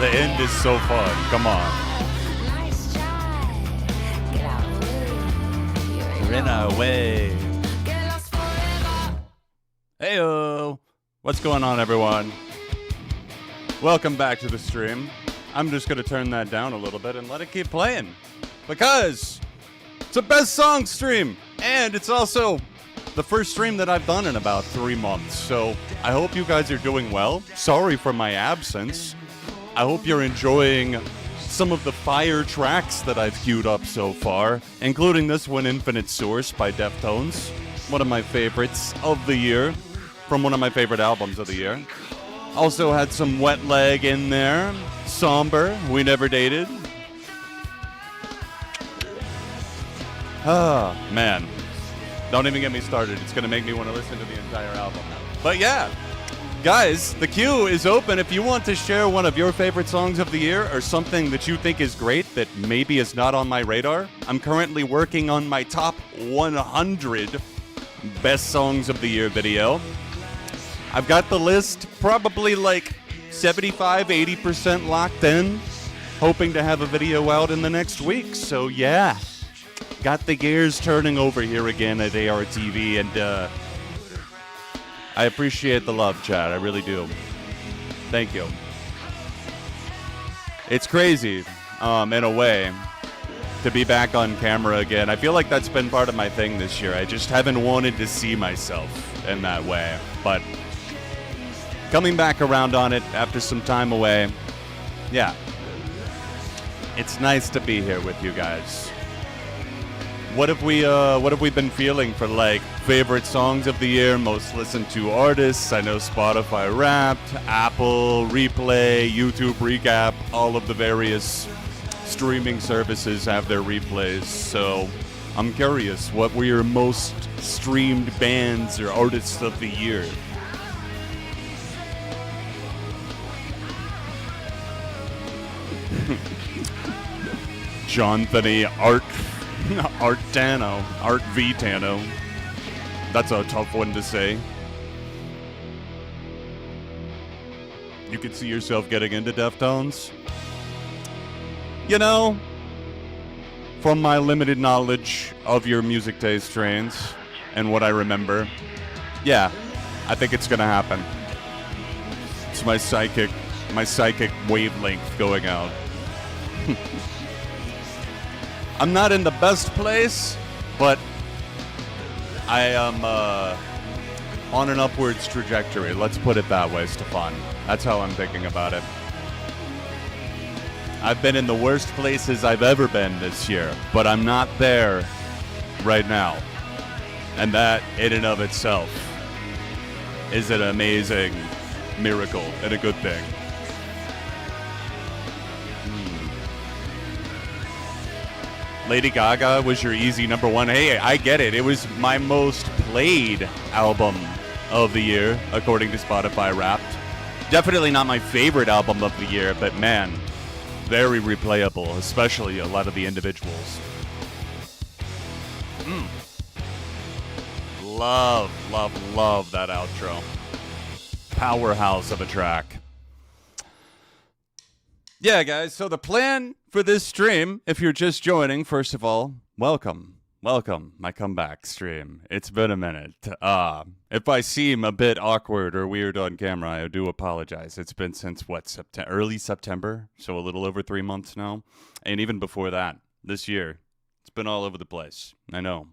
The end is so fun. Come on. You're in our way. Heyo. What's going on, everyone? Welcome back to the stream. I'm just going to turn that down a little bit and let it keep playing. Because it's a best song stream. And it's also the first stream that I've done in about 3 months. So I hope you guys are doing well. Sorry for my absence. I hope you're enjoying some of the fire tracks that I've queued up so far, including this one, Infinite Source by Deftones. One of my favorites of the year, from one of my favorite albums of the year. Also had some Wet Leg in there. Somber, We Never Dated. Ah, man. Don't even get me started. It's going to make me want to listen to the entire album. But yeah, guys, the queue is open. If you want to share one of your favorite songs of the year or something that you think is great that maybe is not on my radar, I'm currently working on my top 100 best songs of the year video. I've got the list probably like 75-80% locked in, hoping to have a video out in the next week. So yeah, got the gears turning over here again at ARTV, and I appreciate the love, chat. I really do. Thank you. It's crazy, in a way, to be back on camera again. I feel like that's been part of my thing this year. I just haven't wanted to see myself in that way. But coming back around on it after some time away, yeah. It's nice to be here with you guys. What have we been feeling for, like, favorite songs of the year, most listened to artists? I know Spotify Wrapped, Apple Replay, YouTube Recap, all of the various streaming services have their replays. So I'm curious, what were your most streamed bands or artists of the year? Jonthony artvjon. That's a tough one to say. You could see yourself getting into Deftones? You know, from my limited knowledge of your music taste, Trains, and what I remember, yeah, I think it's gonna happen. It's my psychic wavelength going out. I'm not in the best place, but I am on an upwards trajectory. Let's put it that way, Stefan. That's how I'm thinking about it. I've been in the worst places I've ever been this year, but I'm not there right now. And that, in and of itself, is an amazing miracle and a good thing. Lady Gaga was your easy number one. Hey, I get it. It was my most played album of the year, according to Spotify Wrapped. Definitely not my favorite album of the year, but man, very replayable, especially a lot of the individuals. Love that outro. Powerhouse of a track. Yeah, guys, so the plan for this stream, if you're just joining, first of all, welcome, my comeback stream. It's been a minute. If I seem a bit awkward or weird on camera, I do apologize. It's been since, early September, so a little over 3 months now. And even before that, this year, it's been all over the place. I know.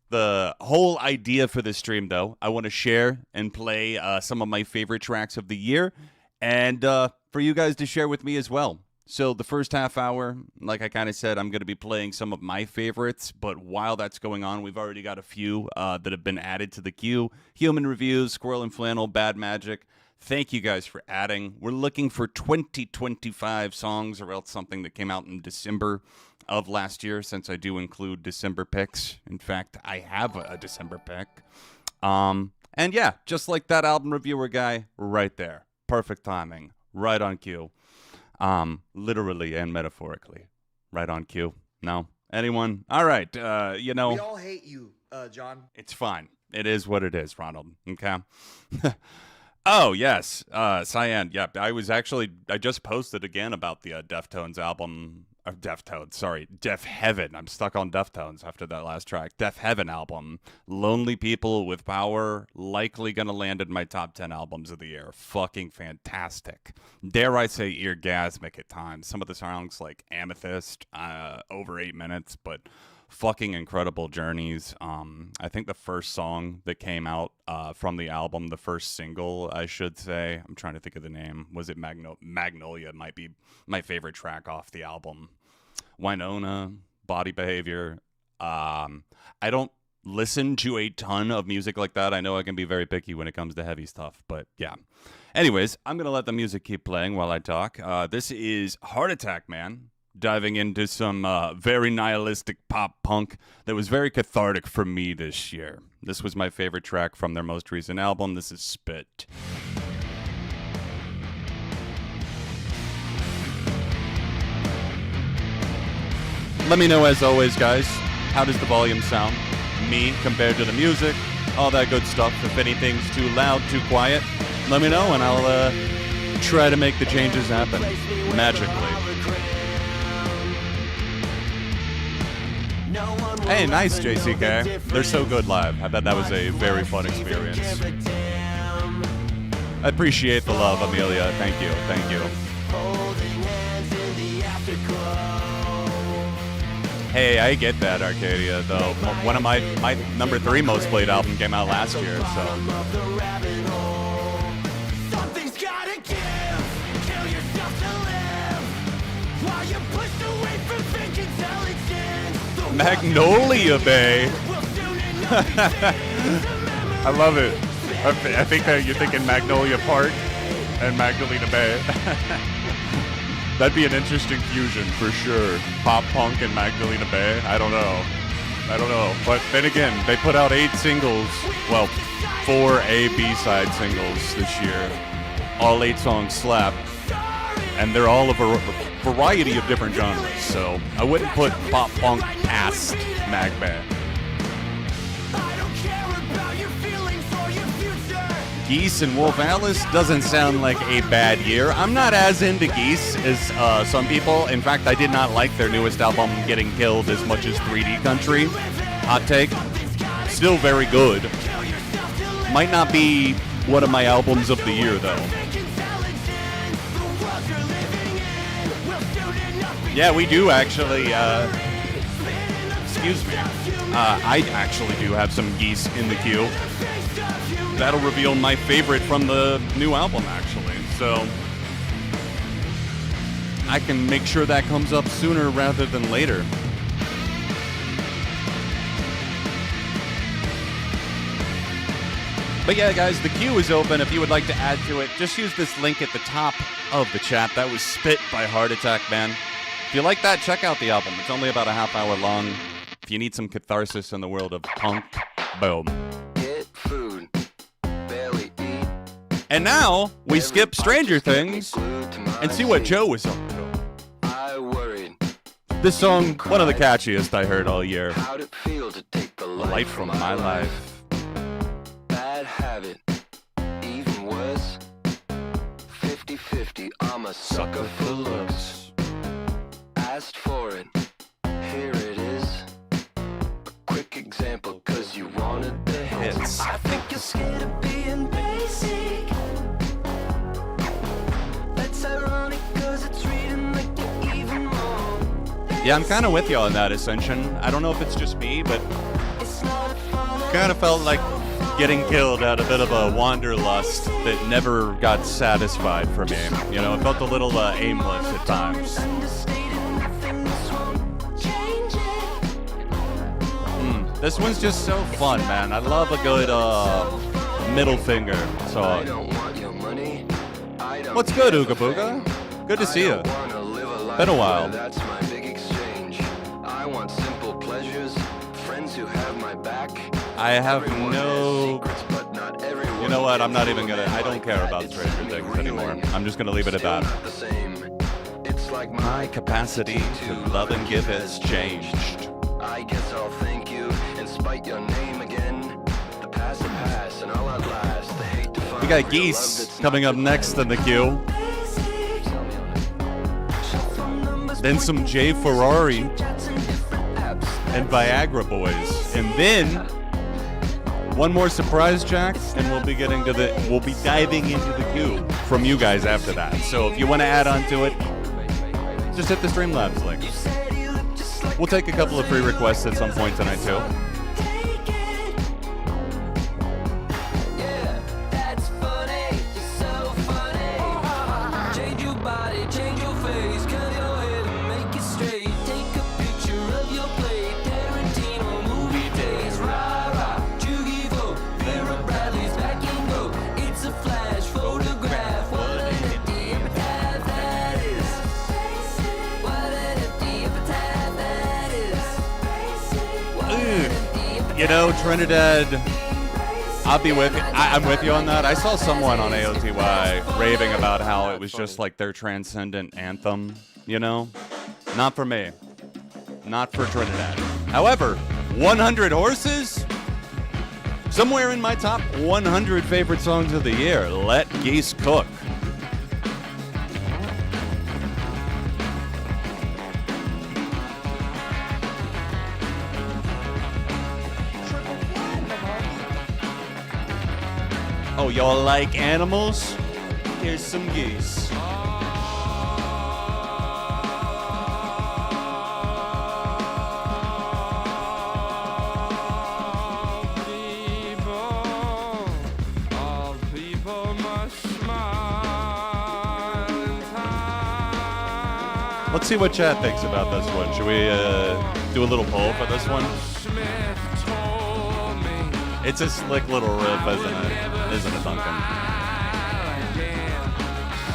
The whole idea for this stream, though, I want to share and play some of my favorite tracks of the year, and for you guys to share with me as well. So the first half hour, like I kind of said, I'm going to be playing some of my favorites, but while that's going on, we've already got a few that have been added to the queue. Human Reviews, Squirrel and Flannel, Bad Magic. Thank you guys for adding. We're looking for 2025 songs, or else something that came out in December of last year, since I do include December picks. In fact, I have a December pick. And yeah, just like that album reviewer guy, right there. Perfect timing. Right on cue. Literally and metaphorically. Right on cue. No? Anyone? All right. We all hate you, John. It's fine. It is what it is, Ronald. Okay? Oh, yes. Cyan. Yeah, I just posted again about the Deftones album. Deftones, sorry. Def Heaven. I'm stuck on Deftones after that last track. Def Heaven album. Lonely People with Power. Likely gonna land in my top 10 albums of the year. Fucking fantastic. Dare I say orgasmic at times. Some of the songs like Amethyst, over 8 minutes, but fucking incredible journeys. I think the first song that came out from the album, the first single, I should say, I'm trying to think of the name. Was it Magnolia? Might be my favorite track off the album. Winona, Body Behavior. I don't listen to a ton of music like that. I know I can be very picky when it comes to heavy stuff, but yeah. Anyways, I'm going to let the music keep playing while I talk. This is Heart Attack, man. Diving into some very nihilistic pop punk that was very cathartic for me this year. This was my favorite track from their most recent album. This is Spit. Let me know, as always, guys, how does the volume sound? Me compared to the music, all that good stuff. If anything's too loud, too quiet, let me know and I'll try to make the changes happen magically. Hey, nice, JCK. They're so good live. I bet that was a very fun experience. I appreciate the love, Amelia. Thank you. Thank you. Hey, I get that, Arcadia, though. One of my number 3 most played album came out last year, so. Something's gotta give. Kill yourself to live. While you're pushed away from fake intelligence. Magnolia Bay. I love it. I think that you're thinking Magnolia Park and Magdalena Bay. That'd be an interesting fusion for sure. Pop punk and Magdalena Bay. I don't know. But then again, they put out 8 singles. Well, 4 A, B-side singles this year. All 8 songs slap. And they're all of a variety of different genres. So I wouldn't put pop punk past Mag Bay. Geese and Wolf Alice doesn't sound like a bad year. I'm not as into Geese as some people. In fact, I did not like their newest album, Getting Killed, as much as 3D Country. Hot take. Still very good. Might not be one of my albums of the year, though. Yeah, we do actually. Excuse me. I actually do have some Geese in the queue. That'll reveal my favorite from the new album, actually. So I can make sure that comes up sooner rather than later. But yeah, guys, the queue is open. If you would like to add to it, just use this link at the top of the chat. That was Spit by Heart Attack, man. If you like that, check out the album. It's only about a half hour long. If you need some catharsis in the world of punk, boom. Get food. And now, we skip Stranger Things and see what Joe was up to. This song, one of the catchiest I heard all year. A light from my life. Bad habit, even worse. 50-50, I'm a sucker for looks. Asked for it, here it is. A quick example, cause you wanted the hits. I think you're scared of being basic. Yeah, I'm kind of with you on that, Ascension. I don't know if it's just me, but kind of felt like Getting Killed had a bit of a wanderlust that never got satisfied for me. You know, it felt a little aimless at times. This one's just so fun, man. I love a good middle finger song. What's good, Ooga Booga? Good to see you. Been a while. I have no... You know what? I'm not even gonna... I don't care about Stranger Things anymore. I'm just gonna leave it at that. My capacity to love and give has changed. I guess I'll thank you and spite your name again. The past and all at last. The hate to find got Geese coming up next in the queue. Then some Jay Ferrari and Viagra Boys. And then one more surprise track, and we'll be diving into the queue from you guys after that. So if you want to add on to it, just hit the Streamlabs link. We'll take a couple of free requests at some point tonight too. You know, Trinidad, I'll be with you. I'm with you on that. I saw someone on AOTY raving about how it was just like their transcendent anthem, you know? Not for me. Not for Trinidad. However, 100 Horses? Somewhere in my top 100 favorite songs of the year. Let Geese Cook. Oh, y'all like animals? Here's some geese. All people must smile in time. Let's see what chat thinks about this one. Should we do a little poll for this one? It's a slick little riff, isn't it? Isn't it, Duncan?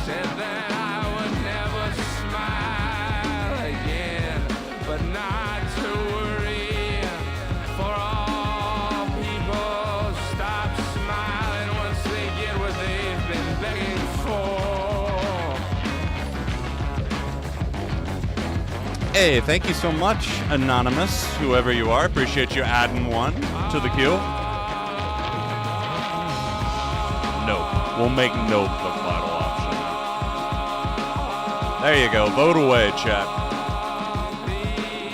Said that I would never smile again, but not to worry. For all people stop smiling once they get what they've been begging for. Hey, thank you so much, Anonymous, whoever you are. Appreciate you adding one to the queue. We'll make nope the final option. There you go. Vote away, chat.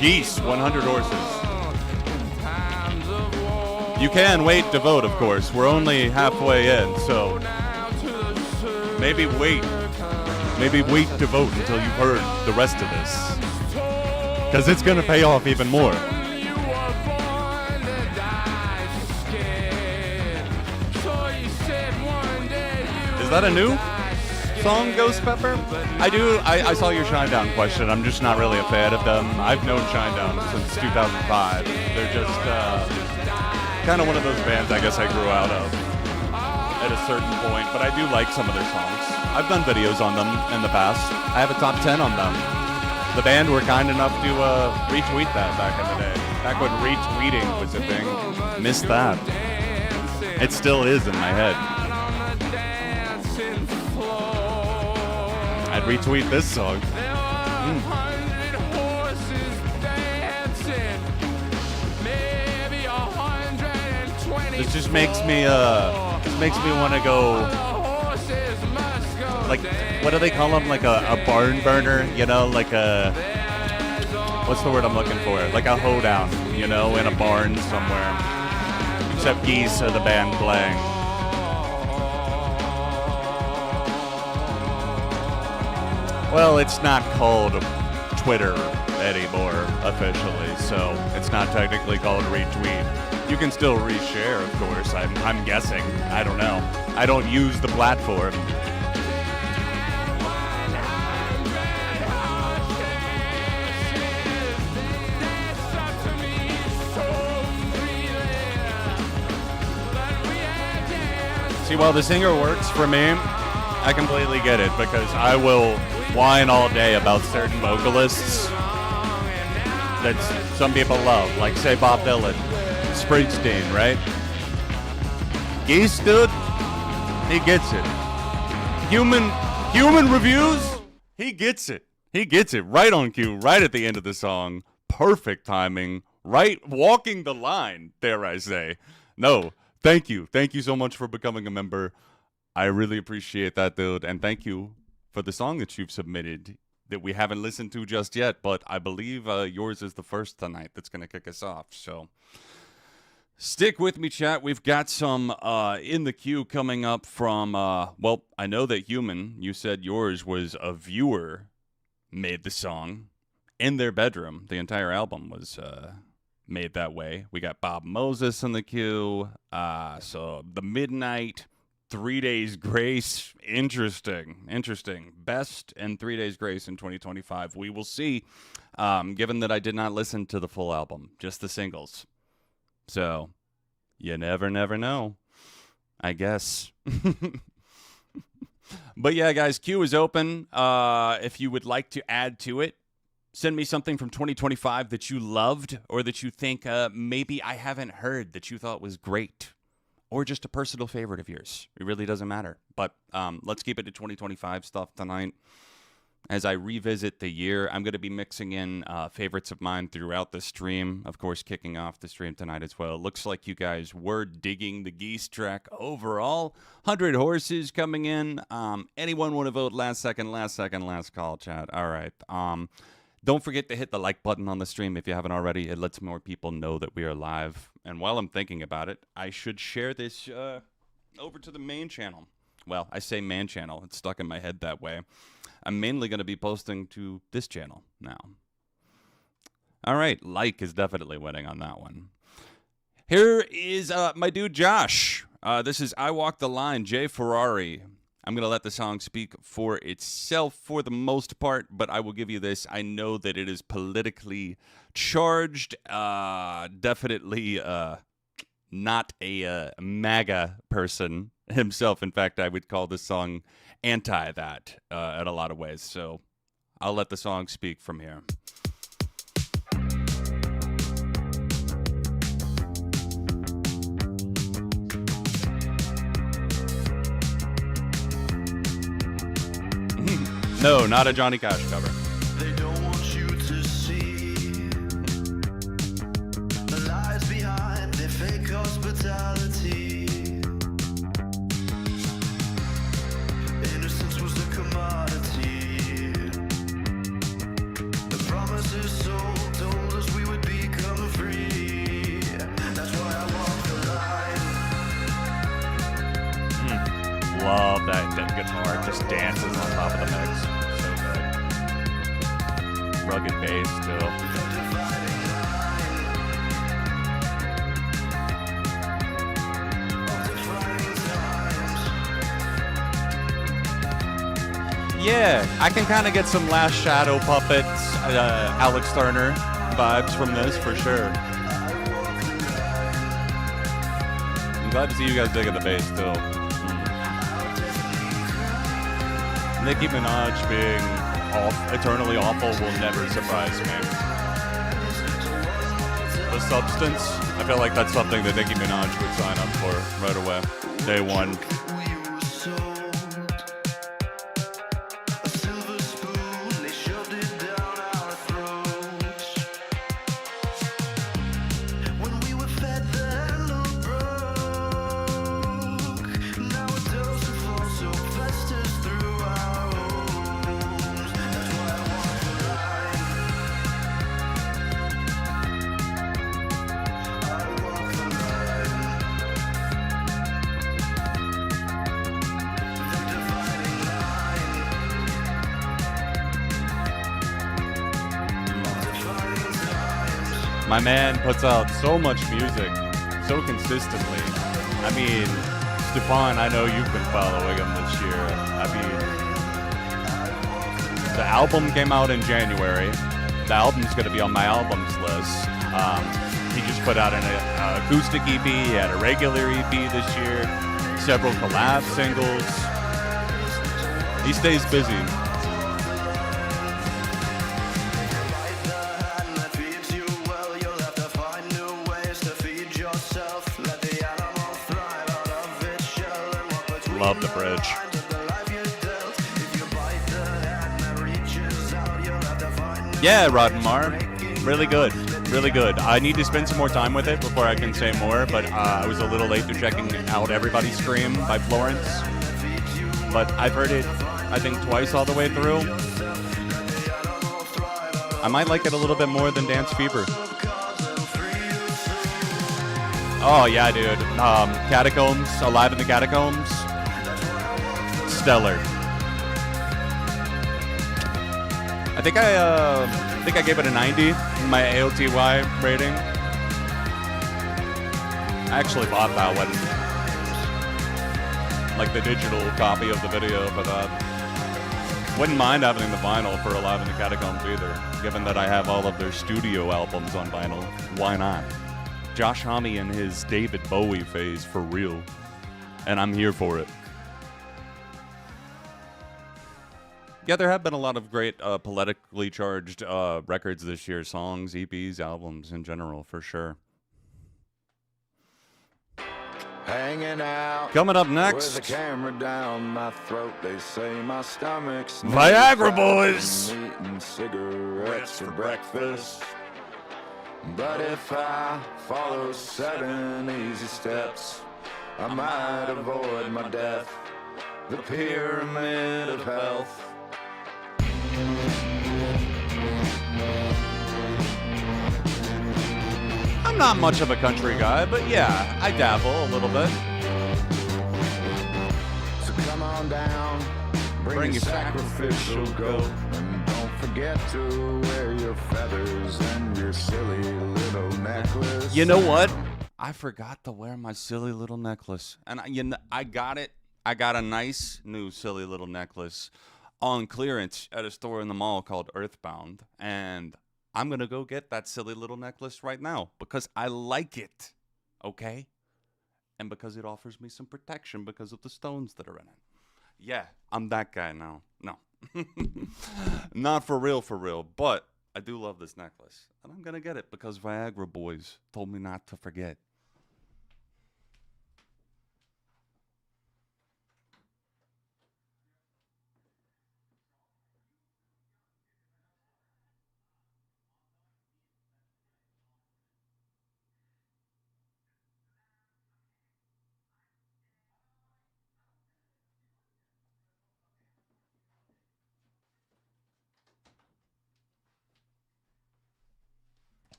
Geese, 100 Horses. You can wait to vote, of course. We're only halfway in, so maybe wait. Maybe wait to vote until you've heard the rest of this. Because it's going to pay off even more. Is that a new song, Ghost Pepper? I saw your Shinedown question. I'm just not really a fan of them. I've known Shinedown since 2005. They're just kind of one of those bands I guess I grew out of at a certain point, but I do like some of their songs. I've done videos on them in the past. I have a top 10 on them. The band were kind enough to retweet that back in the day. Back when retweeting was a thing. Missed that. It still is in my head. I'd retweet this song. This just makes me want to go. Like, what do they call them? Like a barn burner, you know? Like a, what's the word I'm looking for? Like a hoedown, you know, in a barn somewhere. Except Geese are the band playing. Well, it's not called Twitter anymore officially, so it's not technically called retweet. You can still reshare, of course. I'm guessing. I don't know. I don't use the platform. See, while the singer works for me, I completely get it, because I will whine all day about certain vocalists that some people love, like, say, Bob Dylan, Springsteen, right? Geese, dude, he gets it. Human reviews, he gets it. He gets it right on cue, right at the end of the song. Perfect timing, right? Walking the line, dare I say. No, thank you. Thank you so much for becoming a member. I really appreciate that, dude. And thank you for the song that you've submitted that we haven't listened to just yet. But I believe yours is the first tonight that's going to kick us off. So stick with me, chat. We've got some in the queue coming up from, well, I know that Human, you said yours was a viewer made the song in their bedroom. The entire album was made that way. We got Bob Moses in the queue. So The Midnight, 3 Days Grace. Interesting. Best and 3 Days Grace in 2025. We will see, given that I did not listen to the full album, just the singles. So, you never know, I guess. But yeah, guys, queue is open. If you would like to add to it, send me something from 2025 that you loved or that you think maybe I haven't heard that you thought was great, or just a personal favorite of yours. It really doesn't matter. But let's keep it to 2025 stuff tonight. As I revisit the year, I'm going to be mixing in favorites of mine throughout the stream. Of course, kicking off the stream tonight as well. Looks like you guys were digging the Geese track overall. 100 horses coming in. Anyone want to vote last second, last call, chat? All right. Don't forget to hit the like button on the stream if you haven't already. It lets more people know that we are live. And while I'm thinking about it, I should share this over to the main channel. Well, I say main channel. It's stuck in my head that way. I'm mainly going to be posting to this channel now. All right, like is definitely winning on that one. Here is my dude Josh. This is I Walk the Line, Jay Ferrari. I'm going to let the song speak for itself for the most part, but I will give you this. I know that it is politically charged. Definitely not a MAGA person himself. In fact, I would call this song anti that in a lot of ways. So I'll let the song speak from here. No, not a Johnny Cash cover. They don't want you to see the lies behind their fake hospitality. Innocence was a commodity. The promises sold told us we would become free. That's why I walk the line. Love that guitar just dances on top of the mix. So good. Rugged bass too. Yeah, I can kind of get some Last Shadow Puppets, Alex Turner vibes from this for sure. I'm glad to see you guys digging the bass too. Nicki Minaj being eternally awful will never surprise me. The Substance, I feel like that's something that Nicki Minaj would sign up for right away. Day one. My man puts out so much music, so consistently. I mean, Stefan, I know you've been following him this year. I mean, the album came out in January. The album's going to be on my albums list. He just put out an acoustic EP. He had a regular EP this year. Several collab singles. He stays busy. Love the bridge. Yeah, Roddenmar. Really good. Really good. I need to spend some more time with it before I can say more, but I was a little late to checking out Everybody's Scream by Florence. but I've heard it, I think, twice all the way through. I might like it a little bit more than Dance Fever. Oh, yeah, dude. Catacombs, Alive in the Catacombs. Stellar. I think I gave it a 90 in my AOTY rating. I actually bought that one. Like the digital copy of the video for that. Wouldn't mind having the vinyl for Alive in the Catacombs either, given that I have all of their studio albums on vinyl. Why not? Josh Homme in his David Bowie phase for real. And I'm here for it. Yeah, there have been a lot of great politically charged records this year. Songs, EPs, albums in general, for sure. Hanging out. Coming up next. With a camera down my throat, they say my stomach's Viagra Boys. Eating cigarettes for breakfast. But if I follow 7 easy steps, I might avoid my death. The pyramid of health. I'm not much of a country guy, but yeah, I dabble a little bit. So come on down, bring your sacrificial goat, and don't forget to wear your feathers and your silly little necklace. You know what? I forgot to wear my silly little necklace, and I got it. I got a nice new silly little necklace on clearance at a store in the mall called Earthbound, and I'm going to go get that silly little necklace right now because I like it, okay? And because it offers me some protection because of the stones that are in it. Yeah, I'm that guy now. No. Not for real, but I do love this necklace. And I'm going to get it because Viagra Boys told me not to forget.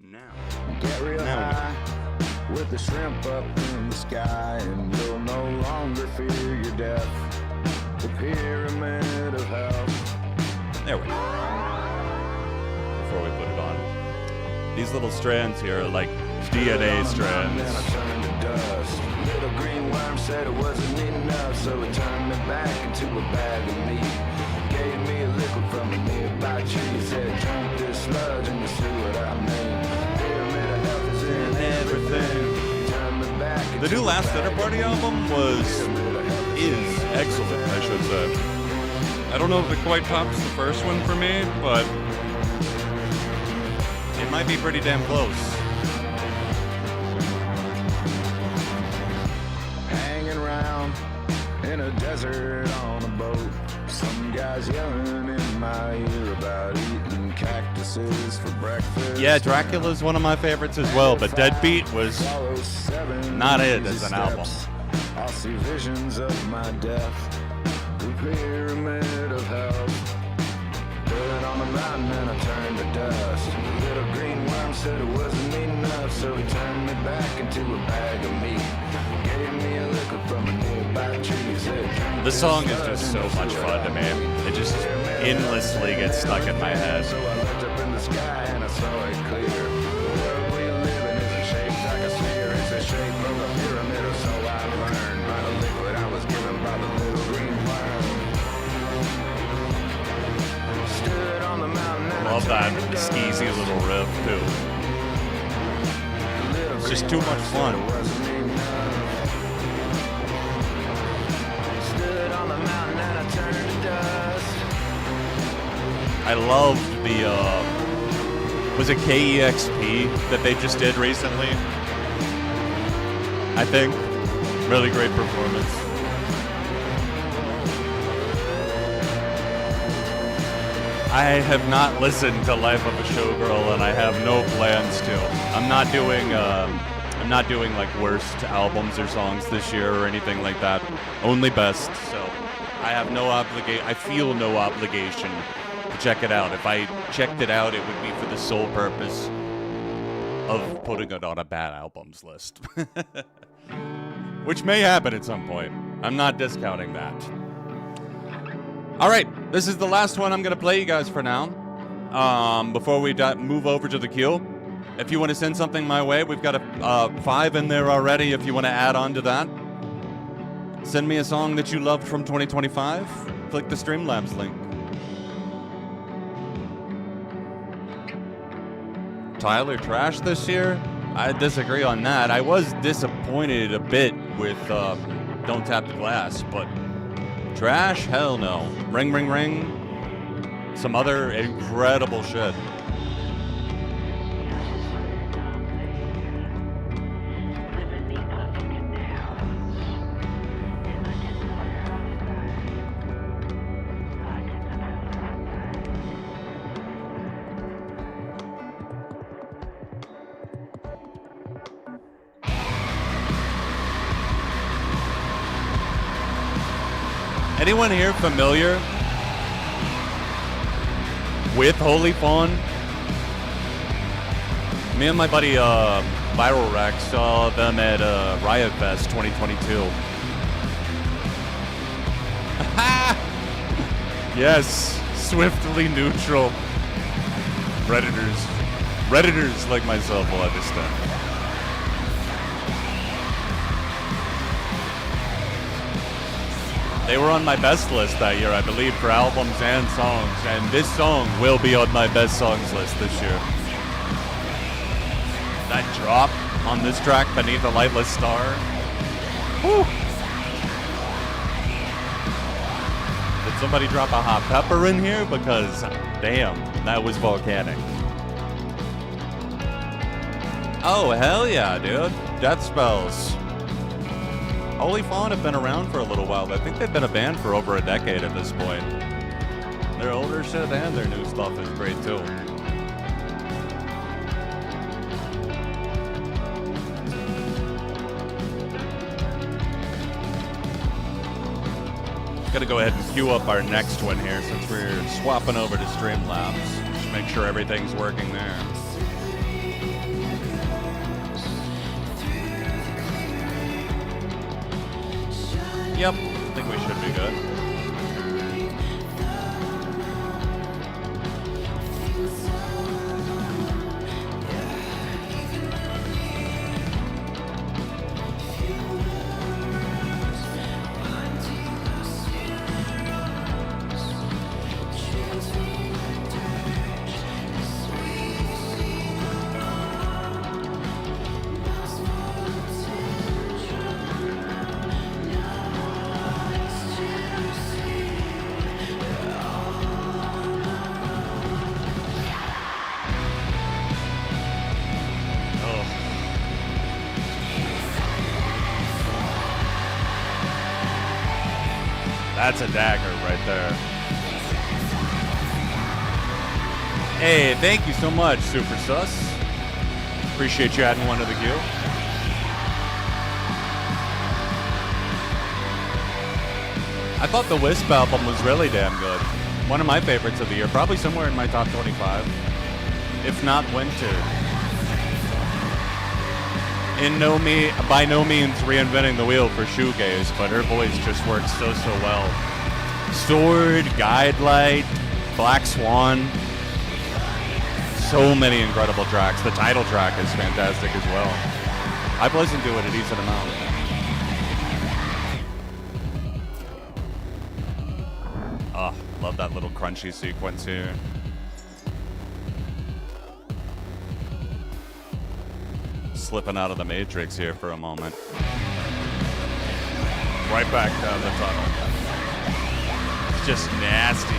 Now. Get real high with the shrimp up in the sky, and you'll no longer fear your death. The pyramid of health. There we go. Before we put it on. These little strands here are like DNA strands. Then I turned to dust. Little green worm said it wasn't enough, so it turned me back into a bag of meat. Gave me a liquid from a nearby tree. Said, drink this sludge and you see what I mean. Pyramid of health is in everything. Turn me back. The new Last Dinner Party album is excellent, I should say. I don't know if it quite tops the first one for me, but it might be pretty damn close. Hanging around in a desert on a boat. Some guys yelling in my ear about eating cactuses for breakfast. Yeah, Dracula's one of my favorites as well, but Deadbeat was not it as an album. I'll see visions of my death. The pyramid of health. Stood on the mountain and I turned to dust. The little green worm said it wasn't enough, so he turned me back into a bag of meat. Gave me a liquid from a nearby tree. Said, The song is just so much fun to me. It just endlessly gets stuck in my head. So I looked up in the sky and I saw it clear. The world we live in isn't shaped like a sphere. It's a shape of a pyramid, or so I learned. By the liquid I was given by the little green worm. Stood on the mountain and Love that skeezy little riff too. It's just too much fun. Stood on the mountain and I turned to dust. I loved the, was it KEXP that they just did recently? I think. Really great performance. I have not listened to Life of a Showgirl, and I have no plans to. I'm not doing I'm not doing like worst albums or songs this year or anything like that. Only best. So I have no obligation. I feel no obligation to check it out. If I checked it out, it would be for the sole purpose of putting it on a bad albums list. Which may happen at some point. I'm not discounting that. All right, this is the last one I'm going to play you guys for now. Before we move over to the queue, if you want to send something my way, we've got a 5 in there already. If you want to add on to that, send me a song that you loved from 2025. Click the Streamlabs link. Tyler trash this year? I disagree on that. I was disappointed a bit with Don't Tap the Glass, but trash? Hell no. Ring, ring, ring. Some other incredible shit. Anyone here familiar with Holy Fawn? Me and my buddy Viral Rex saw them at Riot Fest 2022. Yes, swiftly neutral. Redditors like myself will understand. They were on my best list that year, I believe, for albums and songs, and this song will be on my best songs list this year. That drop on this track, Beneath a Lightless Star. Whew. Did somebody drop a hot pepper in here? Because, damn, that was volcanic. Oh, hell yeah, dude. Death Spells. Holy Fawn have been around for a little while. I think they've been a band for over a decade at this point. Their older shit and their new stuff is great too. Gotta go ahead and queue up our next one here since we're swapping over to Streamlabs. Just make sure everything's working there. Yep, I think we should be good. That's a dagger right there. Hey, thank you so much, Super Sus. Appreciate you adding one to the queue. I thought the Wisp album was really damn good. One of my favorites of the year, probably somewhere in my top 25, if not Winter. By no means reinventing the wheel for shoegaze, but her voice just works so well. Sword, Guidelight, Black Swan, so many incredible tracks. The title track is fantastic as well. I've listened to it a decent amount. Oh, love that little crunchy sequence here. Slipping out of the Matrix here for a moment. Right back down the tunnel. It's just nasty.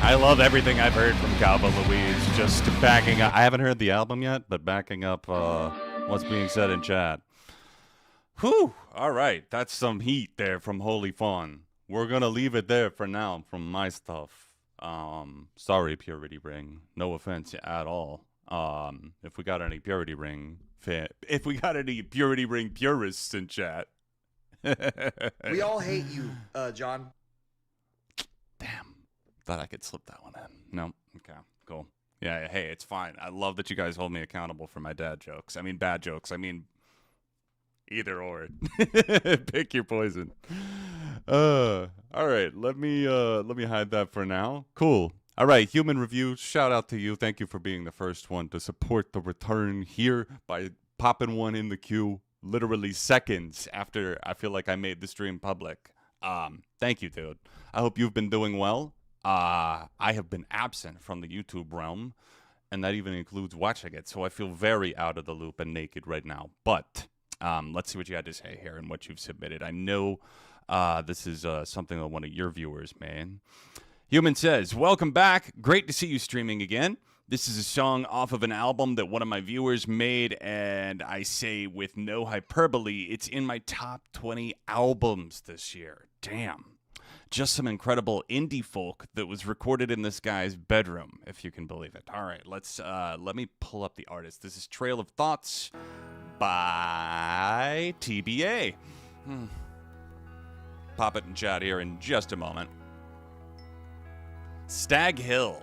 I love everything I've heard from Cowboy Louise. Just backing up. I haven't heard the album yet, but backing up what's being said in chat. Whew. All right. That's some heat there from Holy Fawn. We're going to leave it there for now from my stuff. Sorry, Purity Ring. No offense at all. If we got any Purity Ring purists in chat. We all hate you, John. Damn. Thought I could slip that one in. No. Okay. Cool. Yeah. Hey, it's fine. I love that you guys hold me accountable for my bad jokes. Either or. Pick your poison. All right. Let me hide that for now. Cool. All right. Human Review. Shout out to you. Thank you for being the first one to support the return here by popping one in the queue literally seconds after I feel like I made the stream public. Thank you, dude. I hope you've been doing well. I have been absent from the YouTube realm, and that even includes watching it, so I feel very out of the loop and naked right now. But let's see what you had to say here and what you've submitted. I know this is something that one of your viewers, man. Human says, welcome back. Great to see you streaming again. This is a song off of an album that one of my viewers made, and I say with no hyperbole, it's in my top 20 albums this year. Damn. Just some incredible indie folk that was recorded in this guy's bedroom, if you can believe it. All right, let me pull up the artist. This is Trail of Thoughts by TBA. Pop it in chat here in just a moment. Stag Hill.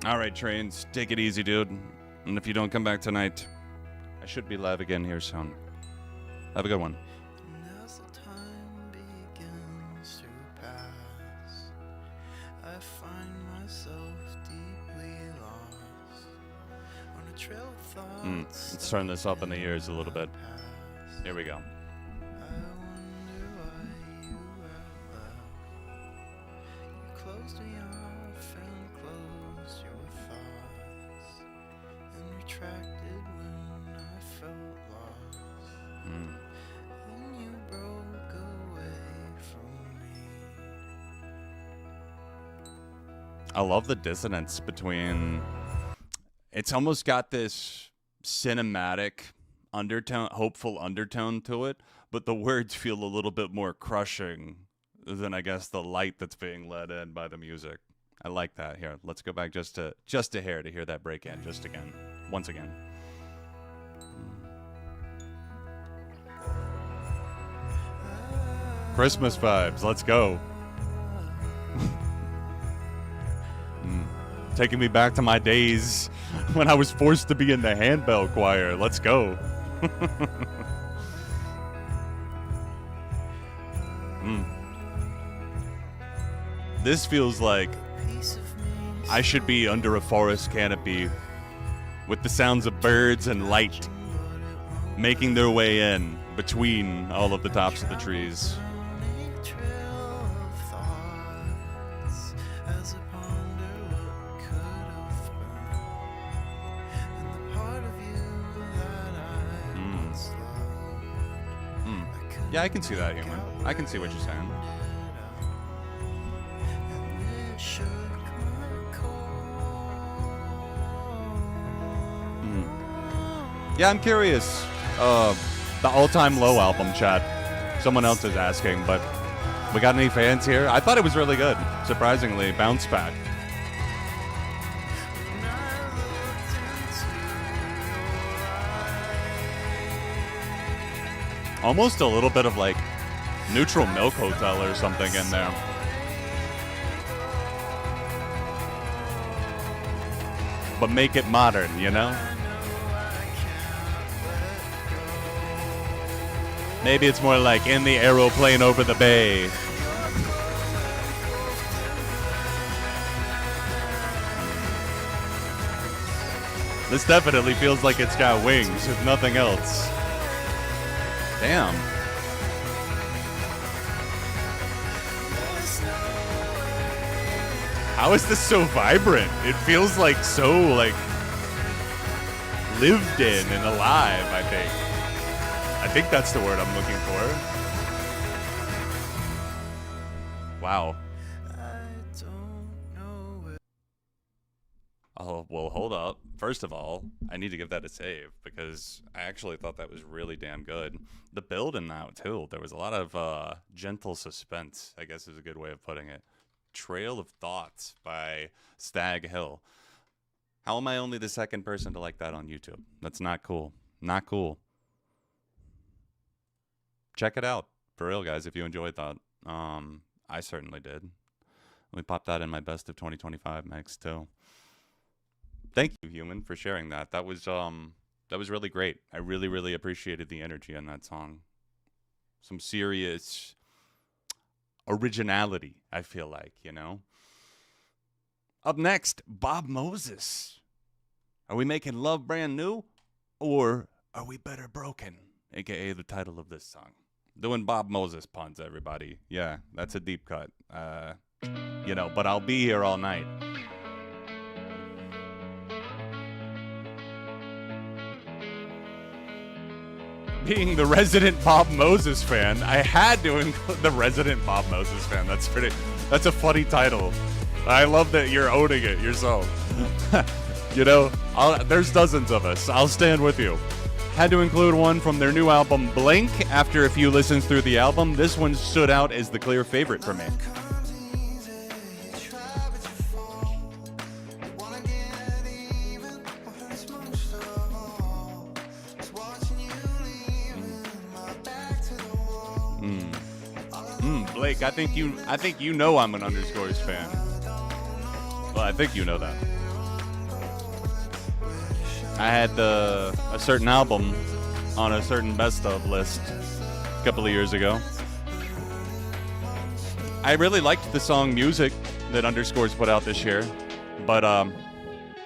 All right, Trains, take it easy, dude. And if you don't come back tonight, I should be live again here soon. Have a good one. As the time begins to pass, I find myself deeply lost on a trail of thoughts. Let's turn this up in the ears a little bit. Here we go. I wonder why you have left. You closed me off and closed your thoughts and retracted when I felt lost. Then you broke away from me. I love the dissonance between. It's almost got this cinematic undertone, hopeful undertone to it, but the words feel a little bit more crushing than I guess the light that's being let in by the music. I like that. Here, let's go back just a hair to hear that break in once again. Christmas vibes. Let's go. Taking me back to my days when I was forced to be in the handbell choir. Let's go. This feels like I should be under a forest canopy with the sounds of birds and light making their way in between all of the tops of the trees. Yeah, I can see that, Human. I can see what you're saying. Yeah, I'm curious. The all-time low album chat. Someone else is asking, but we got any fans here? I thought it was really good. Surprisingly, bounce back. Almost a little bit of like Neutral Milk Hotel or something in there. But make it modern, you know? Maybe it's more like In the Aeroplane Over the Bay. This definitely feels like it's got wings, if nothing else. Damn. How is this so vibrant? It feels like so like lived in and alive, I think. I think that's the word I'm looking for. Wow. Oh, well, hold up. First of all, I need to give that a save because I actually thought that was really damn good. The build in that, too. There was a lot of gentle suspense, I guess is a good way of putting it. Trail of Thoughts by Stag Hill. How am I only the second person to like that on YouTube? That's not cool. Not cool. Check it out. For real, guys, if you enjoyed that. I certainly did. Let me pop that in my best of 2025 mix, too. Thank you, Human, for sharing that. That was really great. I really, really appreciated the energy in that song. Some serious originality, I feel like, you know? Up next, Bob Moses. Are we making love brand new? Or are we better broken? AKA the title of this song. Doing Bob Moses puns, everybody. Yeah, that's a deep cut. You know, but I'll be here all night. Being the resident Bob Moses fan, I had to include the resident Bob Moses fan. That's a funny title. I love that you're owning it yourself. You know, there's dozens of us. I'll stand with you. Had to include one from their new album, Blink. After a few listens through the album, this one stood out as the clear favorite for me. Blake, I think you know I'm an Underscores fan. Well, I think you know that. I had a certain album on a certain best of list a couple of years ago. I really liked the song Music that Underscores put out this year, but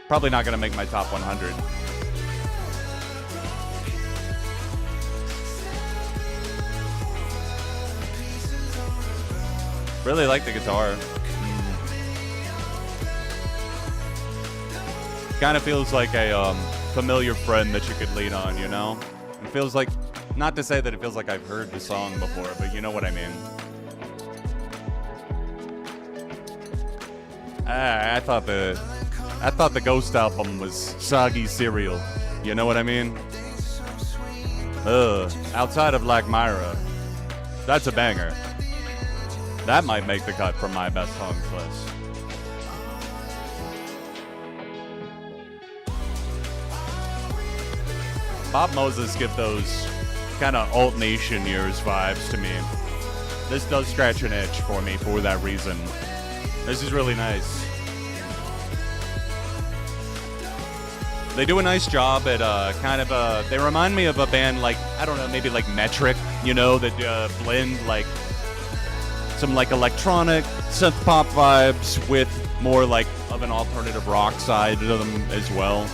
probably not going to make my top 100. Really like the guitar. Kind of feels like a familiar friend that you could lean on, you know? It feels like, not to say that it feels like I've heard the song before, but you know what I mean. I thought the Ghost album was soggy cereal. You know what I mean? Outside of Black Myra, that's a banger. That might make the cut from my best songs list. Bob Moses give those kind of alt nation years vibes to me. This does scratch an itch for me for that reason. This is really nice. They do a nice job at they remind me of a band like, I don't know, maybe like Metric, you know, that blend like some like electronic synth pop vibes with more like of an alternative rock side to them as well.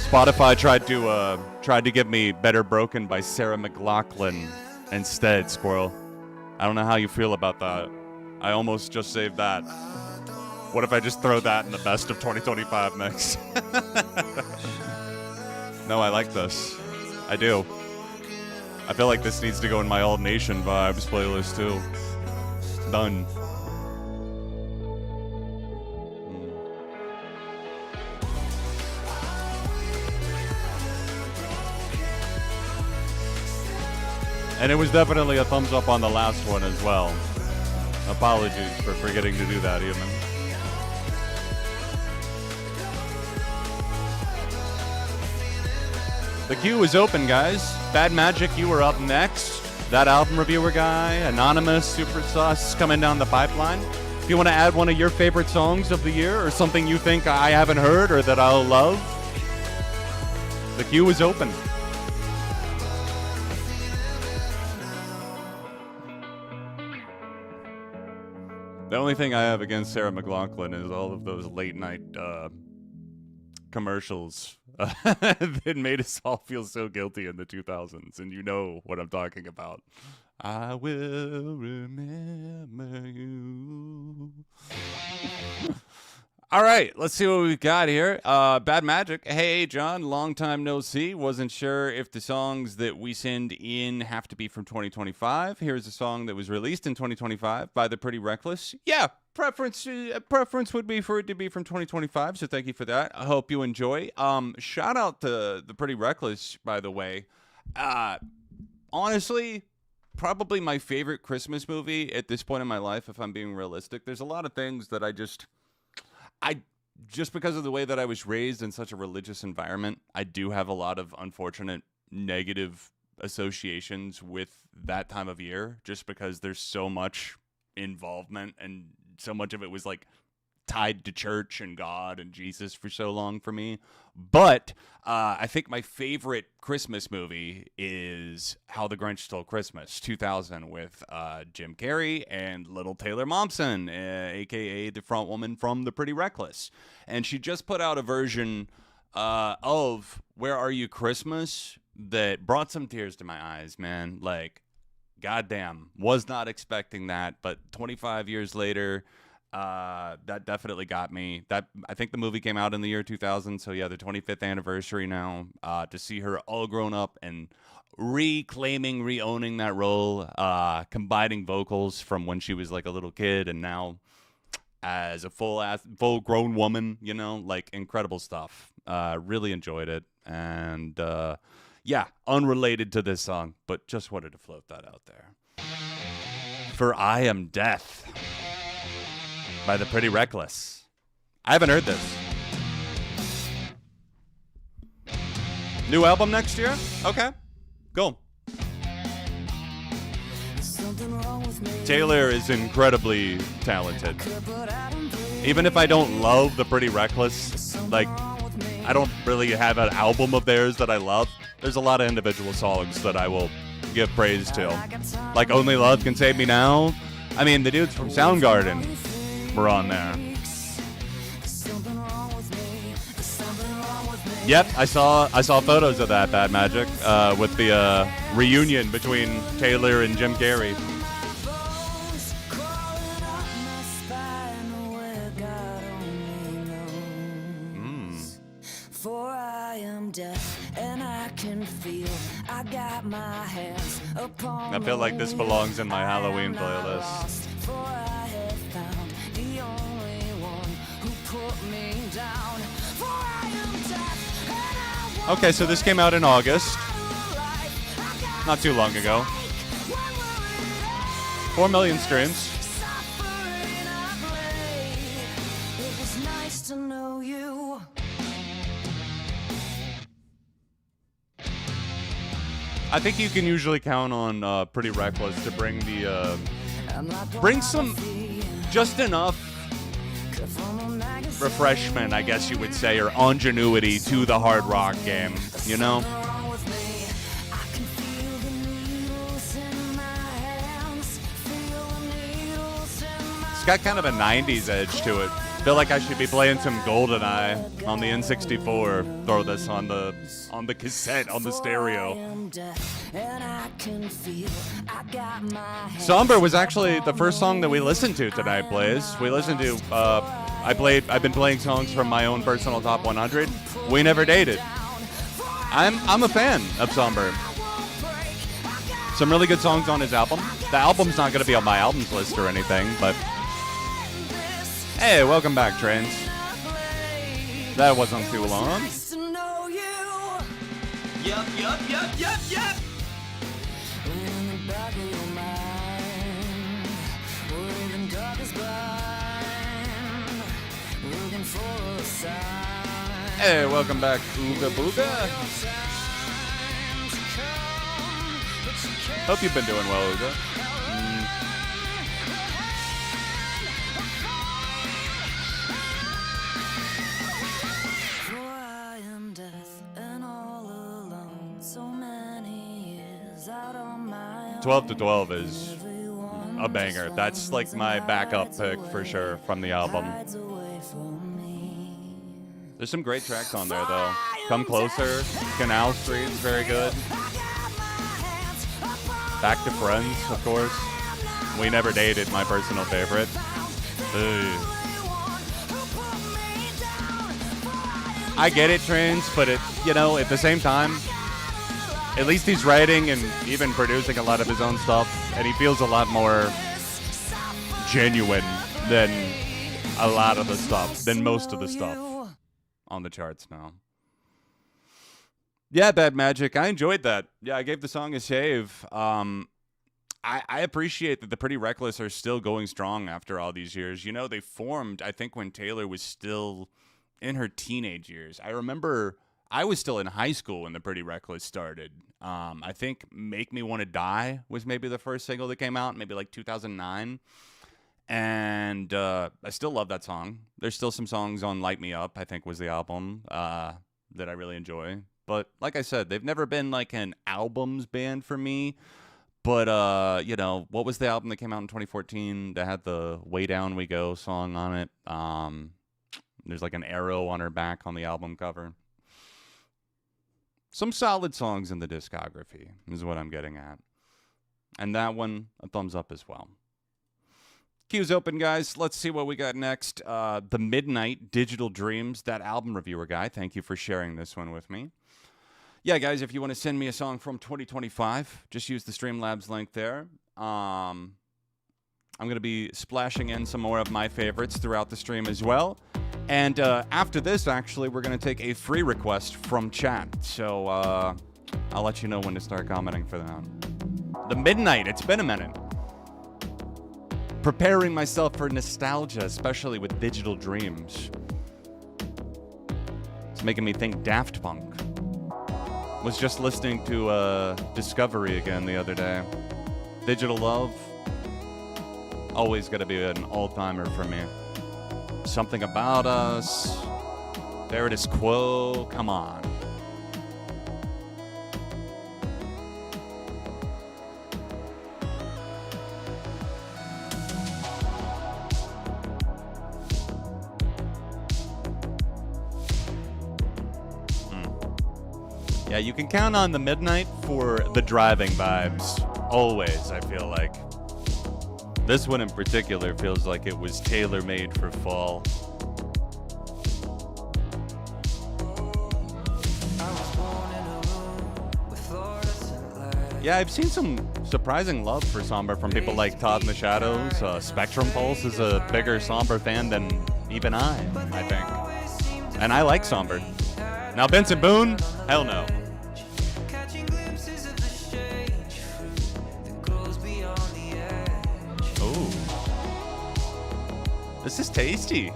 Spotify tried to give me Better Broken by Sarah McLachlan instead, Squirrel. I don't know how you feel about that. I almost just saved that. What if I just throw that in the best of 2025 mix? No, I like this. I do. I feel like this needs to go in my All Nation Vibes playlist too. Done. And it was definitely a thumbs up on the last one as well. Apologies for forgetting to do that, Human. The queue is open, guys. Bad Magic, you were up next. That album reviewer guy, Anonymous, Super Sus, coming down the pipeline. If you want to add one of your favorite songs of the year or something you think I haven't heard or that I'll love, the queue is open. The only thing I have against Sarah McLachlan is all of those late night commercials that made us all feel so guilty in the 2000s, and you know what I'm talking about. I will remember you. All right, let's see what we've got here. Bad Magic. Hey, John, long time no see. Wasn't sure if the songs that we send in have to be from 2025. Here's a song that was released in 2025 by The Pretty Reckless. Yeah, preference would be for it to be from 2025, so thank you for that. I hope you enjoy. Shout out to The Pretty Reckless, by the way. Honestly, probably my favorite Christmas movie at this point in my life, if I'm being realistic. There's a lot of things that I just because of the way that I was raised in such a religious environment, I do have a lot of unfortunate negative associations with that time of year, just because there's so much involvement and so much of it was like tied to church and God and Jesus for so long for me. But I think my favorite Christmas movie is How the Grinch Stole Christmas, 2000, with Jim Carrey and Little Taylor Momsen, a.k.a. the front woman from The Pretty Reckless. And she just put out a version of Where Are You Christmas that brought some tears to my eyes, man. Like, goddamn, was not expecting that. But 25 years later, that definitely got me. That I think the movie came out in the year 2000, so yeah, the 25th anniversary now. To see her all grown up and re-owning that role, combining vocals from when she was like a little kid and now as a full grown woman, you know, like incredible stuff. Really enjoyed it, and yeah, unrelated to this song, but just wanted to float that out there. For I Am Death by The Pretty Reckless. I haven't heard this. New album next year? Okay, cool. Taylor is incredibly talented. Even if I don't love The Pretty Reckless, like, I don't really have an album of theirs that I love, there's a lot of individual songs that I will give praise to. Like Only Love Can Save Me Now. I mean, the dudes from Soundgarden were on there. Yep, I saw photos of that Bad Magic with the reunion between Taylor and Jim Carrey. For I am deaf and I can feel. I got my hands upon. I feel like this belongs in my Halloween playlist. For I have found the only one who put me down. For I am deaf and I Okay, so this came out in August. Not too long ago. 4 million streams. It was nice to know you. I think you can usually count on Pretty Reckless to bring the bring some just enough refreshment, I guess you would say, or ingenuity to the hard rock game, you know? It's got kind of a 90s edge to it. Feel like I should be playing some GoldenEye on the N64. Throw this on the cassette, on the stereo. Somber was actually the first song that we listened to tonight, Blaze. We listened to I've been playing songs from my own personal top 100. We Never Dated. I'm a fan of Somber. Some really good songs on his album. The album's not going to be on my albums list or anything, but hey, welcome back, Trains. That wasn't too long. Yup. Hey, welcome back, Ooga Booga. Hope you've been doing well, Ooga. For I am death and all alone, so many years out on my own. 12 to 12 is a banger. That's like my backup pick for sure from the album. There's some great tracks on there, though. Come Closer, Canal Street's very good. Back to Friends, of course. We Never Dated, my personal favorite. Ugh. I get it, Trains, but it, you know, at the same time, at least he's writing and even producing a lot of his own stuff, and he feels a lot more genuine than a lot of the stuff, than most of the stuff on the charts now. Yeah, Bad Magic, I enjoyed that. Yeah, I gave the song a save. I appreciate that the Pretty Reckless are still going strong after all these years. You know, they formed, I think, when Taylor was still in her teenage years. I remember I was still in high school when the Pretty Reckless started. I think Make Me Want to Die was maybe the first single that came out, maybe like 2009. And I still love that song. There's still some songs on Light Me Up, I think was the album, that I really enjoy. But like I said, they've never been like an albums band for me. But, you know, what was the album that came out in 2014 that had the Way Down We Go song on it? There's like an arrow on her back on the album cover. Some solid songs in the discography is what I'm getting at. And that one, a thumbs up as well. Queue's open, guys. Let's see what we got next. The Midnight Digital Dreams, that album reviewer guy. Thank you for sharing this one with me. Yeah, guys, if you want to send me a song from 2025, just use the Streamlabs link there. I'm going to be splashing in some more of my favorites throughout the stream as well. And after this, actually, we're going to take a free request from chat. So I'll let you know when to start commenting for that. The Midnight, it's been a minute. Preparing myself for nostalgia, especially with Digital Dreams. It's making me think Daft Punk. Was just listening to Discovery again the other day. Digital Love, always going to be an all-timer for me. Something About Us, Veritas Quo, come on. Yeah, you can count on the Midnight for the driving vibes. Always, I feel like. This one in particular feels like it was tailor-made for fall. Yeah, I've seen some surprising love for Somber from people like Todd in the Shadows. Spectrum Pulse is a bigger Somber fan than even I think. And I like Somber. Now, Benson Boone? Hell no. Ooh. This is tasty.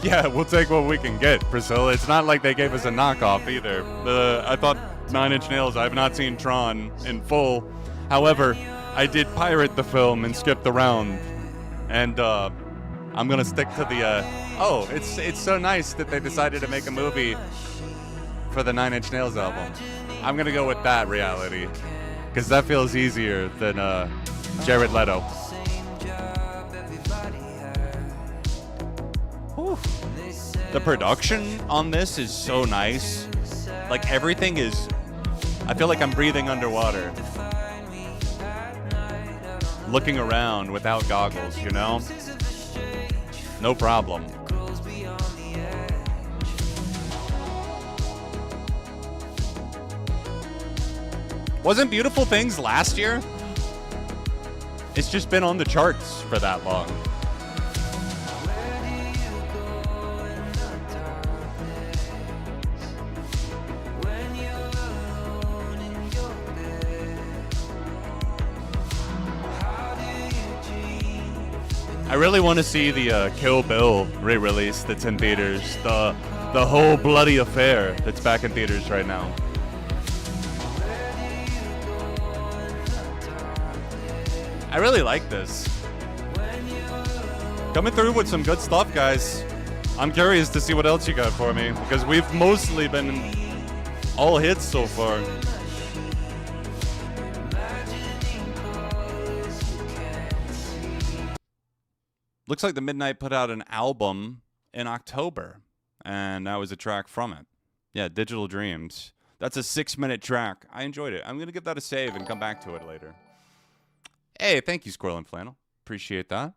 Yeah, we'll take what we can get, Priscilla. It's not like they gave us a knockoff either. I thought Nine Inch Nails, I have not seen Tron in full. However, I did pirate the film and skip the round. And, I'm gonna stick to the, oh, it's so nice that they decided to make a movie for the Nine Inch Nails album. I'm gonna go with that reality, because that feels easier than, Jared Leto. Whew. The production on this is so nice. Like, everything is, I feel like I'm breathing underwater. Looking around without goggles, you know? No problem. Wasn't Beautiful Things last year? It's just been on the charts for that long. I really want to see the Kill Bill re-release that's in theaters. The whole bloody affair that's back in theaters right now. I really like this. Coming through with some good stuff, guys. I'm curious to see what else you got for me, because we've mostly been all hits so far. Looks like the Midnight put out an album in October, and that was a track from it. Yeah, Digital Dreams. That's a 6-minute track. I enjoyed it. I'm going to give that a save and come back to it later. Hey, thank you, Squirrel and Flannel. Appreciate that.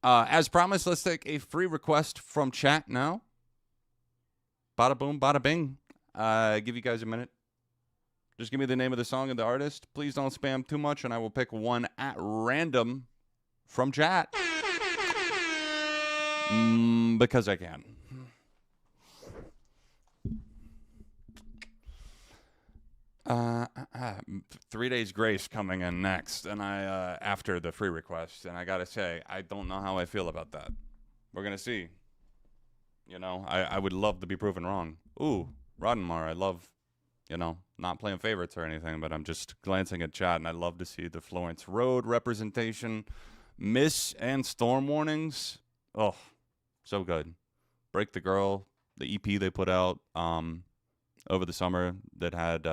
As promised, let's take a free request from chat now. Bada boom, bada bing. Give you guys a minute. Just give me the name of the song and the artist. Please don't spam too much, and I will pick one at random from chat. Because I can. 3 days grace coming in next, and I after the free request, and I gotta say, I don't know how I feel about that. We're gonna see. You know, I would love to be proven wrong. Ooh, Roddenmar, I love, you know, not playing favorites or anything, but I'm just glancing at chat, and I love to see the Florence Road representation. Miss and Storm Warnings. Oh, so good. Break the Girl, the EP they put out over the summer that had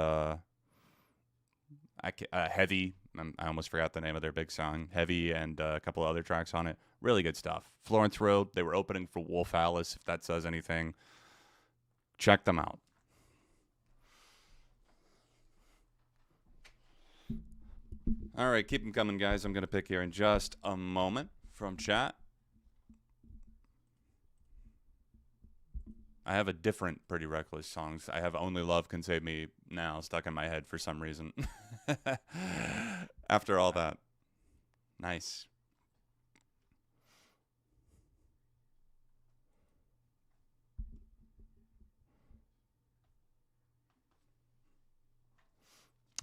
Heavy. I almost forgot the name of their big song. Heavy and a couple of other tracks on it. Really good stuff. Florence Road, they were opening for Wolf Alice, if that says anything. Check them out. All right, keep them coming, guys. I'm going to pick here in just a moment from chat. I have a different Pretty Reckless songs. I have Only Love Can Save Me Now stuck in my head for some reason. After all that. Nice.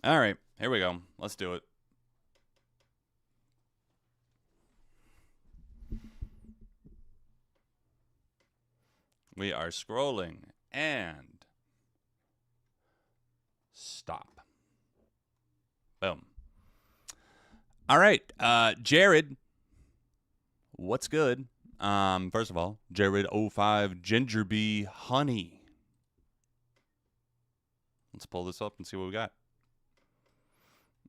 All right, here we go. Let's do it. We are scrolling and stop. Boom. All right, Jared, what's good? First of all, Jared05 Ginger Bee Honey. Let's pull this up and see what we got.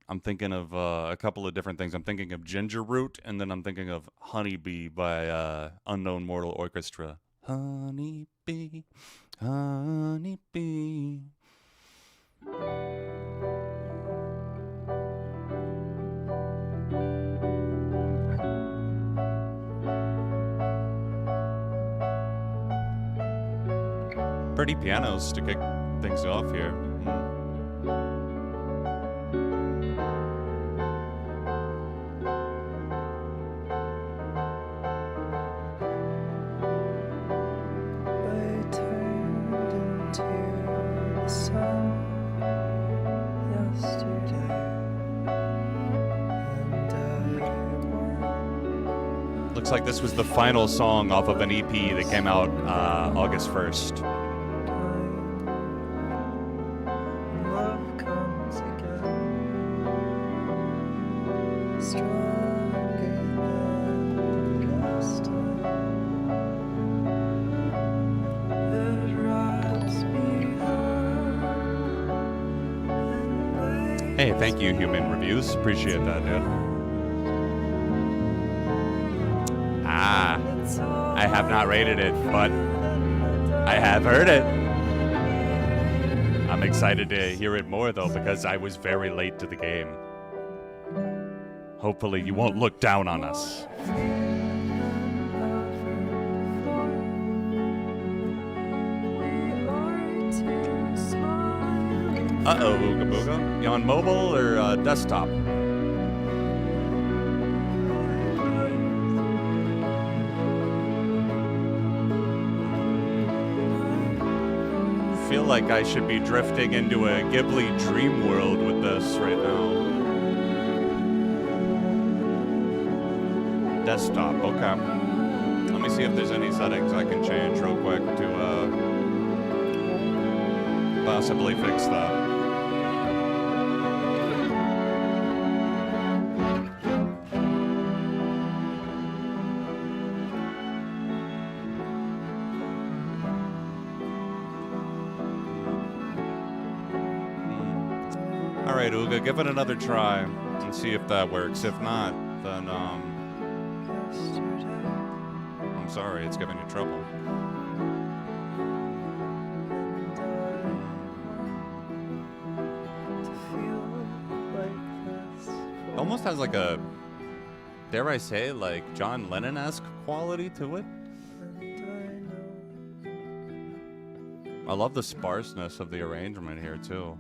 I'm thinking of a couple of different things. I'm thinking of Ginger Root, and then I'm thinking of Honeybee by Unknown Mortal Orchestra. Honeybee, honeybee. Pretty pianos to kick things off here. Looks like this was the final song off of an EP that came out August 1st. Hey, thank you, Human Reviews. Appreciate that, dude. I have not rated it, but I have heard it. I'm excited to hear it more, though, because I was very late to the game. Hopefully you won't look down on us. Uh-oh, Ooga Booga. You on mobile or desktop? Feel like I should be drifting into a Ghibli dream world with this right now. Desktop, okay. Let me see if there's any settings I can change real quick to possibly fix that. Alright, Uga, give it another try and see if that works. If not, then, I'm sorry, it's giving you trouble. Almost has like a dare I say, like John Lennon-esque quality to it. I love the sparseness of the arrangement here too.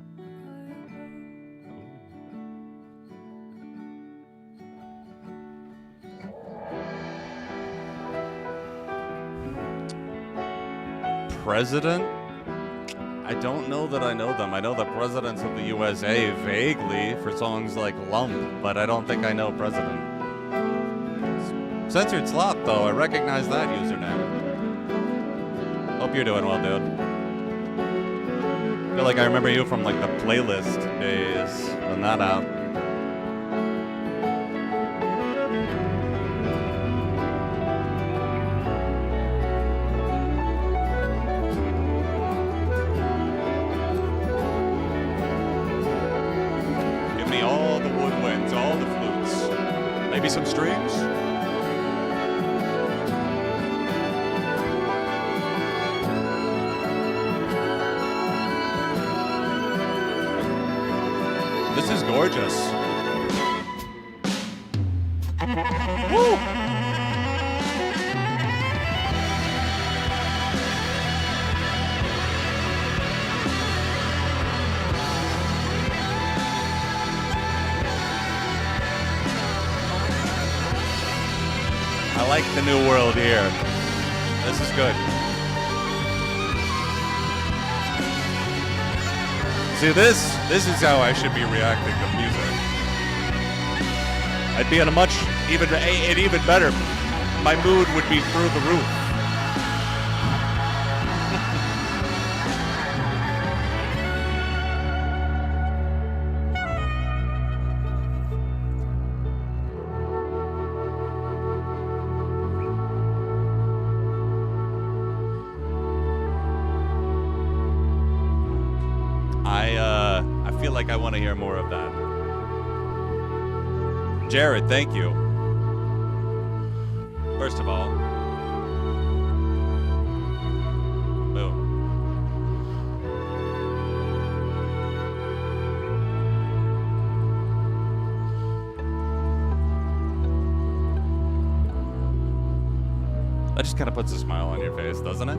President? I don't know that I know them. I know the presidents of the USA vaguely for songs like Lump, but I don't think I know President. Censored Slop, though. I recognize that username. Hope you're doing well, dude. I feel like I remember you from like the playlist days when that out. Give me all the woodwinds, all the flutes, maybe some strings. This is gorgeous. Woo! I like the new world here. This is good. See, this is how I should be reacting to music. I'd be in a much even better. My mood would be through the roof. I feel like I want to hear more of that. Jared, thank you. First of all. Boom. That just kind of puts a smile on your face, doesn't it?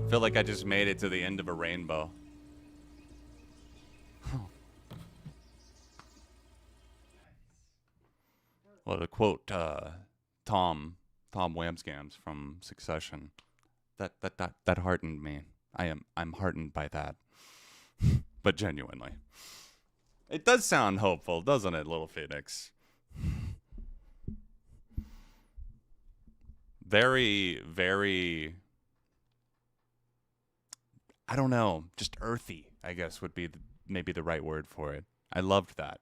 I feel like I just made it to the end of a rainbow. Well, to quote Tom Wamsgams from Succession, that heartened me. I'm heartened by that, but genuinely, it does sound hopeful, doesn't it, Little Phoenix? Very, very. I don't know, just earthy, I guess would be maybe the right word for it. I loved that.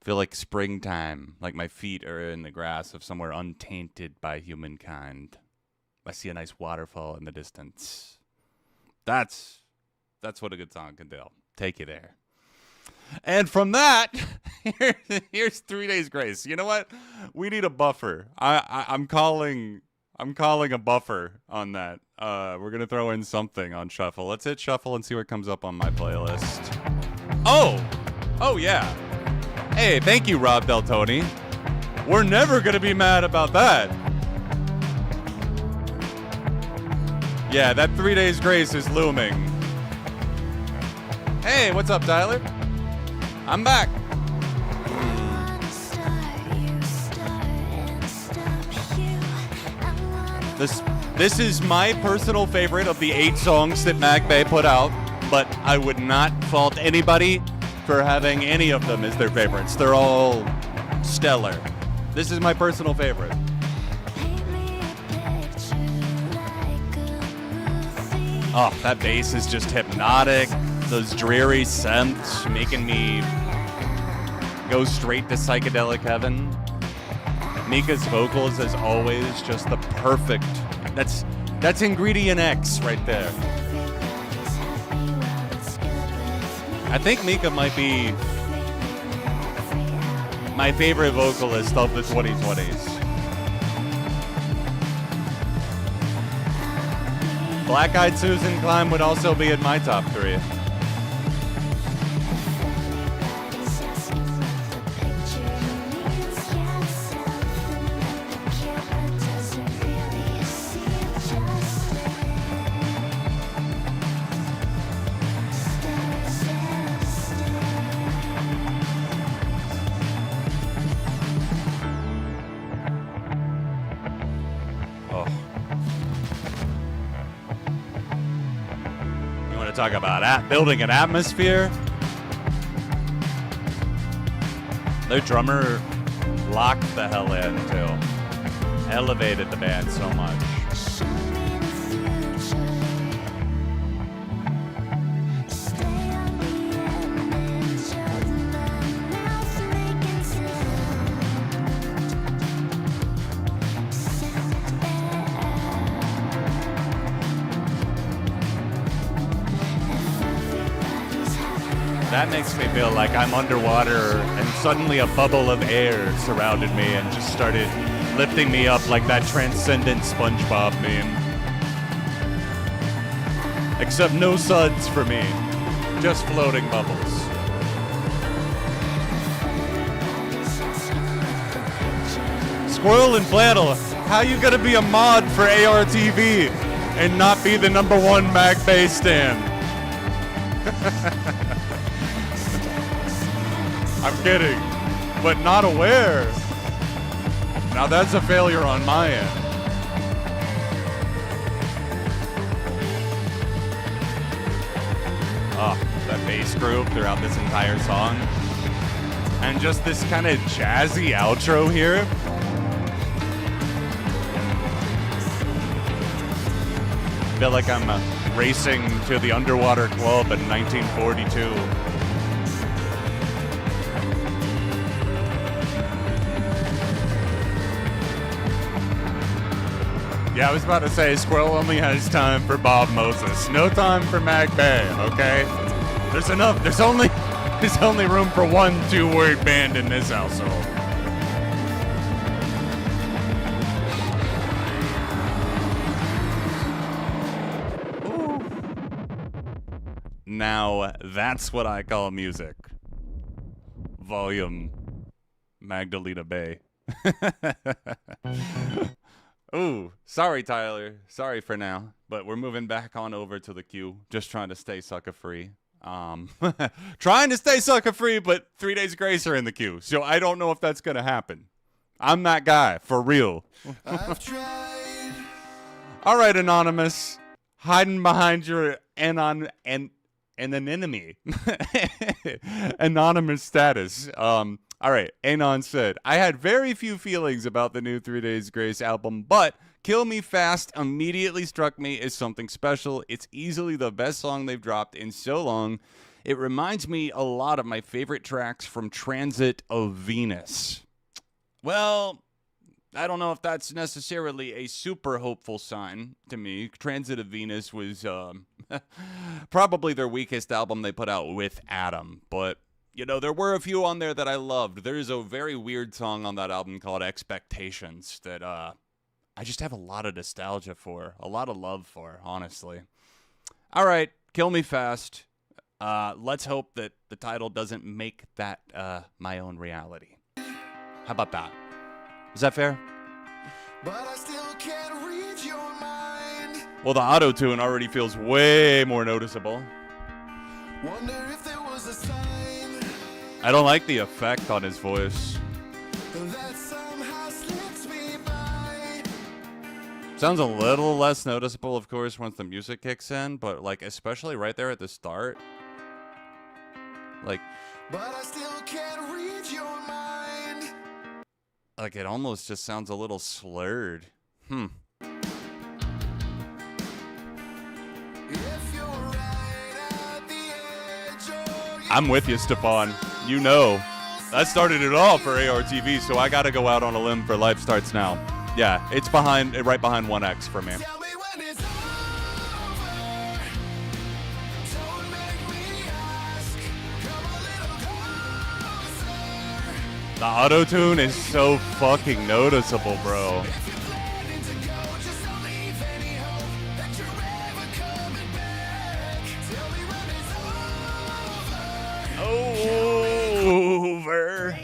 Feel like springtime, like my feet are in the grass of somewhere untainted by humankind. I see a nice waterfall in the distance. That's what a good song can do. Take you there. And from that, here's 3 Days Grace. You know what? We need a buffer. I'm calling a buffer on that. We're gonna throw in something on shuffle. Let's hit shuffle and see what comes up on my playlist. Oh yeah. Hey, thank you, Rob Del Tony. We're never gonna be mad about that. Yeah, that 3 Days Grace is looming. Hey, what's up, Tyler? I'm back. This is my personal favorite of the 8 songs that Mag Bay put out, but I would not fault anybody for having any of them as their favorites. They're all stellar. This is my personal favorite. Oh, that bass is just hypnotic. Those dreary synths making me go straight to psychedelic heaven. Mika's vocals, as always, just the perfect. That's ingredient X right there. I think Mika might be my favorite vocalist of the 2020s. Black Eyed Susan Climb would also be in my top 3. to talk about building an atmosphere. Their drummer locked the hell in, too. Elevated the band so much. Show me the future. Stay on the edge of my mouth, making sound. That makes me feel like I'm underwater and suddenly a bubble of air surrounded me and just started lifting me up like that transcendent SpongeBob meme. Except no suds for me, just floating bubbles. Squirrel and Flannel, how you gonna be a mod for ARTV and not be the #1 Mag Bay stand? I'm kidding, but not aware. Now that's a failure on my end. Oh, that bass groove throughout this entire song. And just this kind of jazzy outro here. I feel like I'm racing to the underwater club in 1942. Yeah, I was about to say, Squirrel only has time for Bob Moses. No time for Mag Bay, okay? There's enough. There's only room for one 2-word band in this household. Ooh. Now, that's what I call music. Volume Magdalena Bay. Ooh, sorry, Tyler. Sorry for now. But we're moving back on over to the queue. Just trying to stay sucker-free. Trying to stay sucker-free, but 3 Days of Grace are in the queue. So I don't know if that's going to happen. I'm that guy, for real. I've tried. All right, Anonymous. Hiding behind your anonymity. Anonymous status. All right, Anon said, I had very few feelings about the new 3 Days Grace album, but Kill Me Fast immediately struck me as something special. It's easily the best song they've dropped in so long. It reminds me a lot of my favorite tracks from Transit of Venus. Well, I don't know if that's necessarily a super hopeful sign to me. Transit of Venus was probably their weakest album they put out with Adam, but you know, there were a few on there that I loved. There's a very weird song on that album called Expectations that I just have a lot of nostalgia for, a lot of love for, honestly. All right, Kill Me Fast. Let's hope that the title doesn't make that my own reality. How about that? Is that fair? But I still can't read your mind. Well, the auto-tune already feels way more noticeable. Wonder if there was a sign I don't like the effect on his voice. that somehow slips me by. Sounds a little less noticeable, of course, once the music kicks in, but like especially right there at the start. Like But I still can't read your mind. Like it almost just sounds a little slurred. If you're right at the edge, or I'm with you, Stefan. You know. That started it all for ARTV, so I gotta go out on a limb for Life Starts Now. Yeah, it's right behind 1X for me. tell me when it's over. Don't make me ask. Come a little closer. The auto-tune is so fucking noticeable, bro. If you're planning to go, just don't leave any hope that you're ever coming back. Tell me when it's over. Over.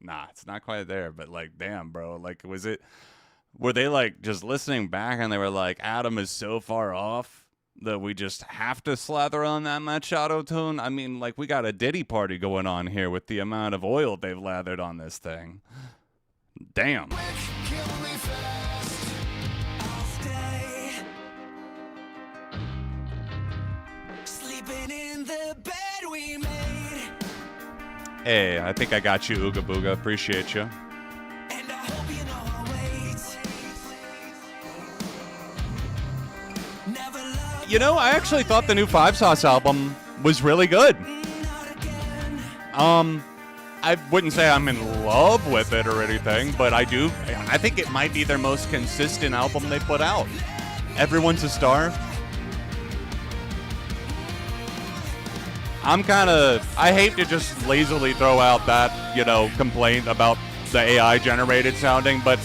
Nah, it's not quite there, but like, damn, bro. Like, were they like just listening back and they were like, Adam is so far off that we just have to slather on that much auto-tune? I mean, like, we got a Diddy party going on here with the amount of oil they've lathered on this thing. Damn. Kill me fast. I'll stay. sleeping in the bed we made. Hey, I think I got you, Ooga Booga. Appreciate you. And I hope you know I'll wait. Never love You know, I actually thought the new Five Sauce album was really good. not again. I wouldn't say I'm in love with it or anything, but I think it might be their most consistent album they put out. Everyone's a Star. I hate to just lazily throw out that, complaint about the AI generated sounding, but,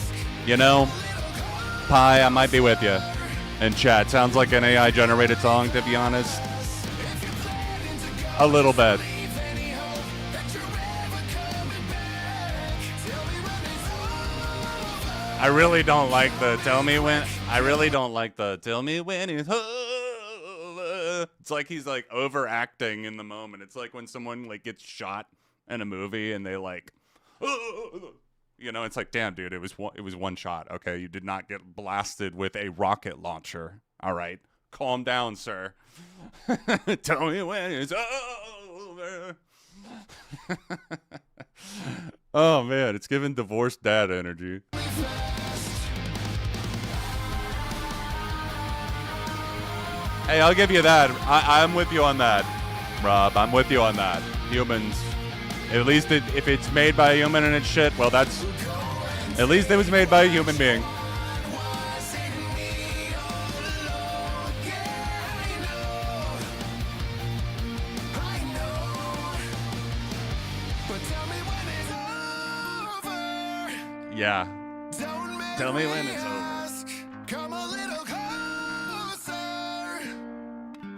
Pi, I might be with you. And chat, sounds like an AI generated song, to be honest. A little bit. I really don't like the tell me when it's over. It's like he's like overacting in the moment. It's like when someone like gets shot in a movie and they like, it's like, damn, dude, it was one shot. Okay, you did not get blasted with a rocket launcher. All right, calm down, sir. Tell me when it's over. Oh man, it's giving divorced dad energy. Hey, I'll give you that. I'm with you on that, Rob. I'm with you on that. Humans, at least if it's made by a human and it's shit, well, at least it was made by a human being. Yeah. Tell me when it's over. Come a little closer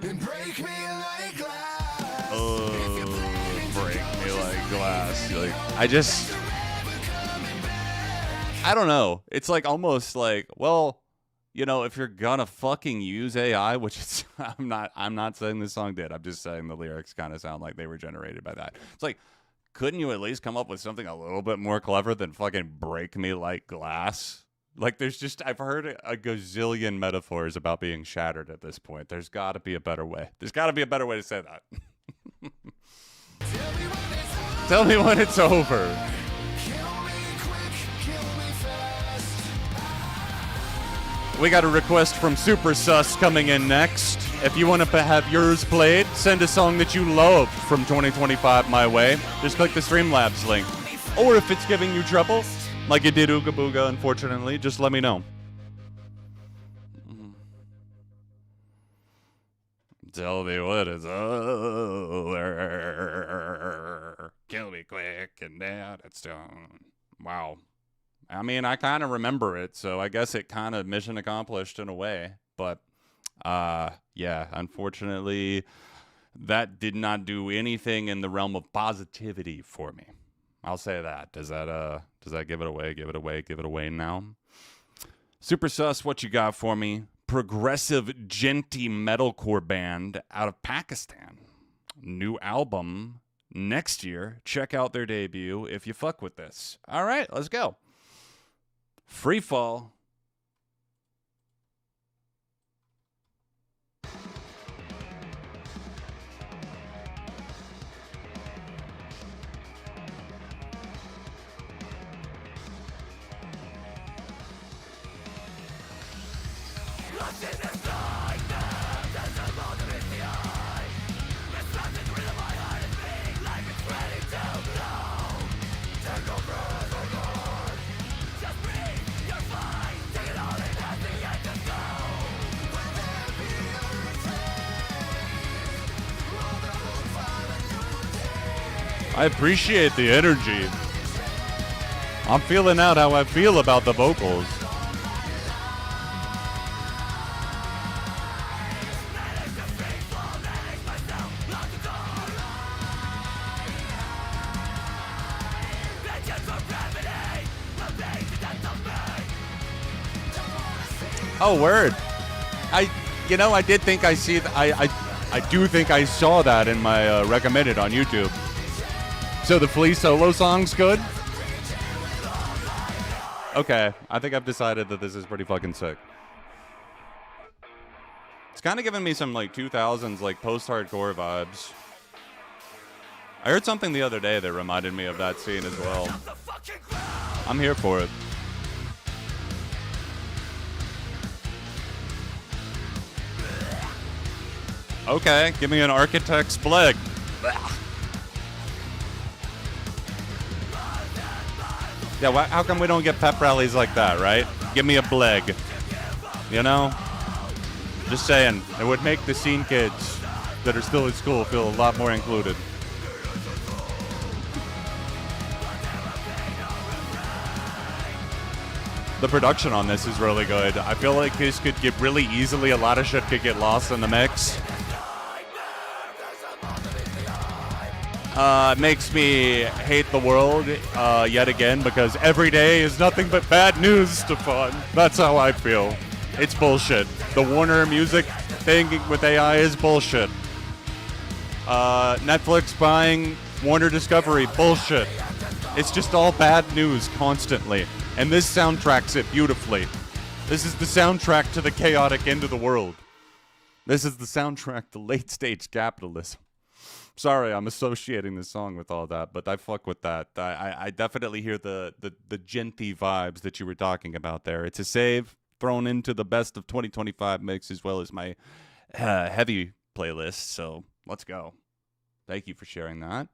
and break me like glass. Oh, break me like glass. Like, I don't know. It's like almost like, well, if you're gonna fucking use AI, which is, I'm not saying this song did. I'm just saying the lyrics kind of sound like they were generated by that. It's like, couldn't you at least come up with something a little bit more clever than fucking break me like glass? Like, I've heard a gazillion metaphors about being shattered at this point. There's got to be a better way. There's got to be a better way to say that. Tell me when it's over. We got a request from Super Sus coming in next. If you want to have yours played, send a song that you love from 2025 my way. Just click the Streamlabs link. Or if it's giving you trouble, like it did Ooga Booga, unfortunately, just let me know. Tell me what it's over. Kill me quick and now it's done. Wow. I mean, I kind of remember it, so I guess it kind of mission accomplished in a way. But, yeah, unfortunately, that did not do anything in the realm of positivity for me. I'll say that. Does that give it away? Give it away? Give it away now? Super Sus, what you got for me? Progressive genty metalcore band out of Pakistan. New album next year. Check out their debut if you fuck with this. All right, let's go. Free Fall. I appreciate the energy. I'm feeling out how I feel about the vocals. Oh, word. I did think I see I do think I saw that in my recommended on YouTube. So the Flea solo song's good? Okay, I think I've decided that this is pretty fucking sick. It's kind of giving me some like 2000s like post-hardcore vibes. I heard something the other day that reminded me of that scene as well. I'm here for it. Okay, give me an Architect's Bleg. Yeah, how come we don't get pep rallies like that, right? Give me a Bleg. You know? Just saying. It would make the scene kids that are still at school feel a lot more included. The production on this is really good. I feel like this could get really easily, a lot of shit could get lost in the mix. Makes me hate the world yet again because every day is nothing but bad news, Stefan. That's how I feel. It's bullshit. The Warner Music thing with AI is bullshit. Netflix buying Warner Discovery, bullshit. It's just all bad news constantly. And this soundtracks it beautifully. This is the soundtrack to the chaotic end of the world. This is the soundtrack to late-stage capitalism. Sorry, I'm associating this song with all that, but I fuck with that. I definitely hear the genthy vibes that you were talking about there. It's a save thrown into the best of 2025 mix as well as my heavy playlist, so let's go. Thank you for sharing that.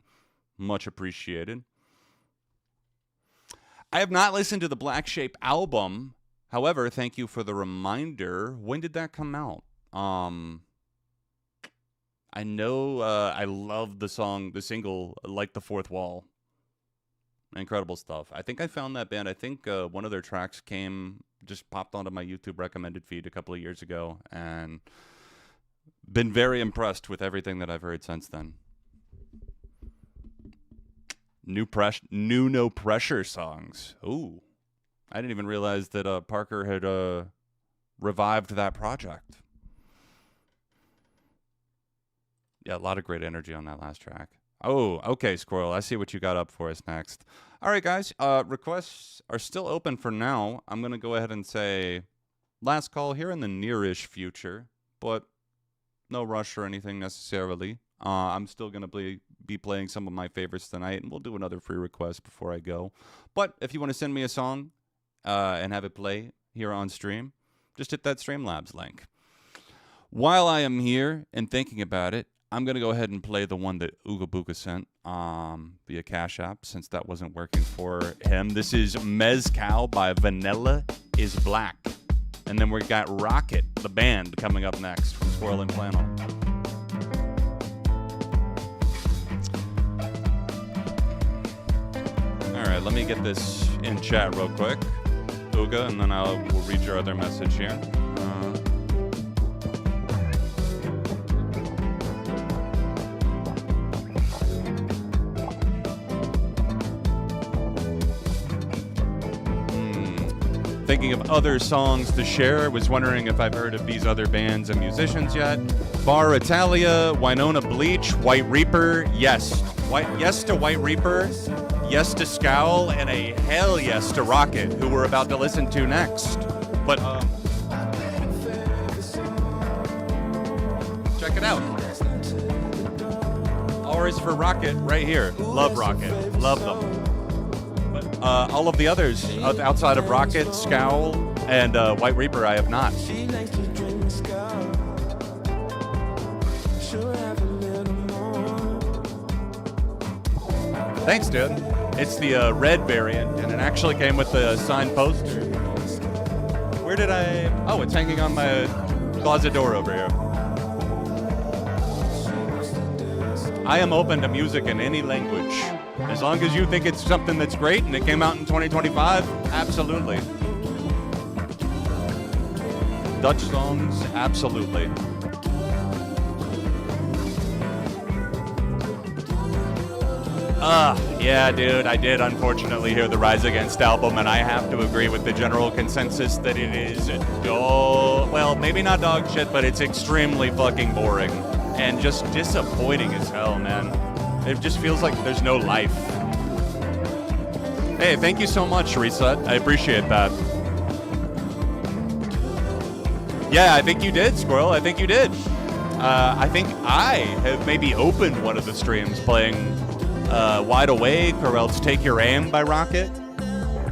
Much appreciated. I have not listened to the Black Shape album. However, thank you for the reminder. When did that come out? I know I love the song, the single, Like the Fourth Wall. Incredible stuff. I think I found that band. I think one of their tracks just popped onto my YouTube recommended feed a couple of years ago, and been very impressed with everything that I've heard since then. New No Pressure songs. Ooh. I didn't even realize that Parker had revived that project. Yeah, a lot of great energy on that last track. Oh, okay, Squirrel. I see what you got up for us next. All right, guys. Requests are still open for now. I'm going to go ahead and say last call here in the nearish future, but no rush or anything necessarily. I'm still going to be playing some of my favorites tonight, and we'll do another free request before I go. But if you want to send me a song and have it play here on stream, just hit that Streamlabs link. While I am here and thinking about it, I'm going to go ahead and play the one that Ooga Booga sent via CashApp, since that wasn't working for him. This is Mezcal by Vanilla is Black. And then we got Rocket, the band, coming up next from Squirrel and Flannel. All right, let me get this in chat real quick, Ooga, and then we'll read your other message here. Thinking of other songs to share, was wondering if I've heard of these other bands and musicians yet. Bar Italia, Winona Bleach, White Reaper, yes. Yes to White Reaper, yes to Scowl, and a hell yes to Rocket, who we're about to listen to next. But, check it out. R is for Rocket right here. Love Rocket. Love them. All of the others, outside of Rocket, Scowl, and White Reaper, I have not. Thanks, dude. It's the red variant, and it actually came with the signed poster. Where did I... Oh, it's hanging on my closet door over here. I am open to music in any language. As long as you think it's something that's great and it came out in 2025, absolutely. Dutch songs, absolutely. Yeah, dude, I did unfortunately hear the Rise Against album, and I have to agree with the general consensus that it is, well, maybe not dog shit, but it's extremely fucking boring and just disappointing as hell, man. It just feels like there's no life. Hey, thank you so much, Reset. I appreciate that. Yeah, I think you did, Squirrel. I think you did. I think I have maybe opened one of the streams playing Wide Awake or else Take Your Aim by Rocket.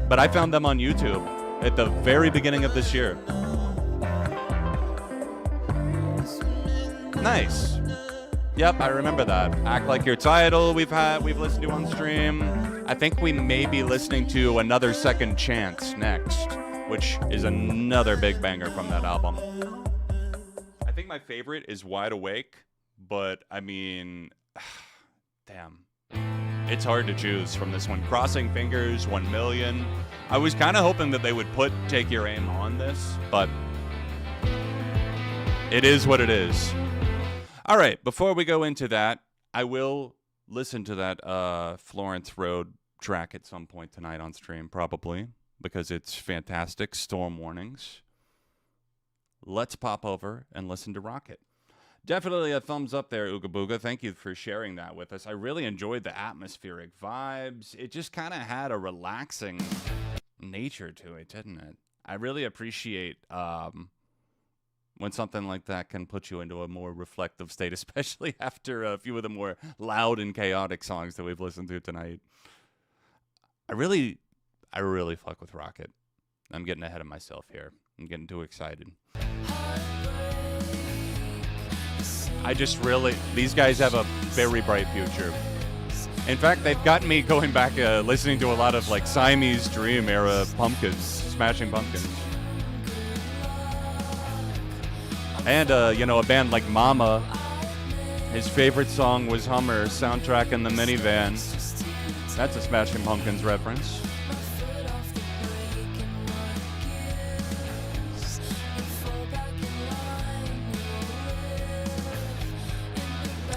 But I found them on YouTube at the very beginning of this year. Nice. Yep, I remember that. Act Like Your Title we've listened to on stream. I think we may be listening to Another Second Chance next, which is another big banger from that album. I think my favorite is Wide Awake, but I mean, damn. It's hard to choose from this one. Crossing Fingers, 1 Million. I was kind of hoping that they would put Take Your Aim on this, but it is what it is. All right, before we go into that, I will listen to that Florence Road track at some point tonight on stream, probably, because it's fantastic. Storm Warnings. Let's pop over and listen to Rocket. Definitely a thumbs up there, Ooga Booga. Thank you for sharing that with us. I really enjoyed the atmospheric vibes. It just kind of had a relaxing nature to it, didn't it? I really appreciate when something like that can put you into a more reflective state, especially after a few of the more loud and chaotic songs that we've listened to tonight. I really fuck with Rocket. I'm getting ahead of myself here. I'm getting too excited. These guys have a very bright future. In fact, they've gotten me going back, listening to a lot of like Siamese Dream era Pumpkins, Smashing Pumpkins. And, a band like Mama, his favorite song was Hummer, Soundtrack in the Minivan. That's a Smashing Pumpkins reference.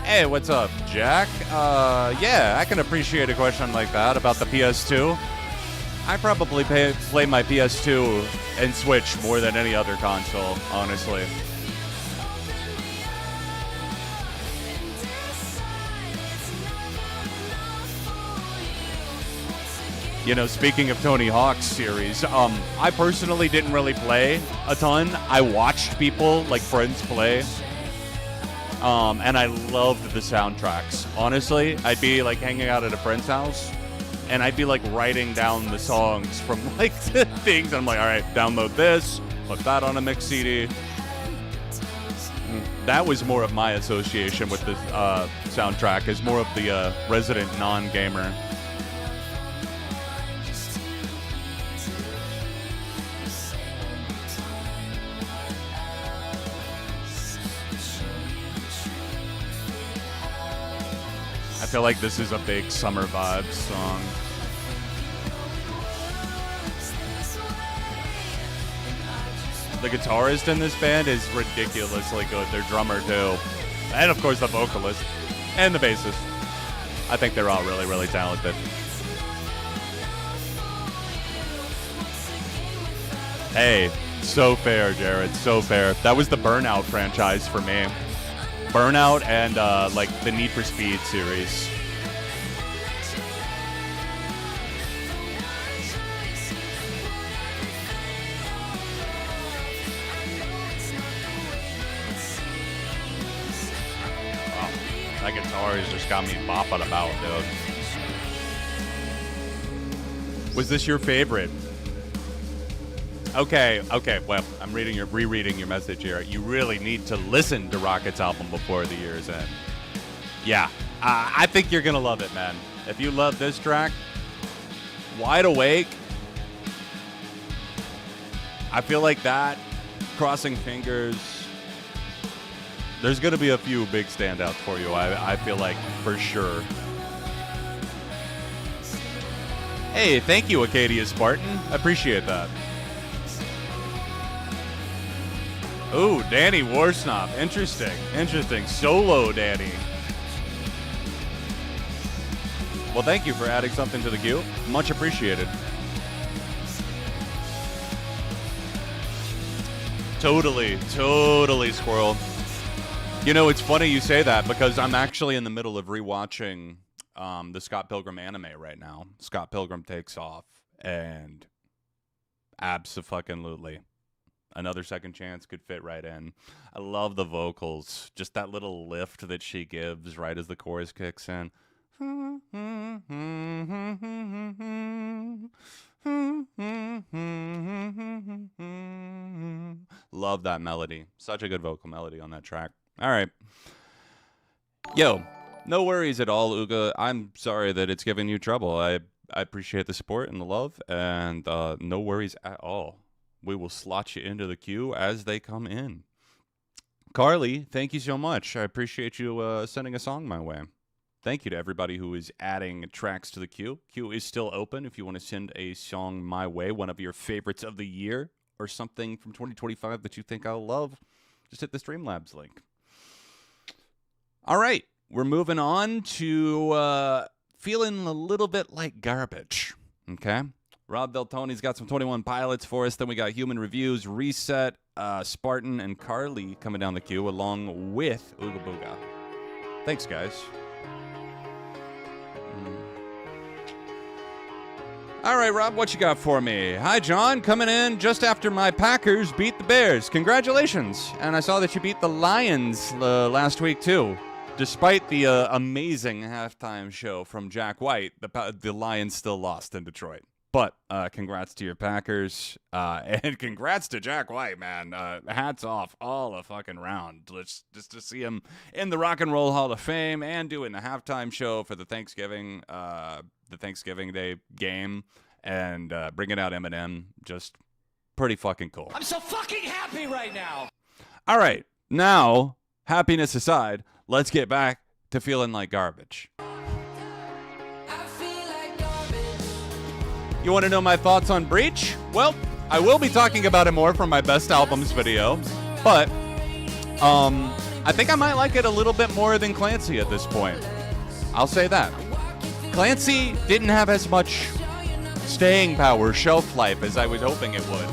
Hey, what's up, Jack? Yeah, I can appreciate a question like that about the PS2. I probably play my PS2 and Switch more than any other console, honestly. Speaking of Tony Hawk's series, I personally didn't really play a ton. I watched people, like friends, play. And I loved the soundtracks. Honestly, I'd be like hanging out at a friend's house, and I'd be like writing down the songs from like the things. I'm like, all right, download this, put that on a mix CD. That was more of my association with the soundtrack, as more of the resident non-gamer. I feel like this is a big summer vibes song. The guitarist in this band is ridiculously good. Their drummer too. And of course the vocalist. And the bassist. I think they're all really, really talented. Hey, so fair, Jared. So fair. That was the Burnout franchise for me. Burnout and like the Need for Speed series. Wow, that guitar has just got me bopping about, dude. Was this your favorite? Okay, well, I'm rereading your message here. You really need to listen to Rocket's album before the year's end. Yeah, I think you're going to love it, man. If you love this track, Wide Awake, I feel like that, Crossing Fingers, there's going to be a few big standouts for you, I feel like, for sure. Hey, thank you, Acadia Spartan. I appreciate that. Ooh, Danny Warsnop. Interesting. Solo Danny. Well, thank you for adding something to the queue. Much appreciated. Totally, Squirrel. It's funny you say that because I'm actually in the middle of rewatching the Scott Pilgrim anime right now. Scott Pilgrim Takes Off, and abso-fucking-lutely. Another Second Chance could fit right in. I love the vocals. Just that little lift that she gives right as the chorus kicks in. Love that melody. Such a good vocal melody on that track. All right. Yo, no worries at all, Uga. I'm sorry that it's giving you trouble. I appreciate the support and the love, and no worries at all. We will slot you into the queue as they come in. Carly, thank you so much. I appreciate you sending a song my way. Thank you to everybody who is adding tracks to the queue. Queue is still open if you want to send a song my way, one of your favorites of the year, or something from 2025 that you think I'll love. Just hit the Streamlabs link. All right, we're moving on to feeling a little bit like garbage, okay? Rob Deltoni's got some 21 Pilots for us. Then we got Human Reviews, Reset, Spartan, and Carly coming down the queue along with Ooga Booga. Thanks, guys. All right, Rob, what you got for me? Hi, John. Coming in just after my Packers beat the Bears. Congratulations. And I saw that you beat the Lions last week, too. Despite the amazing halftime show from Jack White, the Lions still lost in Detroit. But congrats to your Packers, and congrats to Jack White, man. Hats off all the fucking round. Just to see him in the Rock and Roll Hall of Fame and doing the halftime show for the Thanksgiving Day game and bringing out Eminem. Just pretty fucking cool. I'm so fucking happy right now. All right, now, happiness aside, let's get back to feeling like garbage. You want to know my thoughts on Breach? Well, I will be talking about it more from my best albums video, but I think I might like it a little bit more than Clancy at this point. I'll say that. Clancy didn't have as much staying power, shelf life, as I was hoping it would.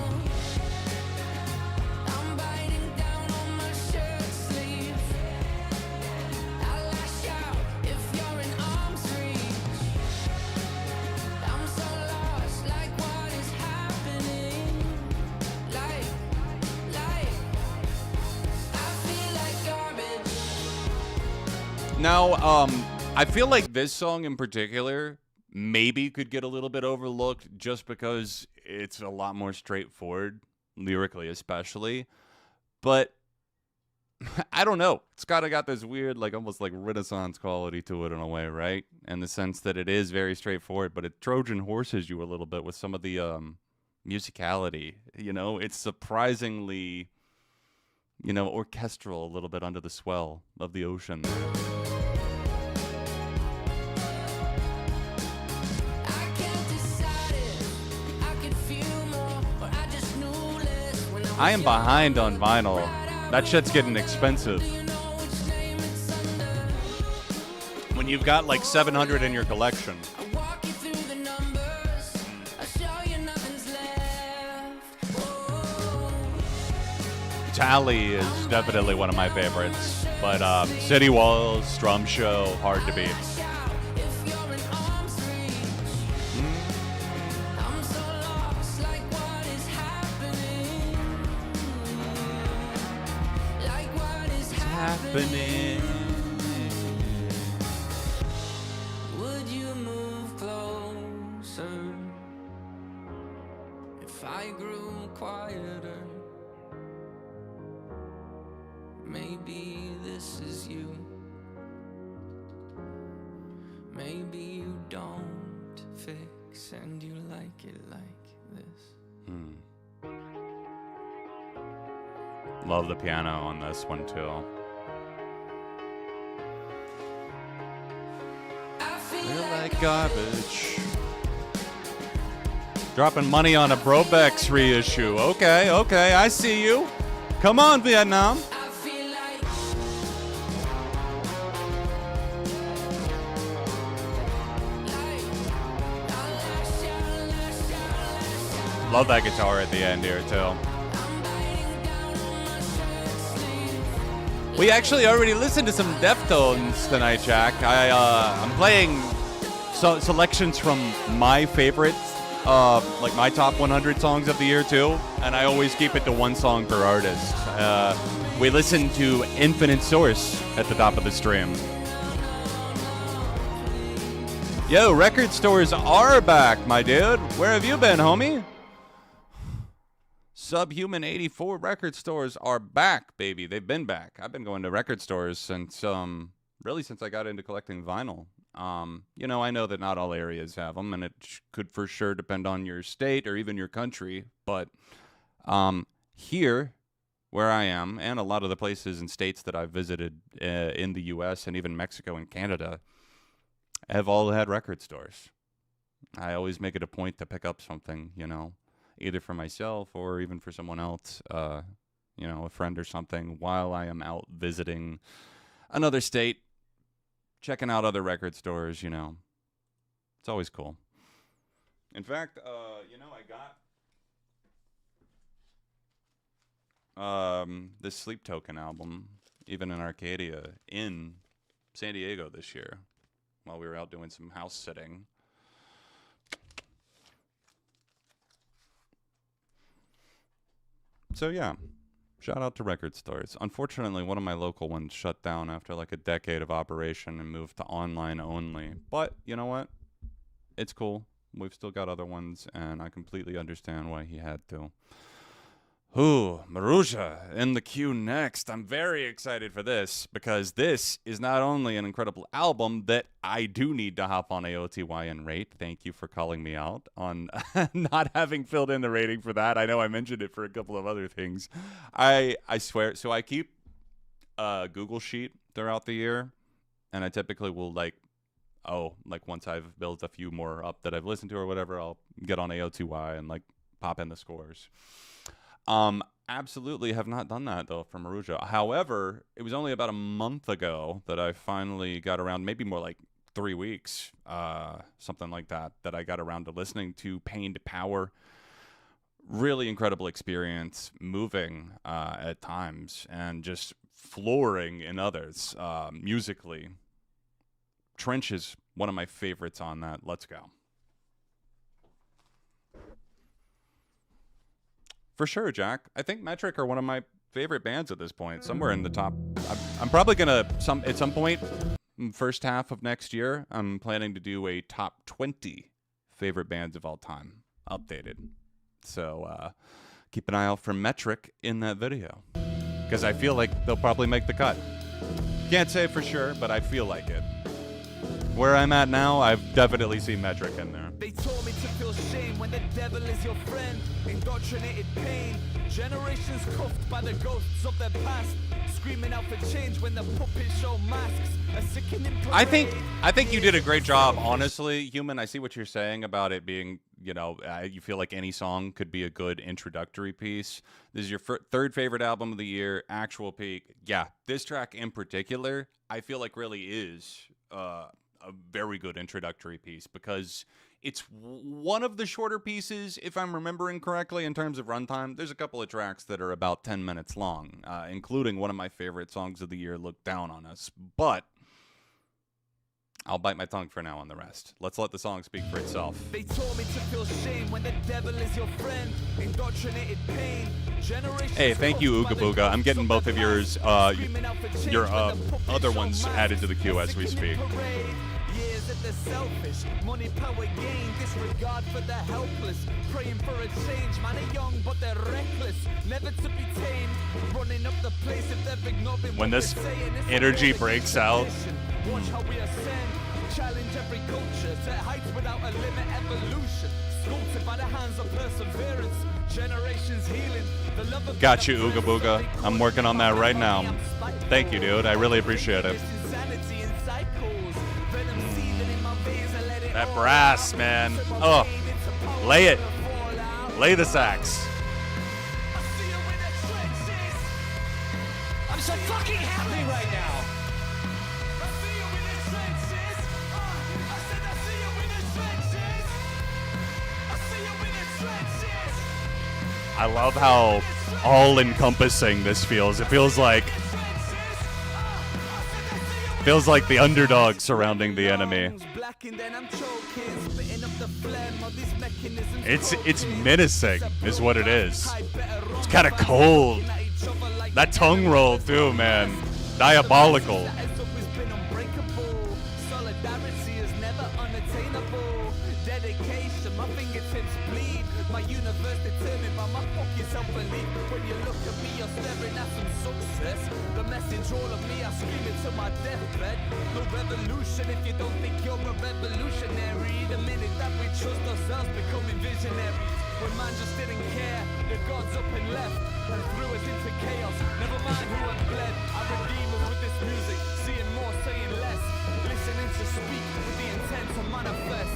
Now, I feel like this song in particular maybe could get a little bit overlooked just because it's a lot more straightforward, lyrically especially. But I don't know. It's kind of got this weird, like almost like Renaissance quality to it in a way, right? In the sense that it is very straightforward, but it Trojan horses you a little bit with some of the musicality. You know, it's surprisingly, you know, orchestral a little bit under the swell of the ocean. I am behind on vinyl. That shit's getting expensive. When you've got like 700 in your collection. Tally is definitely one of my favorites. But City Walls, Strum Show, hard to beat. Happening. Would you move closer if I grew quieter? Maybe this is you. Maybe you don't fix and you like it like this. Love the piano on this one too. Feel like garbage. Dropping money on a Brobex reissue. Okay, I see you. Come on, Vietnam. Love that guitar at the end here too. We actually already listened to some Deftones tonight, Jack. I'm playing selections from my favorite like my top 100 songs of the year too, and I always keep it to one song per artist. We listen to Infinite Source at the top of the stream. Yo, record stores are back, my dude. Where have you been, homie? Subhuman 84 record stores are back, baby. They've been back. I've been going to record stores since really since I got into collecting vinyl. You know, I know that not all areas have them, and it could for sure depend on your state or even your country. But here, where I am, and a lot of the places and states that I've visited in the U.S. and even Mexico and Canada, have all had record stores. I always make it a point to pick up something, you know, either for myself or even for someone else, you know, a friend or something, while I am out visiting another state, checking out other record stores, you know. It's always cool. In fact, you know, I got this Sleep Token album, even in Arcadia, in San Diego this year, while we were out doing some house sitting. So yeah, shout out to record stores. Unfortunately, one of my local ones shut down after like a decade of operation and moved to online only. But you know what? It's cool. We've still got other ones, and I completely understand why he had to. Ooh, Marusha in the queue next. I'm very excited for this because this is not only an incredible album that I do need to hop on AOTY and rate. Thank you for calling me out on not having filled in the rating for that. I know I mentioned it for a couple of other things. I swear. So I keep a Google Sheet throughout the year, and I typically will once I've built a few more up that I've listened to or whatever, I'll get on AOTY and like pop in the scores. Absolutely have not done that though for Marusha. However, it was only about a month ago that I finally got around, maybe more like 3 weeks, something like that I got around to listening to Pained Power. Really incredible experience, moving at times and just flooring in others musically. Trench is one of my favorites on that. Let's go. For sure, Jack. I think Metric are one of my favorite bands at this point. Somewhere in the top. I'm probably gonna at some point, first half of next year, I'm planning to do a top 20 favorite bands of all time, updated. So keep an eye out for Metric in that video, because I feel like they'll probably make the cut. Can't say for sure, but I feel like it. Where I'm at now, I've definitely seen Metric in there. They told me to feel shame when the devil is your friend. Indoctrinated pain. Generations cuffed by the ghosts of their past. Screaming out for change when the puppets show masks. A sickening parade. I think you did a great job, honestly, Human. I see what you're saying about it being, you know, you feel like any song could be a good introductory piece. This is your third favorite album of the year, actual peak. Yeah, this track in particular, I feel like really is a very good introductory piece because it's one of the shorter pieces, if I'm remembering correctly, in terms of runtime. There's a couple of tracks that are about 10 minutes long, including one of my favorite songs of the year, Look Down on Us. But I'll bite my tongue for now on the rest. Let's let the song speak for itself. They told me to feel shame when the devil is your friend. Indoctrinated pain. Hey, thank you, Ooga Booga. I'm getting both of yours, your other ones added to the queue as we speak. Years of the selfish, money, power, gain, disregard for the helpless, praying for a change. Man are young, but they're reckless, never to be tamed, running up the place if they're ignoring. When this energy breaks out, watch how we ascend, challenge every culture, set heights without a limit, evolution, sculpted by the hands of perseverance, generations healing, the love of got you, Ooga Booga. I'm working on that right now. Thank you, dude. I really appreciate it. That brass, man. Oh, lay it. Lay the sax. I'm so fucking happy right now. I love how all-encompassing this feels. It feels like Feels like the underdog surrounding the enemy. It's menacing, is what it is. It's kind of cold. That tongue roll too, man. Diabolical. My universe determined by my fucking self-belief. When you look at me, you're staring at some success. The message all of me, I scream it to my deathbed. No revolution if you don't think you're a revolutionary. The minute that we trust ourselves, becoming visionaries. When man just didn't care, the gods up and left and threw us into chaos. Never mind who had bled. I redeem us with this music, seeing more, saying less. Listening to speak with the intent to manifest.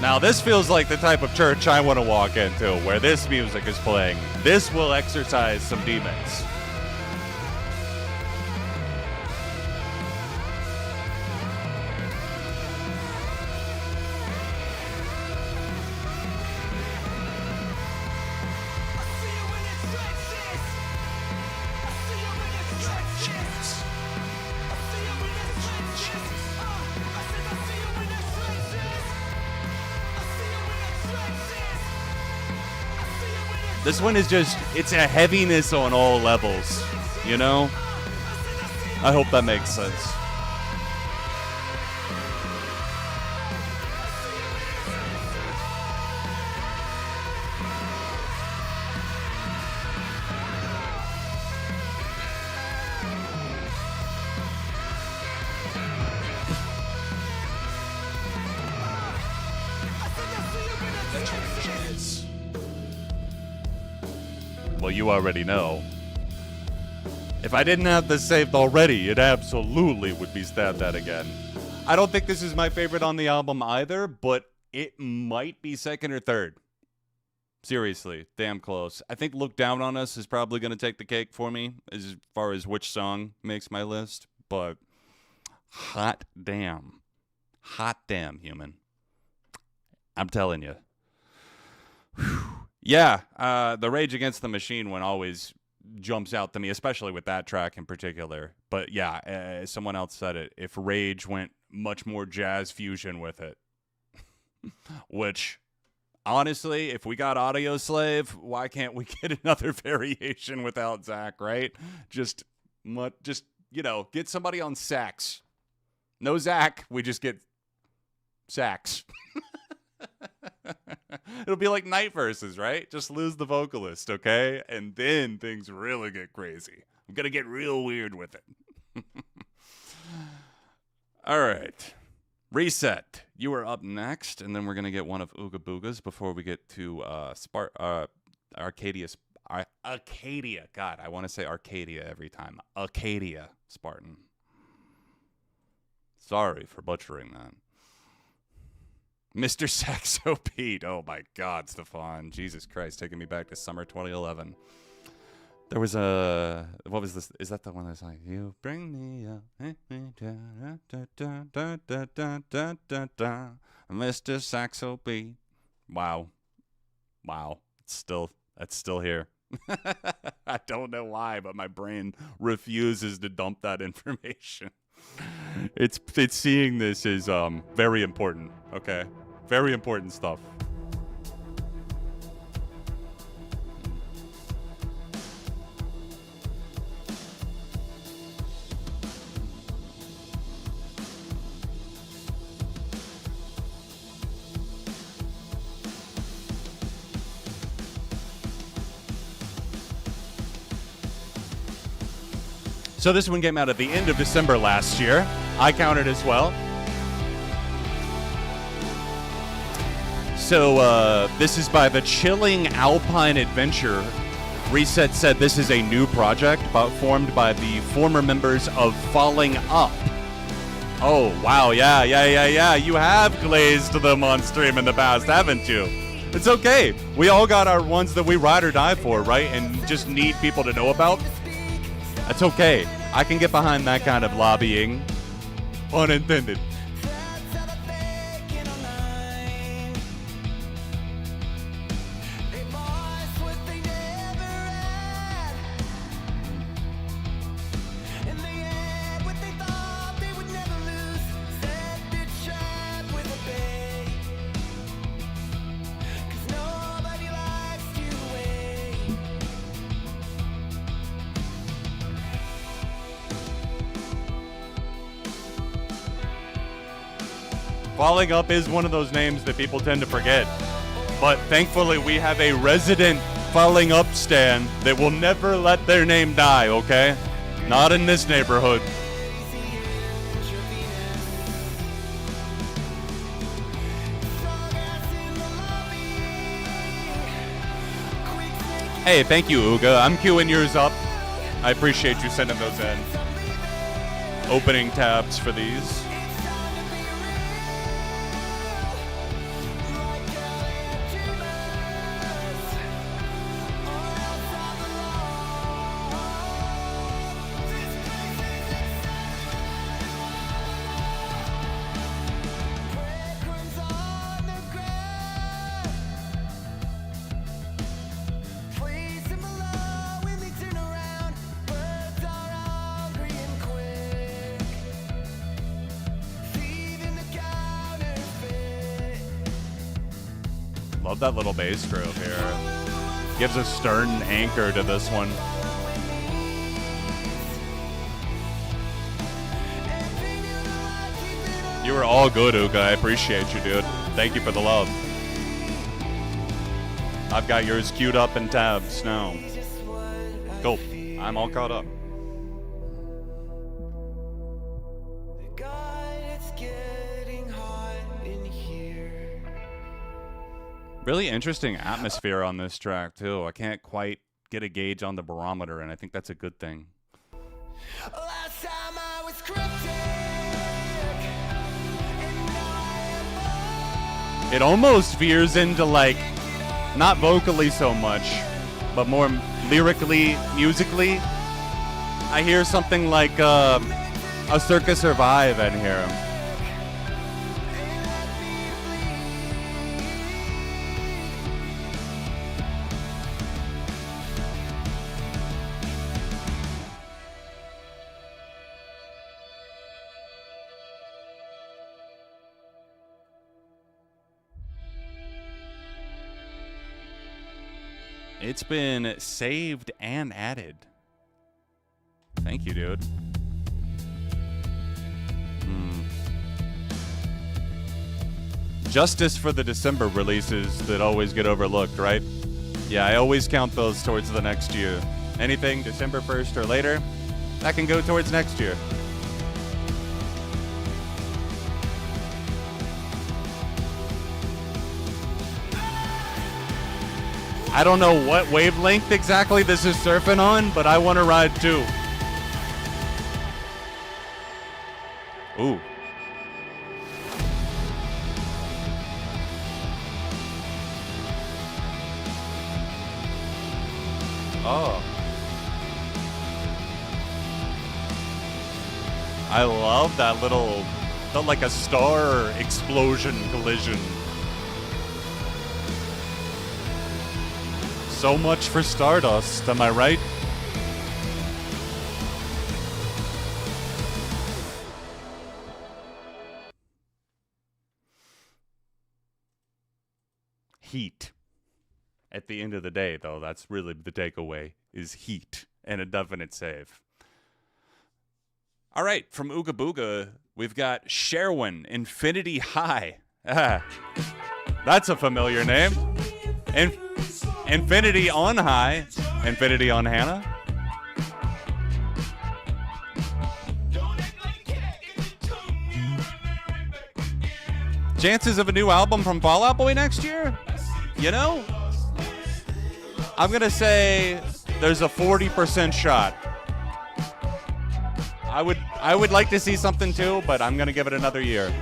Now this feels like the type of church I want to walk into, where this music is playing. This will exorcise some demons. This one is just, it's a heaviness on all levels, you know? I hope that makes sense. Well, you already know. If I didn't have this saved already, it absolutely would be stabbed at again. I don't think this is my favorite on the album either, but it might be second or third. Seriously, damn close. I think Look Down on Us is probably going to take the cake for me as far as which song makes my list, but hot damn, human. I'm telling you. Whew. Yeah, the Rage Against the Machine one always jumps out to me, especially with that track in particular. But yeah, someone else said it. If Rage went much more jazz fusion with it, which honestly, if we got Audio Slave, why can't we get another variation without Zach? Right? Just get somebody on sax. No Zach, we just get sax. It'll be like Night Verses, right? Just lose the vocalist, okay? And then things really get crazy. I'm going to get real weird with it. All right. Reset. You are up next, and then we're going to get one of Ooga Booga's before we get to Arcadia. Arcadia. God, I want to say Arcadia every time. Arcadia Spartan. Sorry for butchering that. Mr. Saxo Pete. Oh my God, Stefan. Jesus Christ, taking me back to summer 2011. There was a, what was this? Is that the one that's like, you bring me up, Mr. Saxo Pete. Wow. That's still here. I don't know why, but my brain refuses to dump that information. It's seeing this is very important, okay? Very important stuff. So this one came out at the end of December last year. I counted as well. So this is by the Chilling Alpine Adventure. Reset said this is a new project formed by the former members of Falling Up. Oh, wow, yeah. You have glazed them on stream in the past, haven't you? It's okay. We all got our ones that we ride or die for, right? And just need people to know about. That's okay. I can get behind that kind of lobbying. Pun intended. Falling Up is one of those names that people tend to forget. But thankfully, we have a resident Falling Up stan that will never let their name die, okay? Not in this neighborhood. Hey, thank you, Uga. I'm queuing yours up. I appreciate you sending those in. Opening tabs for these. Love that little bass groove here. Gives a stern anchor to this one. You were all good, Uga. I appreciate you, dude. Thank you for the love. I've got yours queued up in tabs now. Go. I'm all caught up. Really interesting atmosphere on this track, too. I can't quite get a gauge on the barometer, and I think that's a good thing. Last time I was cryptic, It almost veers into, like, not vocally so much, but more lyrically, musically. I hear something like a Circa Survive in here. It's been saved and added. Thank you, dude. Justice for the December releases that always get overlooked, right? Yeah, I always count those towards the next year. Anything December 1st or later, that can go towards next year. I don't know what wavelength exactly this is surfing on, but I want to ride too. Ooh. Oh. I love that little, felt like a star explosion collision. So much for Stardust, am I right? Heat. At the end of the day, though, that's really the takeaway, is heat and a definite save. All right, from Ooga Booga, we've got Sherwin, Infinity High. Ah, that's a familiar name. Infinity on High. Infinity on Hannah. Chances of a new album from Fall Out Boy next year? You know? I'm going to say there's a 40% shot. I would like to see something too, but I'm going to give it another year.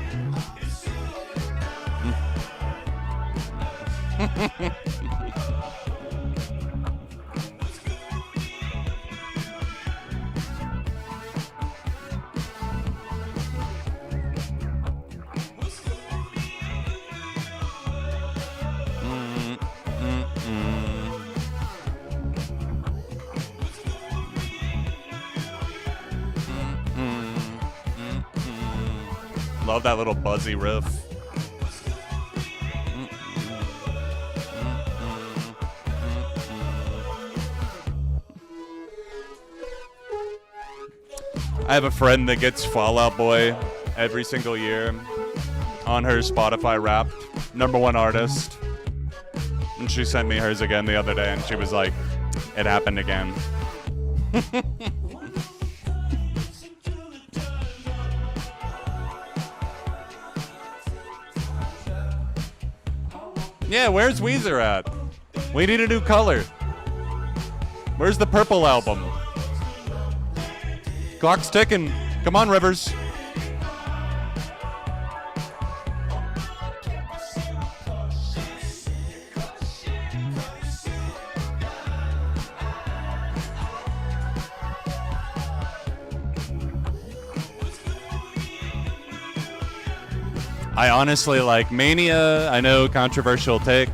Love that little buzzy riff. I have a friend that gets Fall Out Boy every single year on her Spotify Wrapped, #1 artist. And she sent me hers again the other day, and she was like, it happened again. Yeah, where's Weezer at? We need a new color. Where's the purple album? Clock's ticking. Come on, Rivers. I honestly like Mania. I know, controversial take.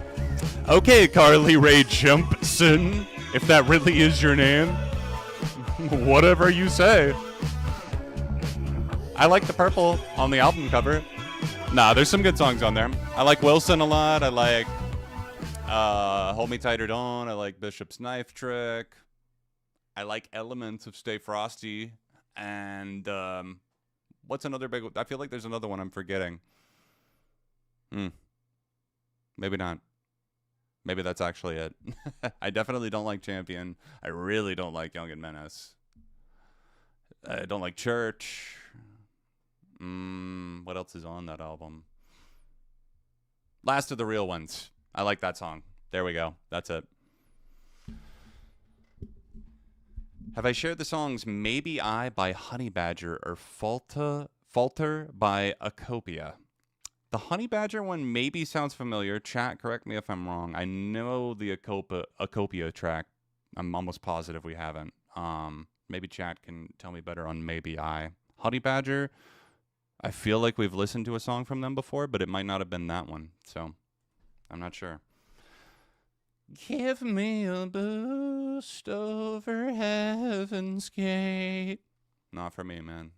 Okay, Carly Rae Jepsen, if that really is your name. Whatever you say. I like the purple on the album cover. Nah, there's some good songs on there. I like Wilson a lot. I like Hold Me Tighter Dawn. I like Bishop's Knife Trick. I like elements of Stay Frosty. And what's another big one? I feel like there's another one I'm forgetting. Maybe not. Maybe that's actually it. I definitely don't like Champion. I really don't like Young and Menace. I don't like Church. What else is on that album? Last of the Real Ones. I like that song. There we go. That's it. Have I shared the songs Maybe I by Honey Badger or Falter by Acopia? The Honey Badger one maybe sounds familiar. Chat, correct me if I'm wrong. I know the Acopia track. I'm almost positive we haven't. Maybe chat can tell me better on Maybe I. Honey Badger, I feel like we've listened to a song from them before, but it might not have been that one. So, I'm not sure. Give me a boost over Heaven's Gate. Not for me, man.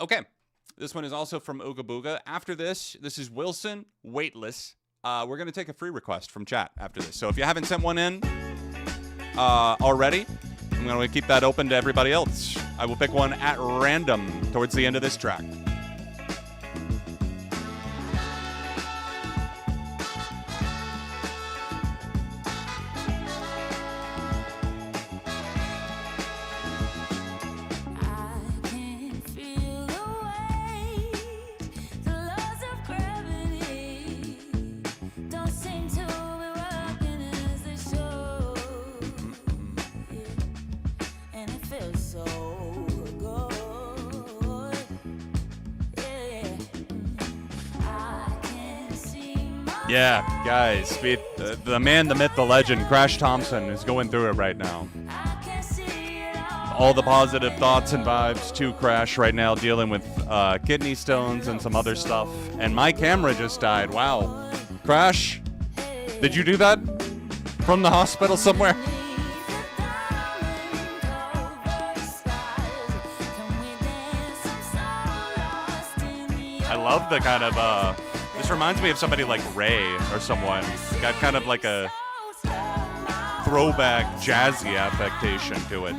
Okay. This one is also from Ooga Booga. After this is Wilson, Weightless. We're going to take a free request from chat after this. So if you haven't sent one in already, I'm going to keep that open to everybody else. I will pick one at random towards the end of this track. Yeah, guys, the man, the myth, the legend, Crash Thompson is going through it right now. All the positive thoughts and vibes to Crash right now, dealing with kidney stones and some other stuff. And my camera just died. Wow. Crash, did you do that from the hospital somewhere? I love the kind of this reminds me of somebody like Ray or someone. Got kind of like a throwback jazzy affectation to it.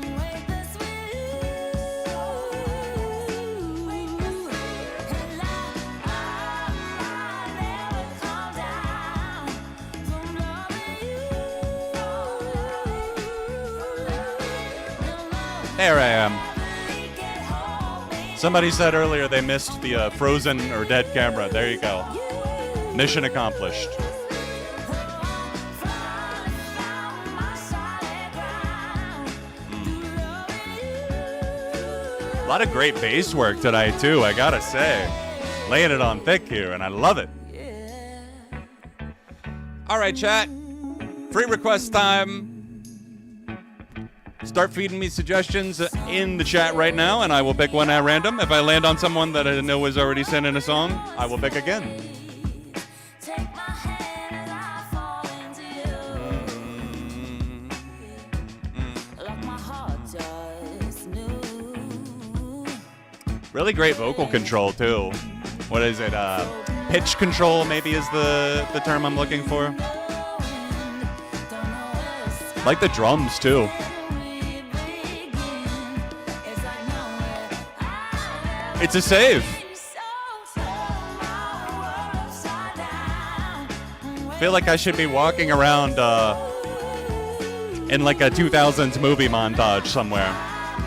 There I am. Somebody said earlier they missed the frozen or dead camera. There you go. Mission accomplished. A lot of great bass work tonight, too, I gotta say. Laying it on thick here, and I love it. All right, chat. Free request time. Start feeding me suggestions in the chat right now, and I will pick one at random. If I land on someone that I know has already sent in a song, I will pick again. Really great vocal control, too. What is it? Pitch control, maybe, is the term I'm looking for. Like the drums, too. It's a save. feel like I should be walking around in like a 2000s movie montage somewhere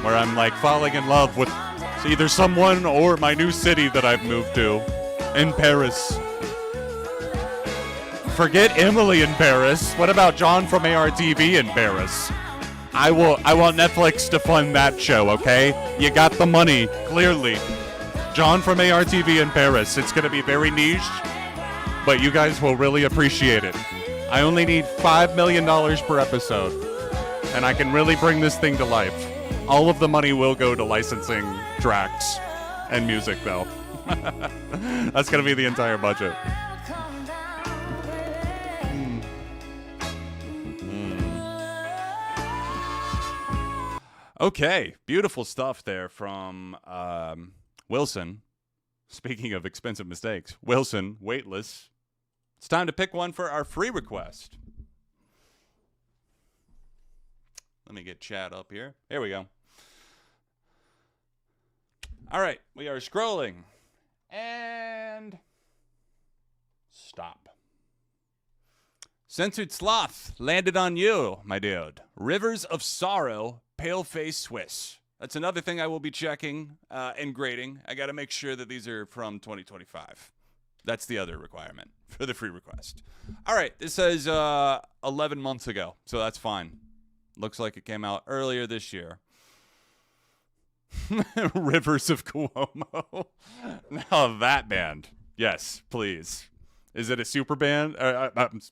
where I'm like falling in love with either someone or my new city that I've moved to in Paris. Forget Emily in Paris. What about John from ARTV in Paris? I want Netflix to fund that show, okay? You got the money, clearly. John from ARTV in Paris. It's going to be very niche, but you guys will really appreciate it. I only need $5 million per episode, and I can really bring this thing to life. All of the money will go to licensing tracks and music, though. That's going to be the entire budget. Okay, beautiful stuff there from Wilson. Speaking of expensive mistakes, Wilson, Weightless. It's time to pick one for our free request. Let me get chat up here. Here we go. All right, we are scrolling. And stop. Censored Sloth landed on you, my dude. Rivers of Sorrow, Paleface Swiss. That's another thing I will be checking and grading. I got to make sure that these are from 2025. That's the other requirement for the free request. All right, this says 11 months ago, so that's fine. Looks like it came out earlier this year. Rivers of Cuomo. Now that band. Yes, please. Is it a super band?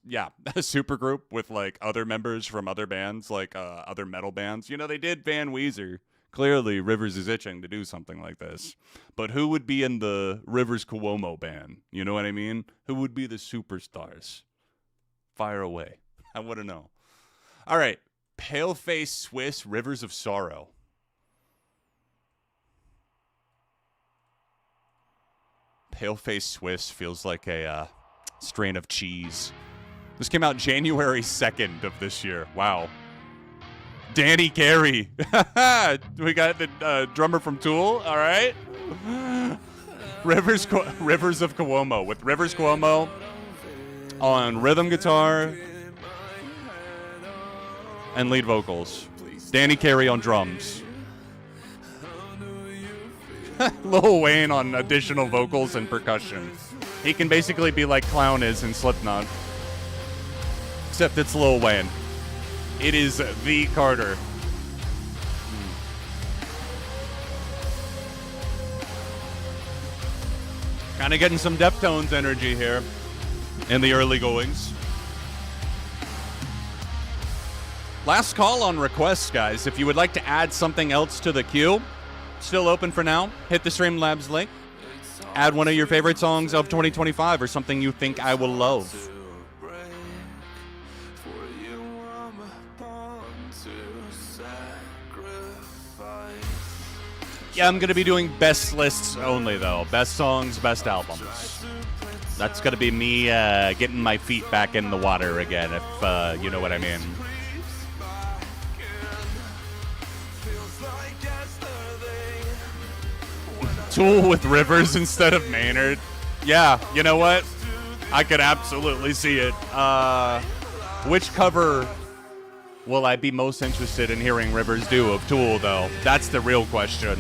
Yeah, a super group with like other members from other bands, like other metal bands. You know, they did Van Weezer. Clearly, Rivers is itching to do something like this. But who would be in the Rivers Cuomo band? You know what I mean? Who would be the superstars? Fire away. I want to know. All right. Paleface Swiss, Rivers of Sorrow. Paleface Swiss feels like a strain of cheese. This came out January 2nd of this year. Wow. Danny Carey. We got the drummer from Tool. All right. Rivers of Cuomo with Rivers Cuomo on rhythm guitar and lead vocals. Danny Carey on drums. Lil Wayne on additional vocals and percussion. He can basically be like Clown is in Slipknot. Except it's Lil Wayne. It is the Carter. Kind of getting some Deftones energy here in the early goings. Last call on requests, guys. If you would like to add something else to the queue, still open for now. Hit the Streamlabs link. Add one of your favorite songs of 2025 or something you think I will love. Yeah, I'm going to be doing best lists only, though. Best songs, best albums. That's going to be me getting my feet back in the water again, if you know what I mean. Tool with Rivers instead of Maynard. Yeah, you know what? I could absolutely see it. Which cover will I be most interested in hearing Rivers do of Tool, though? That's the real question.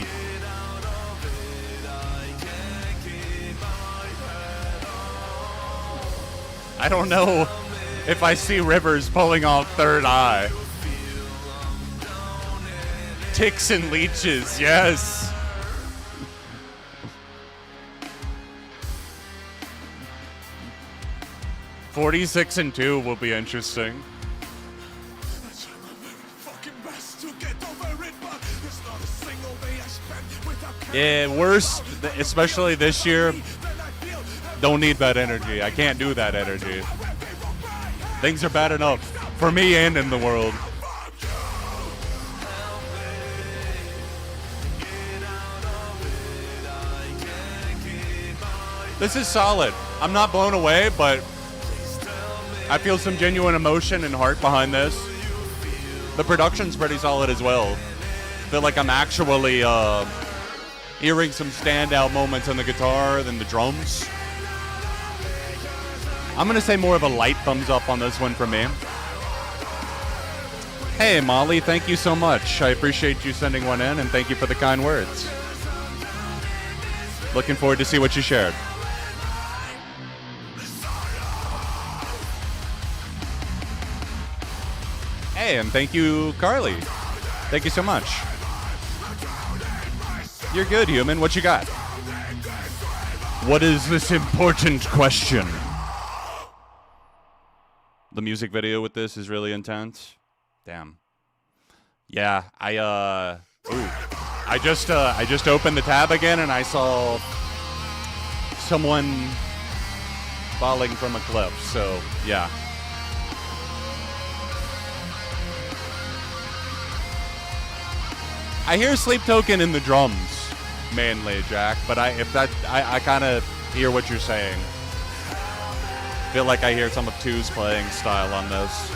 I don't know if I see Rivers pulling off Third Eye. Ticks and leeches, yes. $46-2 will be interesting. Yeah, worst, especially this year. Don't need that energy. I can't do that energy. Things are bad enough for me and in the world. This is solid. I'm not blown away, but I feel some genuine emotion and heart behind this. The production's pretty solid as well. I feel like I'm actually hearing some standout moments on the guitar and the drums. I'm going to say more of a light thumbs up on this one from me. Hey, Molly, thank you so much. I appreciate you sending one in, and thank you for the kind words. Looking forward to see what you shared. Hey, and thank you, Carly. Thank you so much. You're good, human. What you got? What is this important question? The music video with this is really intense. Damn. Yeah, I just opened the tab again and I saw someone falling from a cliff. So, yeah. I hear Sleep Token in the drums mainly, Jack, but I kind of hear what you're saying. Feel like I hear some of Two's playing style on this.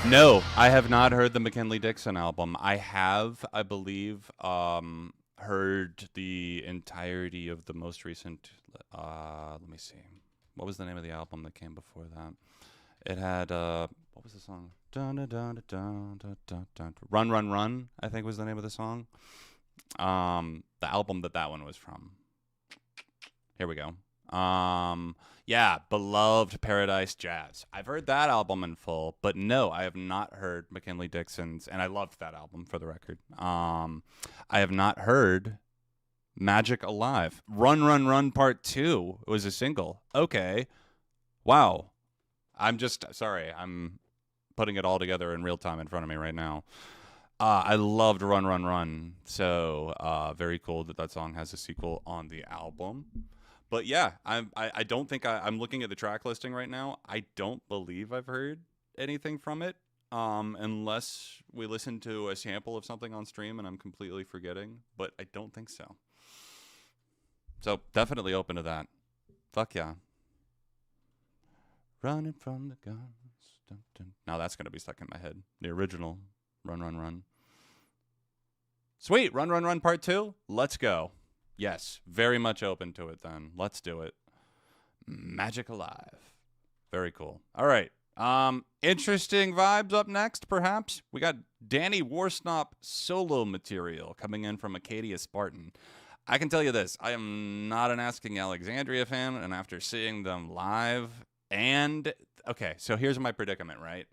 No, I have not heard the McKinley Dixon album. I have, I believe, heard the entirety of the most recent, let me see. What was the name of the album that came before that? It had, what was the song? Dun, dun, dun, dun, dun, dun, dun. Run, Run, Run, I think was the name of the song. The album that one was from. Here we go. Yeah, Beloved Paradise Jazz. I've heard that album in full, but no, I have not heard McKinley Dixon's, and I loved that album for the record. I have not heard Magic Alive. Run, Run, Run Part 2 was a single. Okay. Wow. I'm putting it all together in real time in front of me right now. I loved Run, Run, Run. So, very cool that song has a sequel on the album. But yeah, I don't think I'm looking at the track listing right now. I don't believe I've heard anything from it, unless we listen to a sample of something on stream and I'm completely forgetting. But I don't think so. So definitely open to that. Fuck yeah. Running from the guns. Dun, dun. Now that's gonna be stuck in my head. The original Run, Run, Run. Sweet, Run, Run, Run Part 2. Let's go. Yes, very much open to it then. Let's do it. Magic Alive. Very cool. All right. Interesting vibes up next, perhaps. We got Danny Warsnop solo material coming in from Acadia Spartan. I can tell you this. I am not an Asking Alexandria fan, and after seeing them live okay, so here's my predicament, right?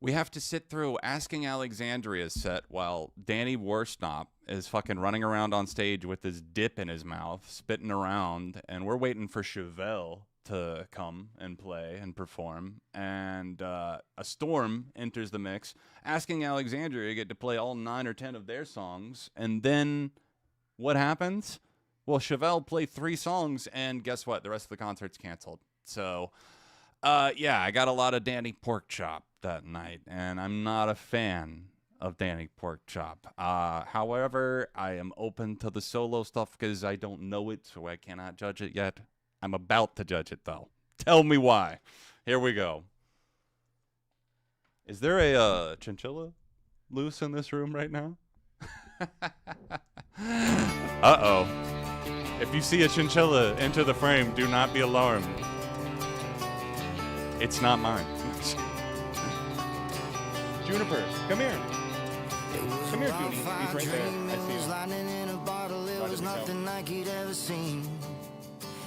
We have to sit through Asking Alexandria's set while Danny Warsnop is fucking running around on stage with his dip in his mouth, spitting around, and we're waiting for Chevelle to come and play and perform. And a storm enters the mix. Asking Alexandria get to play all 9 or 10 of their songs, and then what happens? Well, Chevelle played 3 songs, and guess what? The rest of the concert's canceled. So, yeah, I got a lot of Danny Porkchop that night, and I'm not a fan of Danny Porkchop. However, I am open to the solo stuff because I don't know it, so I cannot judge it yet. I'm about to judge it, though. Tell me why. Here we go. Is there a chinchilla loose in this room right now? Uh-oh. If you see a chinchilla enter the frame, do not be alarmed. It's not mine. Juniper, come here. Come here, Junie. He's right there. I see him. It was nothing like he'd ever seen.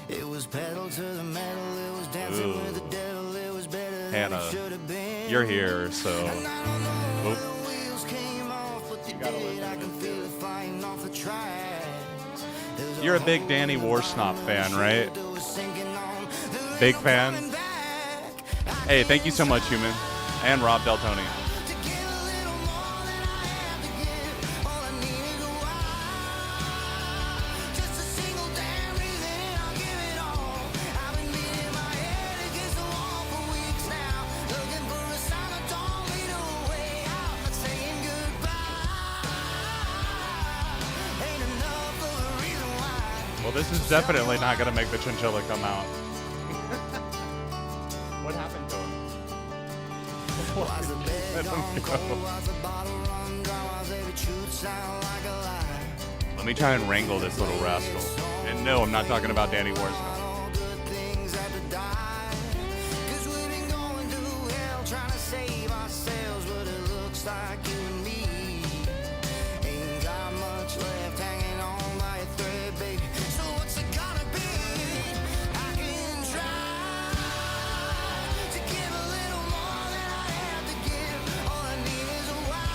It was pedal to the metal. It was dancing with the devil. It was better than it should have been. You're here, so. Oop. You gotta listen. You're a big Danny Warsnop fan, right? Big fan. Hey, thank you so much, Human. And Rob Deltoni. Well, this is definitely not going to make the chinchilla come out. Why's the bed gone cold? Why's the bottle run dry? Why's every truth sound like a lie? Let me try and wrangle this little rascal. And no, I'm not talking about Danny Warsnop. All good things have to die. 'Cause we've been going through hell trying to save ourselves, but it looks like you and me ain't got much left hanging on by a thread, baby. So what's it gonna be? I can try to give a little more than I have to give. All I need is a why,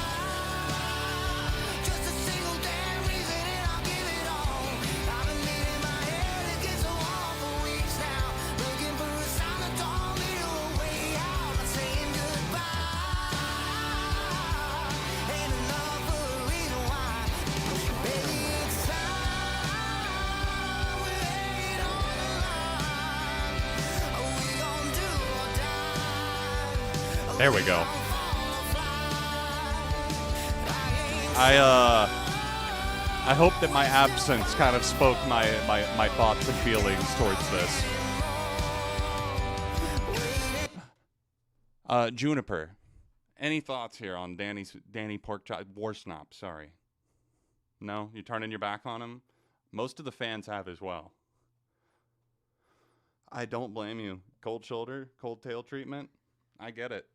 just a single damn reason, and I'll give it all. I've been beating my head against the wall for weeks now, looking for a sign that told me to a way out. Not saying goodbye ain't enough for a reason why. Baby, it's time we lay it on the line. Are we gonna do or die? There we go. I hope that my absence kind of spoke my thoughts and feelings towards this. Juniper, any thoughts here on Danny Warsnop? Sorry. No, you turning your back on him? Most of the fans have as well. I don't blame you. Cold shoulder, cold tail treatment. I get it.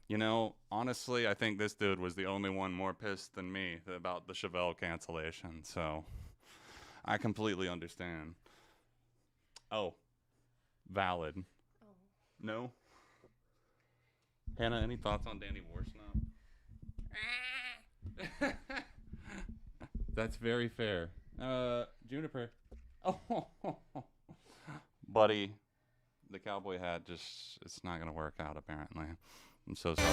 You know, honestly, I think this dude was the only one more pissed than me about the Chevelle cancellation, so I completely understand. Oh, valid. Oh. No? Hannah, any thoughts on Danny Warsnop? That's very fair. Juniper. Oh, buddy, the cowboy hat it's not going to work out, apparently. I'm so sorry. I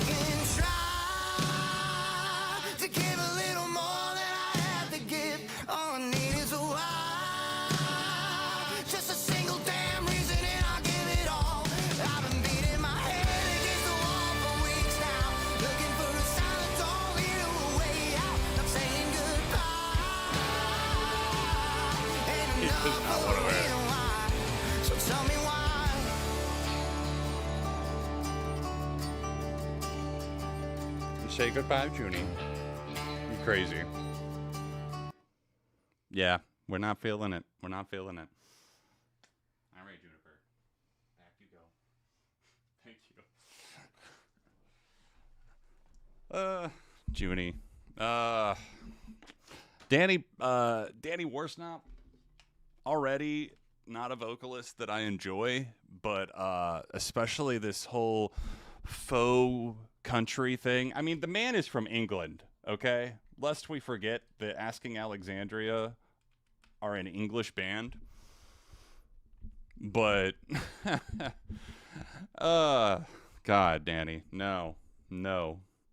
can try to give a little more than I have to give. All I need is a why, just a single damn reason, and I'll give it all. I've been beating my head against the wall for weeks now, looking for a sign that told me to a way out. I'm saying goodbye ain't enough for a reason why. So tell me why. Say goodbye, Junie. You crazy. Yeah, we're not feeling it. We're not feeling it. All right, Juniper. Back you go. Thank you. Junie. Danny Warsnop, already not a vocalist that I enjoy, but especially this whole faux country thing. I mean, the man is from England, okay? Lest we forget that Asking Alexandria are an English band. But, God, Danny, no.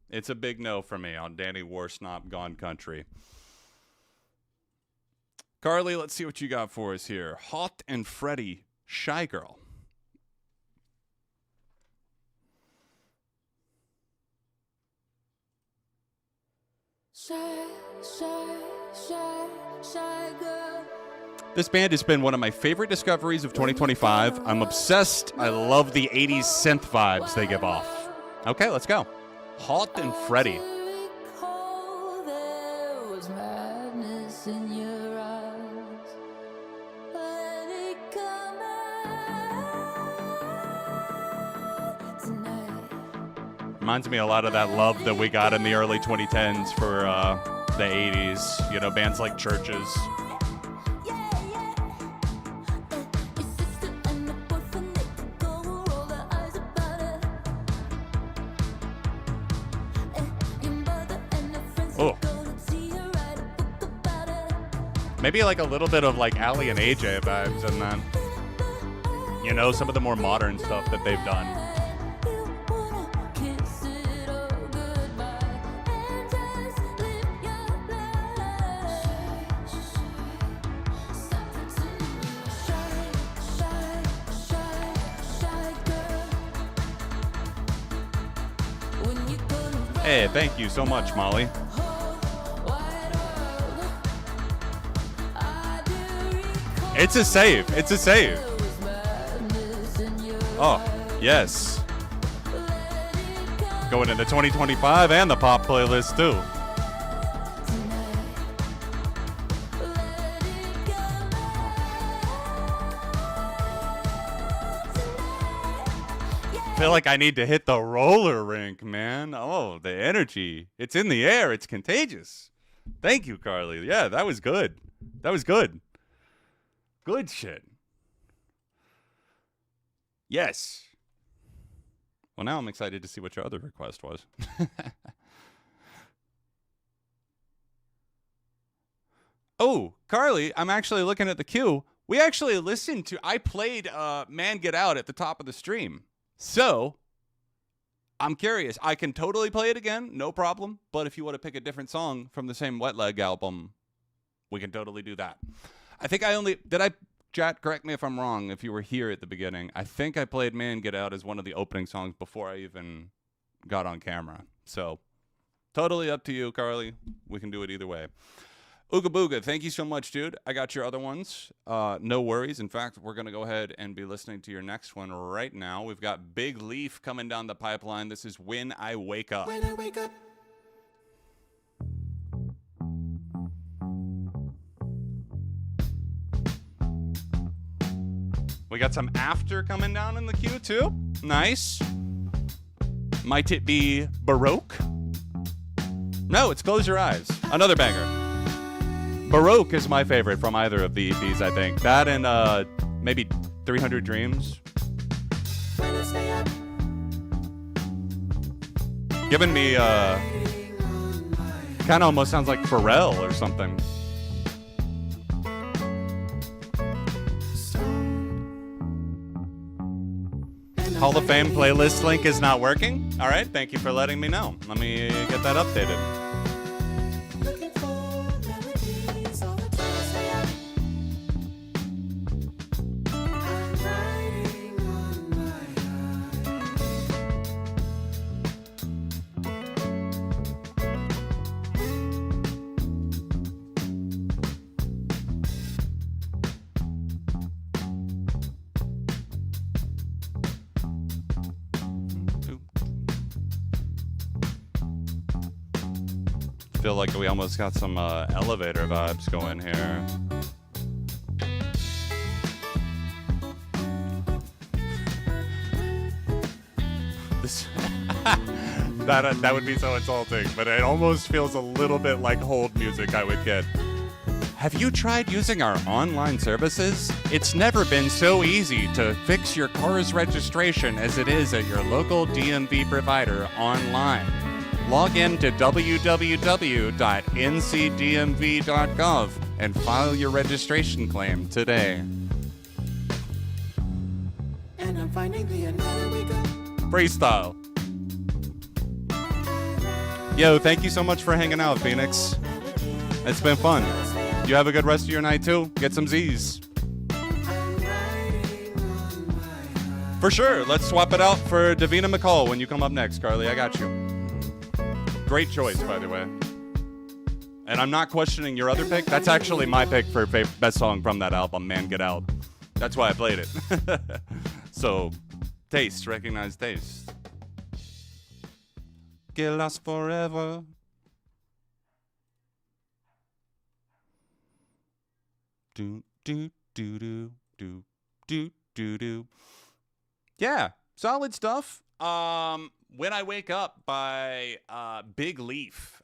It's a big no for me on Danny Warsnop Gone Country. Carly, let's see what you got for us here. Hot and Freddie, Shy Girl. Shy girl. This band has been one of my favorite discoveries of 2025. I'm obsessed. I love the 80s synth vibes they give off. Okay, let's go. Hot and Freddie. There was madness in your eyes. Let it come out tonight. Reminds me a lot of that love that we got in the early 2010s for the 80s. You know, bands like Churches. Oh. Maybe like a little bit of like Ali and AJ vibes and then, you know, some of the more modern stuff that they've done. Hey, thank you so much, Molly. It's a save. It's a save. Oh, yes. Going into 2025 and the pop playlist, too. I feel like I need to hit the roller rink, man. Oh, the energy. It's in the air. It's contagious. Thank you, Carly. Yeah, that was good. That was good. Good shit. Yes. Well, now I'm excited to see what your other request was. Oh, Carly, I'm actually looking at the queue. We actually listened to, I played Man Get Out at the top of the stream. So, I'm curious. I can totally play it again, no problem. But if you want to pick a different song from the same Wet Leg album, we can totally do that. I think chat, correct me if I'm wrong, if you were here at the beginning. I think I played Man Get Out as one of the opening songs before I even got on camera. So, totally up to you, Carly. We can do it either way. Ooga Booga, thank you so much, dude. I got your other ones. No worries. In fact, we're going to go ahead and be listening to your next one right now. We've got Big Leaf coming down the pipeline. This is When I Wake Up. When I wake up. We got some After coming down in the queue, too. Nice. Might it be Baroque? No, it's Close Your Eyes. Another banger. Baroque is my favorite from either of the EPs, I think. That and maybe 300 Dreams. Giving me, kind of almost sounds like Pharrell or something. Hall of Fame playlist link is not working? All right, thank you for letting me know. Let me get that updated. Feel like we almost got some elevator vibes going here. This that would be so insulting, but it almost feels a little bit like hold music I would get. Have you tried using our online services? It's never been so easy to fix your car's registration as it is at your local DMV provider online. Log in to www.ncdmv.gov and file your registration claim today. And I'm finding the another wake up. Freestyle. Yo, thank you so much for hanging out, Phoenix. It's been fun. You have a good rest of your night, too. Get some Z's. For sure. Let's swap it out for Davina McCall when you come up next, Carly. I got you. Great choice, by the way. And I'm not questioning your other pick. That's actually my pick for best song from that album, Man Get Out. That's why I played it. So, taste. Recognize taste. Get lost forever. Do, do, do, do, do, do, do, do. Yeah, solid stuff. When I Wake Up by Big Leaf.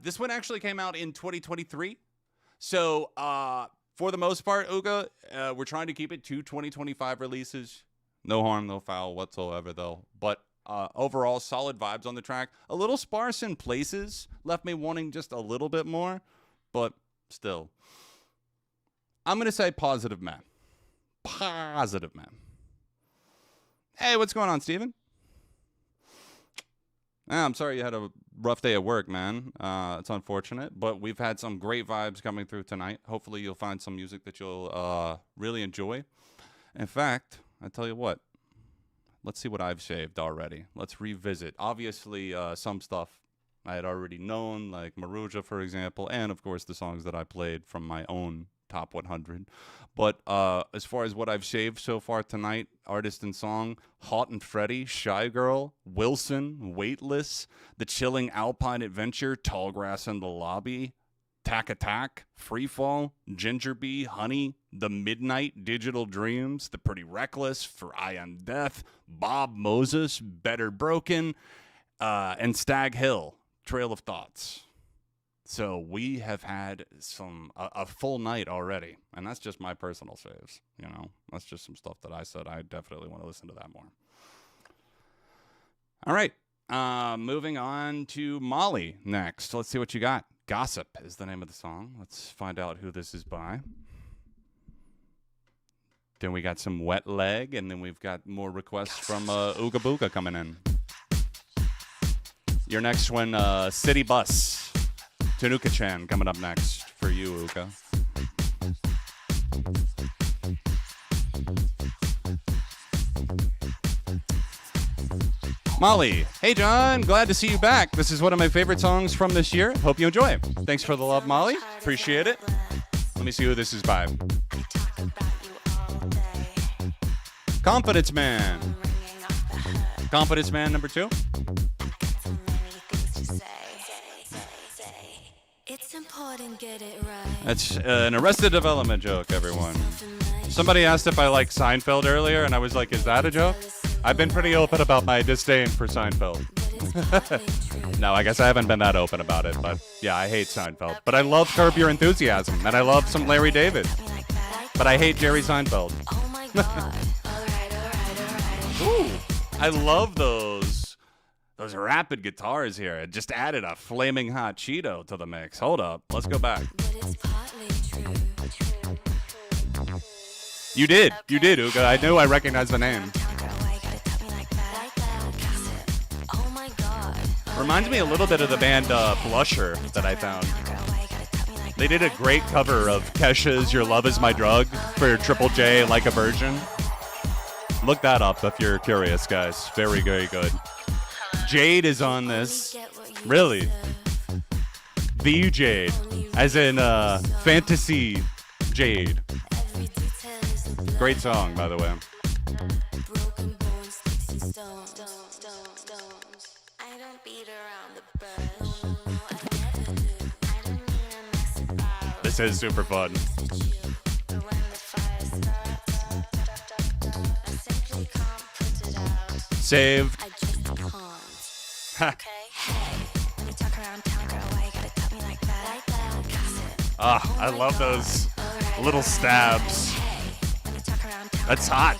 This one actually came out in 2023. So, for the most part, Uga, we're trying to keep it to 2025 releases. No harm, no foul whatsoever, though. But overall, solid vibes on the track. A little sparse in places. Left me wanting just a little bit more. But still. I'm going to say positive, man. Positive, man. Hey, what's going on, Steven? I'm sorry you had a rough day at work, man. It's unfortunate, but we've had some great vibes coming through tonight. Hopefully you'll find some music that you'll really enjoy. In fact, I tell you what, let's see what I've saved already. Let's revisit. Obviously, some stuff I had already known, like Maruja, for example, and, of course, the songs that I played from my own top 100. But as far as what I've saved so far tonight, artist and song, Hot and Freddy, Shy Girl, Wilson, Weightless, The Chilling Alpine Adventure, Tall Grass in the Lobby, Tack Attack, Freefall, Ginger Bee, Honey, The Midnight, Digital Dreams, The Pretty Reckless, For I Am Death, Bob Moses, Better Broken, and Stag Hill, Trail of Thoughts. So we have had a full night already, and that's just my personal saves. You know, that's just some stuff that I said I definitely want to listen to that more. All right, moving on to Molly next. Let's see what you got. Gossip is the name of the song. Let's find out who this is by. Then we got some Wet Leg, and then we've got more requests from Ooga Booga coming in. Your next one, City Bus. Tanuka-chan coming up next for you, Ooga. Molly, hey John, glad to see you back. This is one of my favorite songs from this year. Hope you enjoy. Thanks for the love, Molly. Appreciate it. Let me see who this is by. Confidence Man. Confidence Man number 2. It's important, get it right. That's an Arrested Development joke, everyone. Somebody asked if I like Seinfeld earlier, and I was like, is that a joke? I've been pretty open about my disdain for Seinfeld. No, I guess I haven't been that open about it, but yeah, I hate Seinfeld. But I love Curb Your Enthusiasm, and I love some Larry David. But I hate Jerry Seinfeld. Ooh, I love those rapid guitars here. It just added a flaming hot Cheeto to the mix. Hold up, let's go back. You did, Uga. I knew I recognized the name. Reminds me a little bit of the band Blusher that I found. They did a great cover of Kesha's Your Love Is My Drug for Triple J Like a Virgin. Look that up if you're curious, guys. Very, very good. Jade is on this. Really? The Jade. As in Fantasy Jade. Great song, by the way. This is super fun. Saved. Ah, I love those little stabs. That's hot.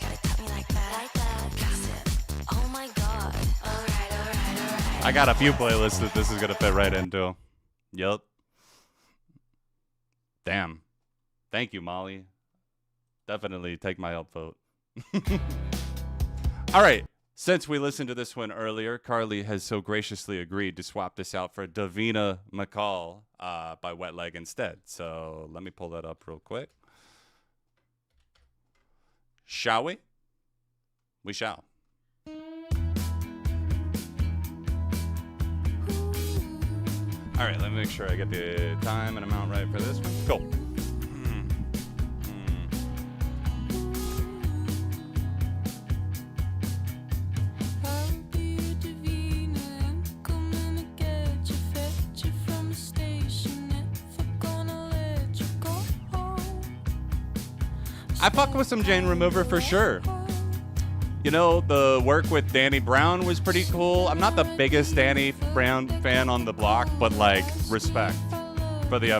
I got a few playlists that this is going to fit right into. Yup. Damn. Thank you, Molly. Definitely take my help vote. All right. Since we listened to this one earlier, Carly has so graciously agreed to swap this out for Davina McCall by Wet Leg instead. So let me pull that up real quick. Shall we? We shall. All right, let me make sure I get the time and amount right for this one. Cool. I fuck with some Jane Remover for sure. You know, the work with Danny Brown was pretty cool. I'm not the biggest Danny Brown fan on the block, but like, respect for the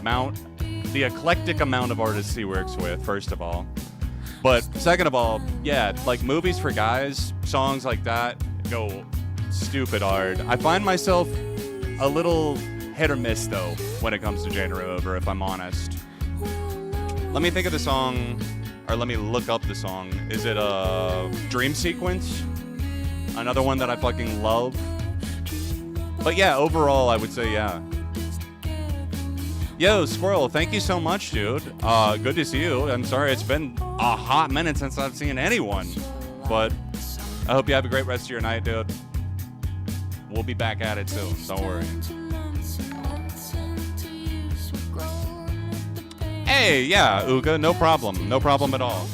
eclectic amount of artists he works with, first of all. But second of all, yeah, like Movies for Guys, songs like that go stupid hard. I find myself a little hit or miss, though, when it comes to Jane Remover, if I'm honest. Let me think of the song. Or let me look up the song. Is it a Dream Sequence? Another one that I fucking love. But yeah, overall, I would say yeah. Yo, Squirrel, thank you so much, dude. Good to see you. I'm sorry it's been a hot minute since I've seen anyone. But I hope you have a great rest of your night, dude. We'll be back at it soon. Don't worry. Hey, yeah, Uga, no problem. No problem at all.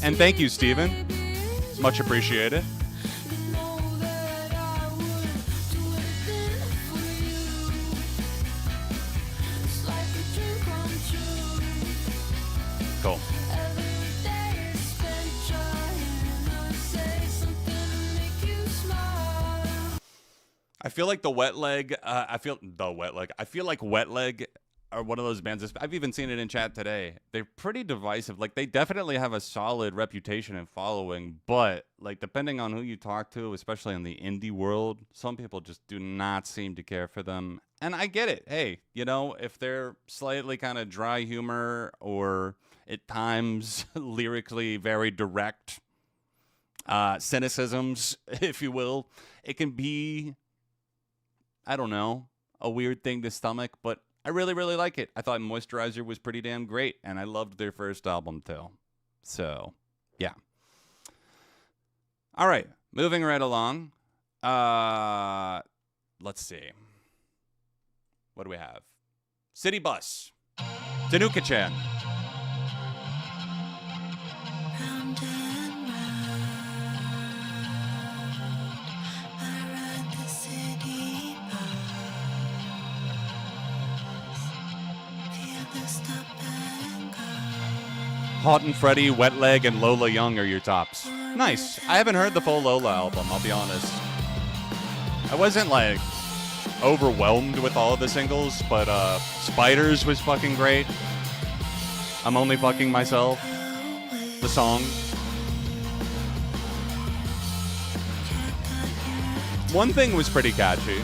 And thank you, Steven. It's much appreciated. Cool. I feel like the Wet Leg. I feel like Wet Leg are one of those bands. I've even seen it in chat today. They're pretty divisive. Like, they definitely have a solid reputation and following, but like, depending on who you talk to, especially in the indie world, some people just do not seem to care for them. And I get it. Hey, you know, if they're slightly kind of dry humor or at times lyrically very direct cynicisms, if you will, it can be, I don't know, a weird thing to stomach, but I really, really like it. I thought Moisturizer was pretty damn great, and I loved their first album too. So, yeah. All right, moving right along. Let's see. What do we have? City Bus. Tanuka-chan. Round and round, I ride the city bus. Feel the stop and go. Hot and Freddy, Wet Leg, and Lola Young are your tops. Nice. I haven't heard the full Lola album, I'll be honest. I wasn't like overwhelmed with all of the singles, but Spiders was fucking great. I'm Only Fucking Myself. The song. One Thing was pretty catchy.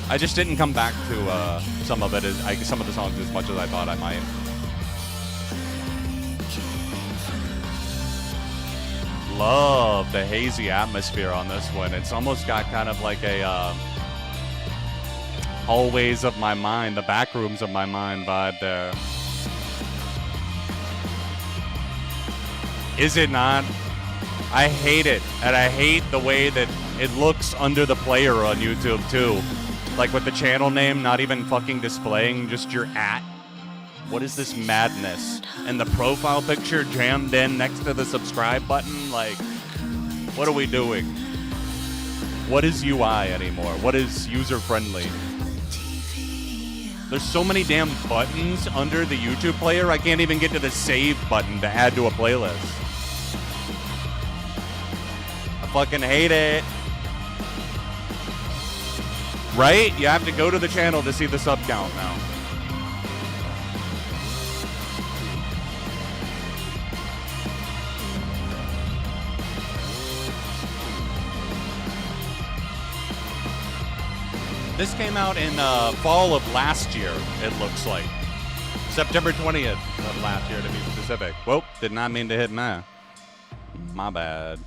I just didn't come back to some of the songs as much as I thought I might. Love the hazy atmosphere on this one. It's almost got kind of like a hallways of my mind, the back rooms of my mind vibe there. Is it not? I hate it, and I hate the way that it looks under the player on YouTube too. Like with the channel name not even fucking displaying, just your @ What is this madness? And the profile picture jammed in next to the subscribe button? Like, what are we doing? What is UI anymore? What is user-friendly? There's so many damn buttons under the YouTube player, I can't even get to the save button to add to a playlist. I fucking hate it. Right? You have to go to the channel to see the sub count now. This came out in fall of last year, it looks like. September 20th of last year, to be specific. Whoa, did not mean to hit my. My bad.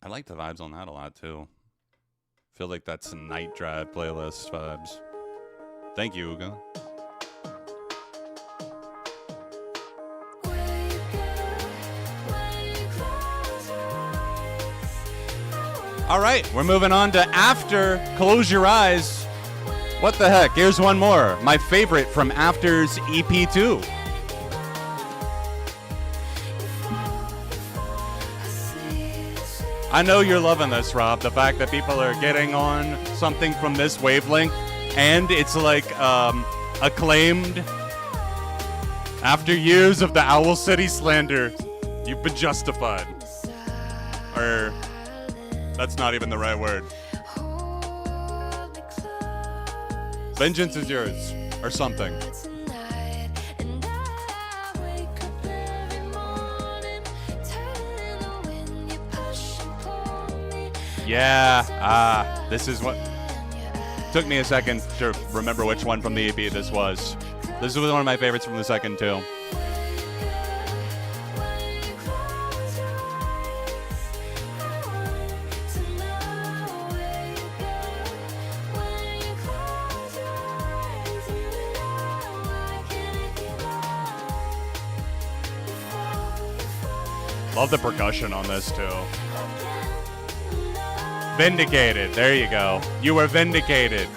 I like the vibes on that a lot, too. Feel like that's a night drive playlist vibes. Thank you, Ugo. All right, we're moving on to After Close Your Eyes. What the heck? Here's one more. My favorite from After's EP2. I know you're loving this, Rob. The fact that people are getting on something from this wavelength, and it's like acclaimed. After years of the Owl City slander, you've been justified. Or, that's not even the right word. Vengeance is yours, or something. Yeah, this is what took me a second to remember which one from the EP this was. This was one of my favorites from the second too. Love the percussion on this too. Vindicated. There you go. You were vindicated.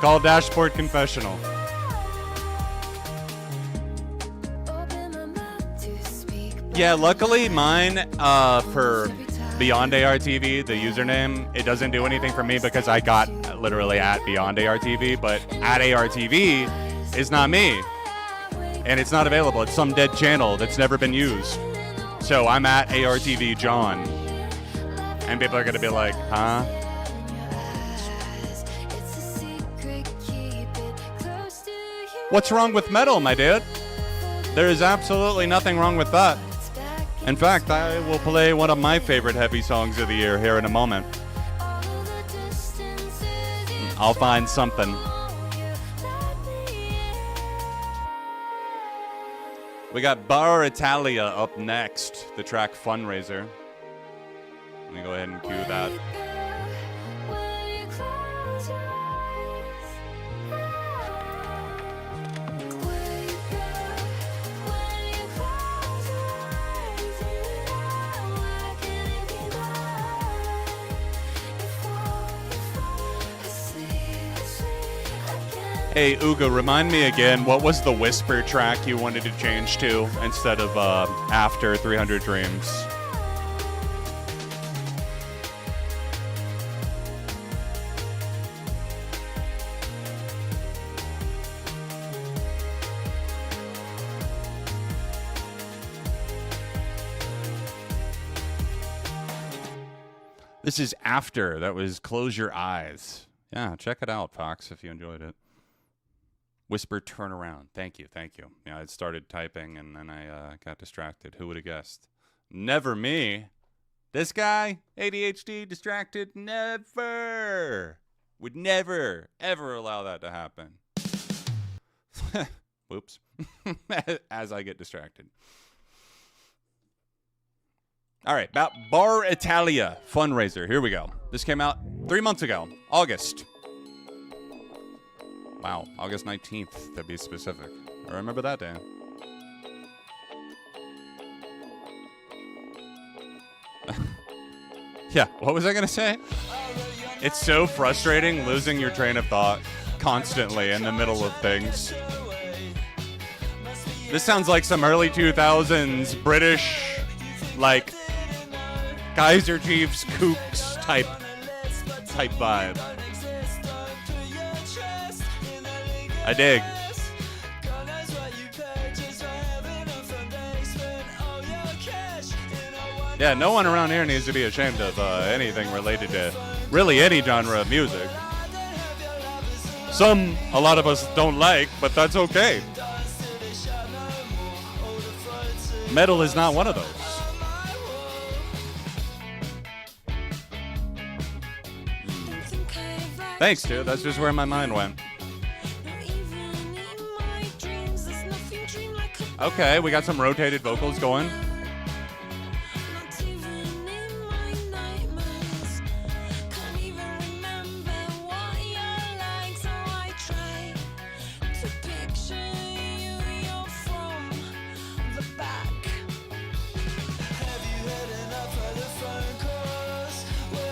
Call Dashboard Confessional. Yeah, luckily mine for Beyond ARTV, the username, it doesn't do anything for me because I got literally at Beyond ARTV, but at ARTV is not me. And it's not available. It's some dead channel that's never been used. So I'm at ARTV John. And people are going to be like, huh? What's wrong with metal, my dude? There is absolutely nothing wrong with that. In fact, I will play one of my favorite heavy songs of the year here in a moment. I'll find something. We got Bar Italia up next, the track Fundraiser. Let me go ahead and cue that. Hey, Uga, remind me again, what was the Whisper track you wanted to change to instead of After 300 Dreams? This is After. That was Close Your Eyes. Yeah, check it out, Fox, if you enjoyed it. Whisper Turnaround. Thank you, thank you. Yeah, I started typing and then I got distracted. Who would have guessed? Never me. This guy, ADHD, distracted, never. Would never, ever allow that to happen. Whoops. As I get distracted. All right, about Bar Italia Fundraiser. Here we go. This came out 3 months ago, August. Wow, August 19th, to be specific. I remember that day. Yeah, what was I going to say? It's so frustrating losing your train of thought constantly in the middle of things. This sounds like some early 2000s British, like, Kaiser Chiefs Kooks type vibe. I dig. Yeah, no one around here needs to be ashamed of anything related to really any genre of music. A lot of us don't like, but that's okay. Metal is not one of those. Thanks, dude. That's just where my mind went. Okay, we got some rotated vocals going.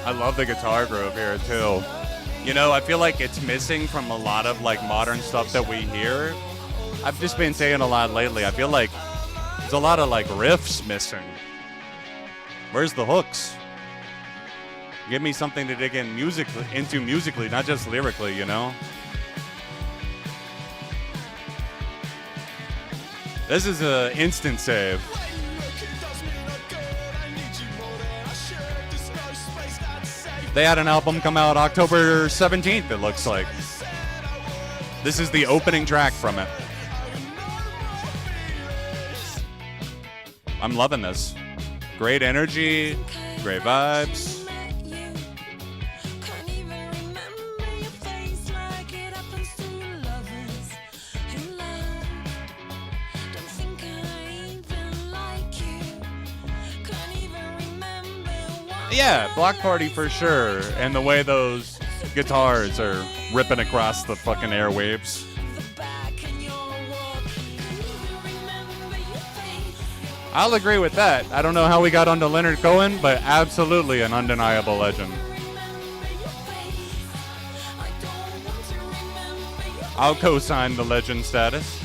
I love the guitar groove here too. You know, I feel like it's missing from a lot of like modern stuff that we hear. I've just been saying a lot lately. I feel like there's a lot of like riffs missing. Where's the hooks? Give me something to dig in into musically, not just lyrically, you know? This is an instant save. They had an album come out October 17th, it looks like. This is the opening track from it. I'm loving this. Great energy, great vibes. Yeah, Block Party for sure. And the way those guitars are ripping across the fucking airwaves. I'll agree with that. I don't know how we got onto Leonard Cohen, but absolutely an undeniable legend. I'll co-sign the legend status.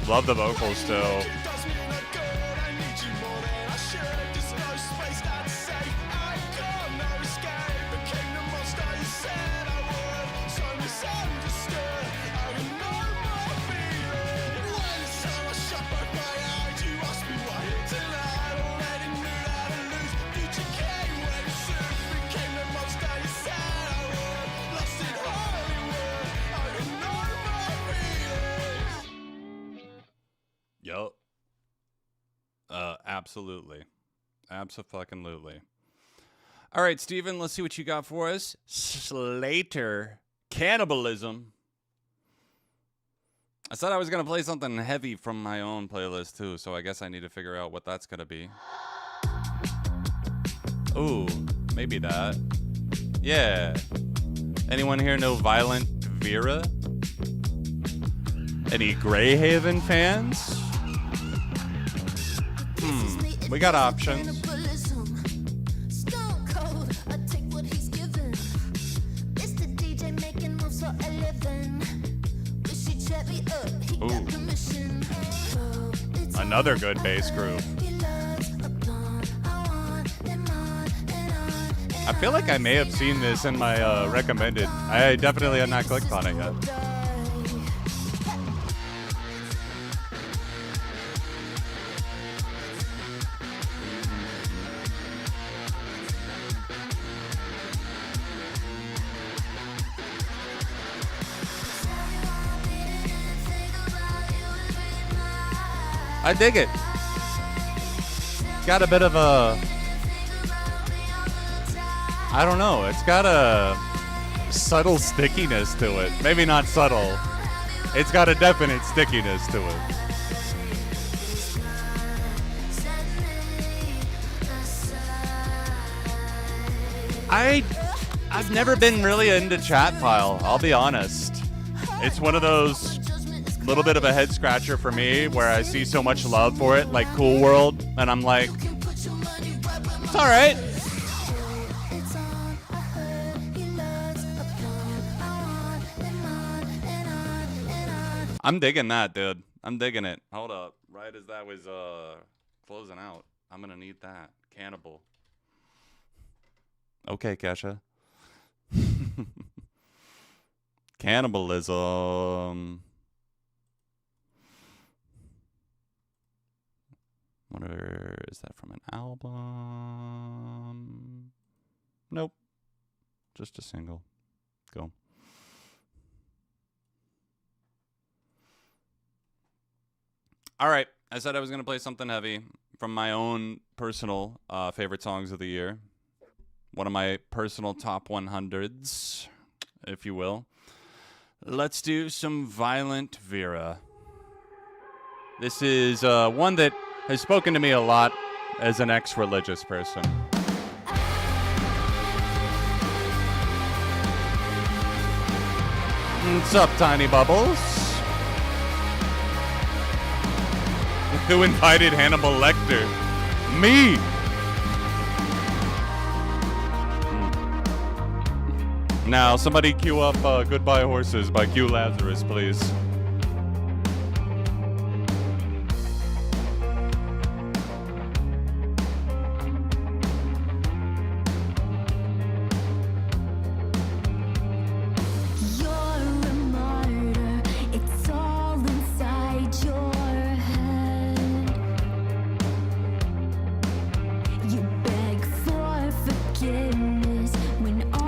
Love the vocals still. Yup. Absolutely. Abso-fucking-lutely. All right, Steven, let's see what you got for us. Slater. Cannibalism. I said I was going to play something heavy from my own playlist, too, so I guess I need to figure out what that's going to be. Ooh, maybe that. Yeah. Anyone here know Violent Vera? Any Greyhaven fans? We got options. Ooh. Another good bass groove. I feel like I may have seen this in my recommended. I definitely had not clicked on it yet. I dig it. Got a bit of a, I don't know, it's got a subtle stickiness to it. Maybe not subtle. It's got a definite stickiness to it. I've never been really into Chat Pile, I'll be honest. It's one of those little bit of a head scratcher for me where I see so much love for it, like Cool World, and I'm like, it's all right. I'm digging that, dude. I'm digging it. Hold up. Right as that was closing out, I'm gonna need that. Cannibal. Okay, Kesha. Cannibalism. Wonder, is that from an album? Nope. Just a single. Go. All right. I said I was going to play something heavy from my own personal favorite songs of the year. One of my personal top 100s, if you will. Let's do some Violent Vera. This is one that has spoken to me a lot as an ex-religious person. What's up, Tiny Bubbles? Who invited Hannibal Lecter? Me! Now, somebody cue up Goodbye Horses by Q Lazarus, please.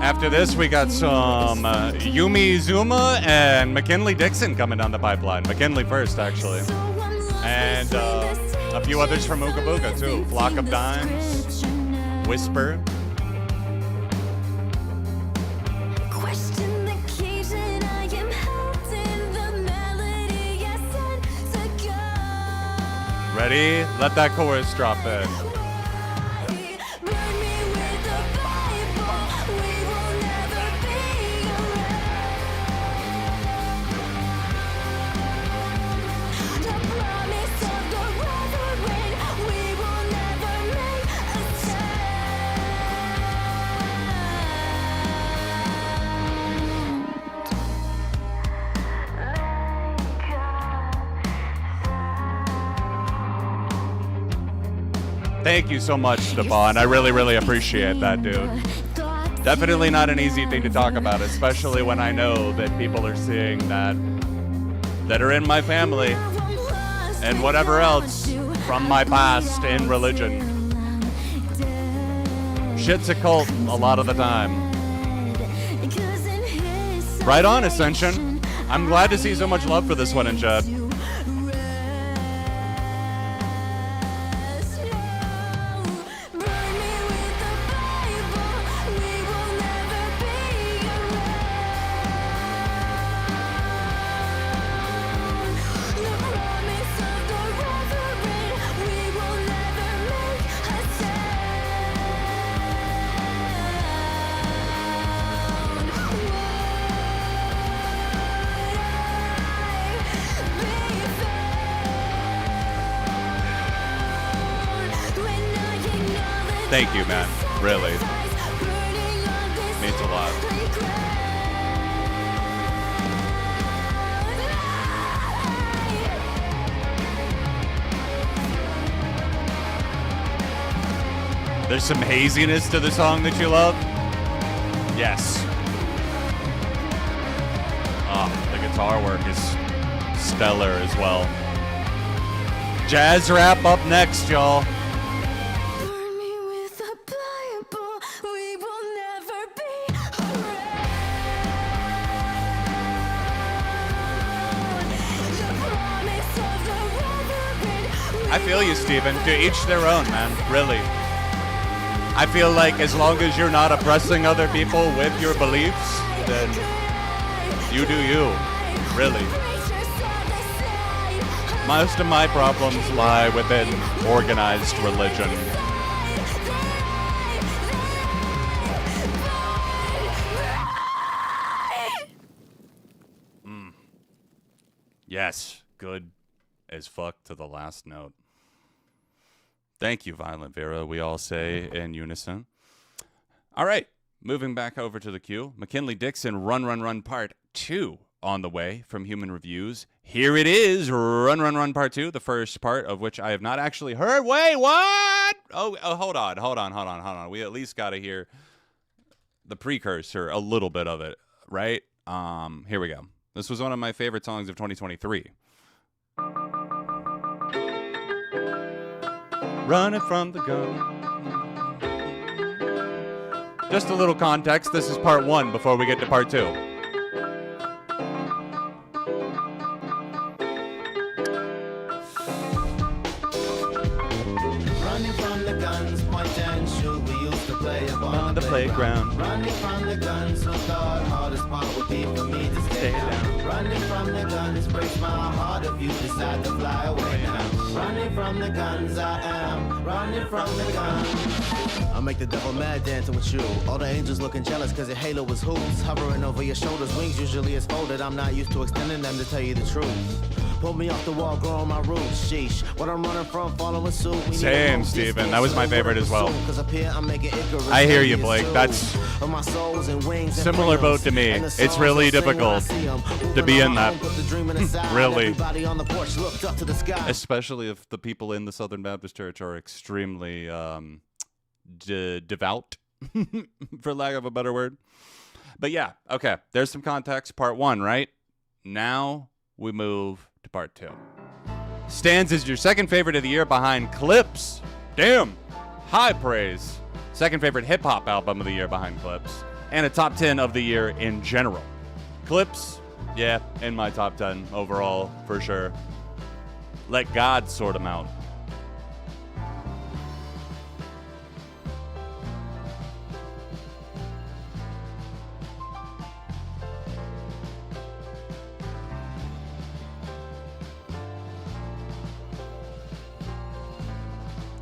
After this, we got some Yumi Zuma and McKinley Dixon coming down the pipeline. McKinley first, actually. And a few others from Ooga Booga, too. Flock of Dimes, Whisper. Ready? Let that chorus drop in. Thank you so much, Devon. I really, really appreciate that, dude. Definitely not an easy thing to talk about, especially when I know that people are seeing that are in my family and whatever else from my past in religion. Shit's a cult a lot of the time. Right on, Ascension. I'm glad to see so much love for this one in chat. Thank you, man. Really. Means a lot. There's some haziness to the song that you love? Yes. The guitar work is stellar as well. Jazz rap up next, y'all. I feel you, Steven. To each their own, man. Really. I feel like as long as you're not oppressing other people with your beliefs, then you do you. Really. Most of my problems lie within organized religion. Yes. Good as fuck to the last note. Thank you, Violent Vera, we all say in unison. All right, moving back over to the queue. McKinley Dixon, Run, Run, Run Part 2 on the way from Human Reviews. Here it is, Run, Run, Run Part 2, the first part of which I have not actually heard. Wait, what? Oh, hold on. We at least got to hear the precursor, a little bit of it, right? Here we go. This was one of my favorite songs of 2023. Running from the gun. Just a little context. This is part 1 before we get to part 2. Running from the guns, point and shoot. We used to play On the playground. Running from the guns, so God, hardest part would be for me to stay down. Running from the guns breaks my heart if you decide to fly away now. Running from the guns, I am running from the guns. I make the devil mad dancing with you. All the angels looking jealous cause your halo was hoops. Hovering over your shoulders, wings usually is folded. I'm not used to extending them to tell you the truth. Pull me off the wall, growing my roots. Sheesh, what I'm running from, following suit. Same, Steven. That was my favorite as well. I hear you, Blake. That's similar boat to me. It's really difficult to be in that. Really. Especially if the people in the Southern Baptist Church are extremely devout, for lack of a better word. But yeah, okay. There's some context. Part 1, right? Now we move to part 2. Stands as your second favorite of the year behind Clips. Damn. High praise. Second favorite hip-hop album of the year behind Clips. And a top 10 of the year in general. Clips, yeah, in my top 10 overall, for sure. Let God sort them out.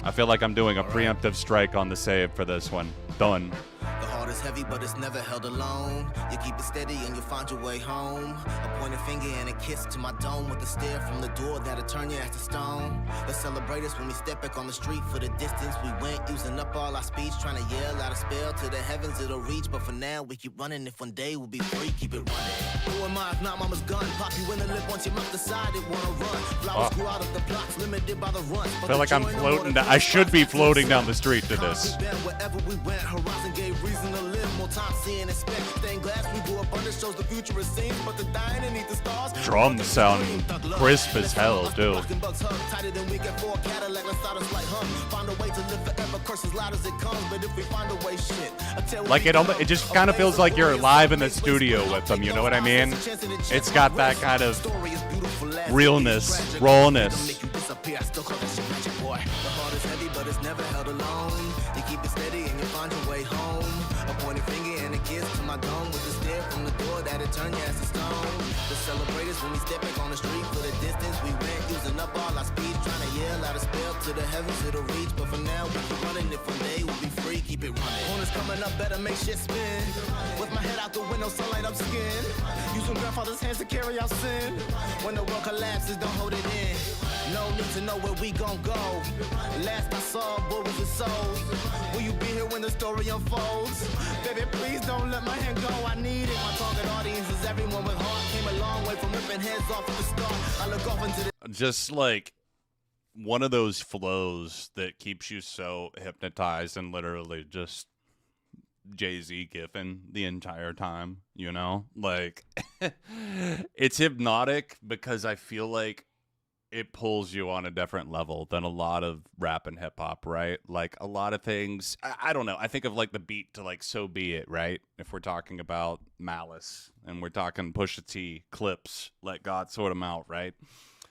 I feel like I'm doing a preemptive strike on the save for this one. Done. The hardest heavy, but it's never held alone. You keep it steady and you find your way home. A pointed finger and a kiss to my dome with a stare from the door that'll turn you to stone. Let's celebrate us when we step back on the street for the distance we went, using up all our speech, trying to yell out a spell to the heavens it'll reach. But for now, we keep running. If one day we'll be free, keep it running. Who am I if not mama's gun? Pop you in the lip once your mouth decided wanna run. Flowers grew out of the blocks, limited by the run. I feel like I'm floating. I should be floating down the street to this. Wherever we went, horizon gave reason to live. More time seeing and spent. Stained glass, we grew up under, shows the future it seems. But the dying beneath the stars. Drums sound crisp as hell, dude. Tighter than we get for a Cadillac, let's start us like find a way to live forever, curse as loud as it comes. But if we find a way, shit. Like it just kind of feels like you're live in the studio with them. You know what I mean? It's got that kind of realness, rawness. But it's never held alone. You keep it steady and you find your way home. A pointed finger and a kiss to my dome with a stare from the door that'll turn you as a stone. The celebrators when we step back on the street for the distance we went, using up all our speed, trying to yell out a spell to the heavens it'll reach. But for now we keep running. If one day we'll be free, keep it running. Corners coming up, better make shit spin. With my head out the window, sunlight up skin. Using grandfather's hands to carry out sin. When the world collapses, don't hold it in. No need to know where we gon' go. Last I saw, boys and souls. Will you be here when the story unfolds? Baby, please don't let my hand go. I need it. My target audience is everyone with heart. Came a long way from ripping heads off at the start. I look off into the Just like one of those flows that keeps you so hypnotized and literally just Jay-Z gifting the entire time, you know? Like, it's hypnotic because I feel like it pulls you on a different level than a lot of rap and hip hop, right? Like a lot of things, I don't know. I think of like the beat to like So Be It, right? If we're talking about Malice and we're talking Pusha T, Clips, Let God Sort 'Em Out, right?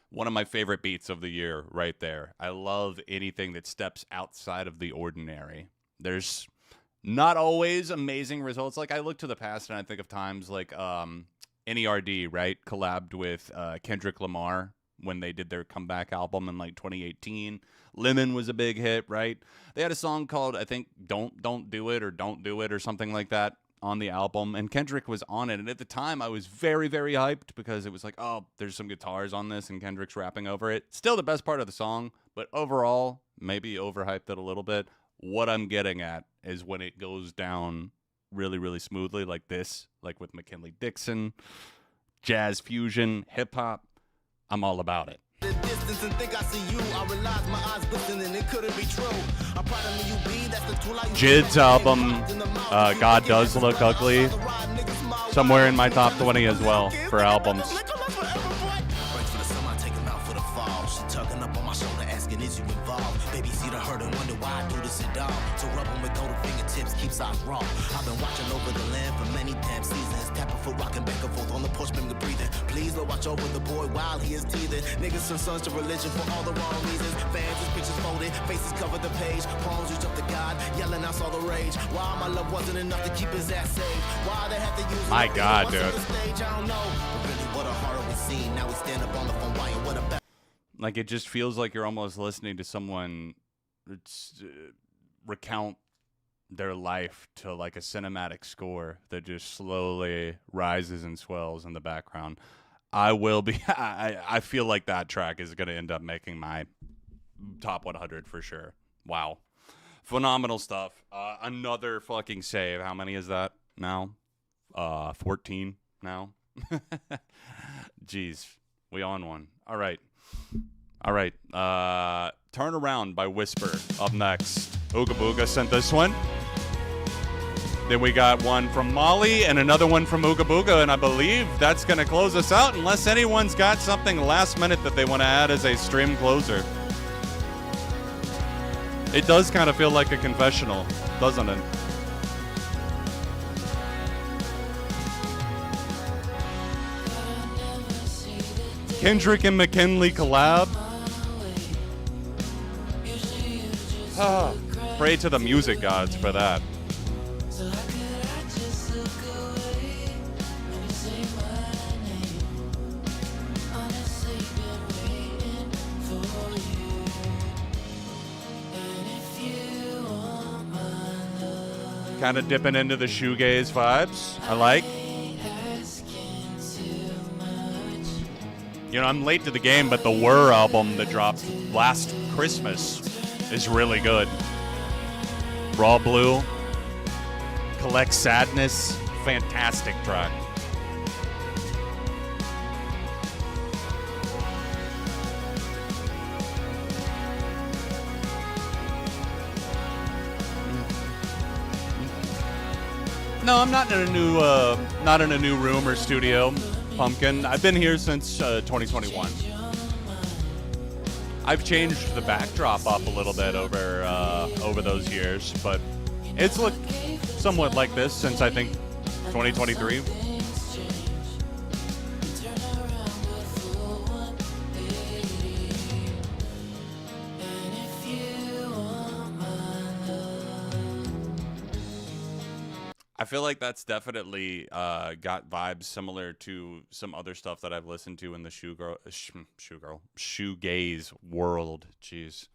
One of my favorite beats of the year right there. I love anything that steps outside of the ordinary. There's not always amazing results. Like I look to the past and I think of times like NERD, right? Collabed with Kendrick Lamar when they did their comeback album in like 2018. Lemon was a big hit, right? They had a song called, I think, Don't Do It or something like that on the album, and Kendrick was on it. And at the time, I was very, very hyped because it was like, oh, there's some guitars on this and Kendrick's rapping over it. Still the best part of the song, but overall, maybe overhyped it a little bit. What I'm getting at is when it goes down really, really smoothly like this, like with McKinley Dixon, jazz fusion, hip-hop, I'm all about it. the distance and think I see you. I realize my eyes glistening, it couldn't be true. I'm proud of me, you be, that's the tool I use. Jid's album, God Does Look Ugly, somewhere in my top 20 as well for albums. Breaks for the summer, I take him out for the fall. She tugging up on my shoulder, asking, is you involved? Baby, see the hurt and wonder why I do this at all. To rub him with golden fingertips keeps eyes raw. I've been watching over the land for many damn seasons. Tapping for rocking back and forth on the porch, bring the breathing. Please, Lord, watch over the boy while he is teething. Niggas turn sons to religion for all the wrong reasons. Fans, his pictures folded, faces cover the page. Palms reach up to God, yelling out all the rage. Why my love wasn't enough to keep his ass saved? Why they have to use my God, dude. Stage, I don't know. But really, what a horrible scene. Now we stand up on the phone, why and what a like it just feels like you're almost listening to someone recount their life to like a cinematic score that just slowly rises and swells in the background. I feel like that track is going to end up making my top 100 for sure. Wow. Phenomenal stuff. Another fucking save. How many is that now? 14 now. Jeez. We on one. All right. Turn Around by Whisper up next. Ooga Booga sent this one. Then we got one from Molly and another one from Ooga Booga, and I believe that's going to close us out unless anyone's got something last minute that they want to add as a stream closer. It does kind of feel like a confessional, doesn't it? Kendrick and McKinley collab. Pray to the music gods for that. kind of dipping into the shoegaze vibes. I like. You know, I'm late to the game, but the Whir album that dropped last Christmas is really good. Raw Blue, Collect Sadness, fantastic track. No, I'm not in a new room or studio, Pumpkin. I've been here since 2021. I've changed the backdrop up a little bit over those years, but it's looked somewhat like this since I think 2023. I feel like that's definitely got vibes similar to some other stuff that I've listened to in the shoegaze world. Jeez.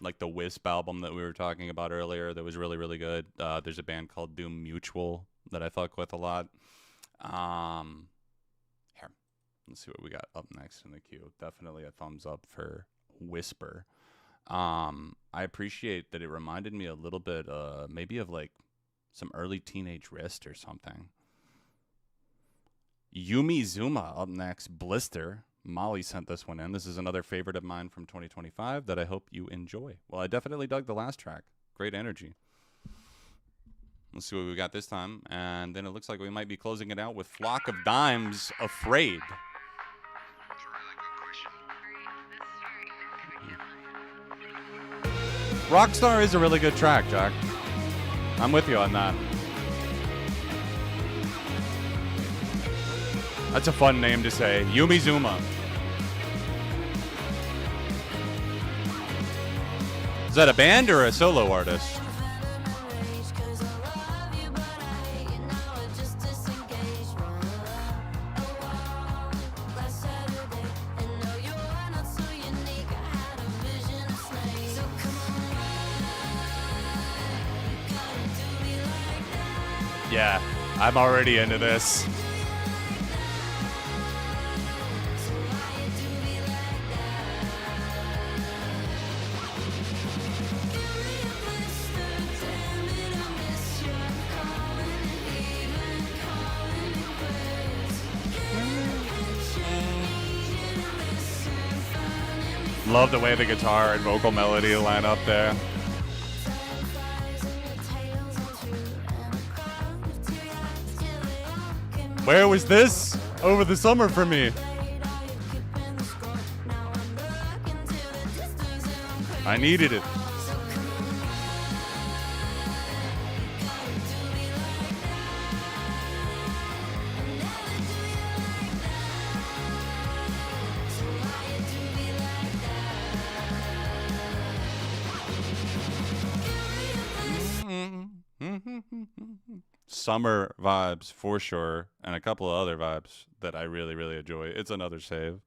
Like the Wisp album that we were talking about earlier that was really, really good. There's a band called Doom Mutual that I fuck with a lot. Here, let's see what we got up next in the queue. Definitely a thumbs up for Whisper. I appreciate that it reminded me a little bit maybe of like some early Teenage Wrist or something. Yumi Zuma up next. Blister. Molly sent this one in. This is another favorite of mine from 2025 that I hope you enjoy. Well, I definitely dug the last track. Great energy. Let's see what we got this time. And then it looks like we might be closing it out with Flock of Dimes, Afraid. Rockstar is a really good track, Jack. I'm with you on that. That's a fun name to say. Yumi Zuma. Is that a band or a solo artist? Yeah, I'm already into this. Love the way the guitar and vocal melody line up there. Where was this over the summer for me? I needed it. Summer vibes for sure, and a couple of other vibes that I really, really enjoy. It's another save.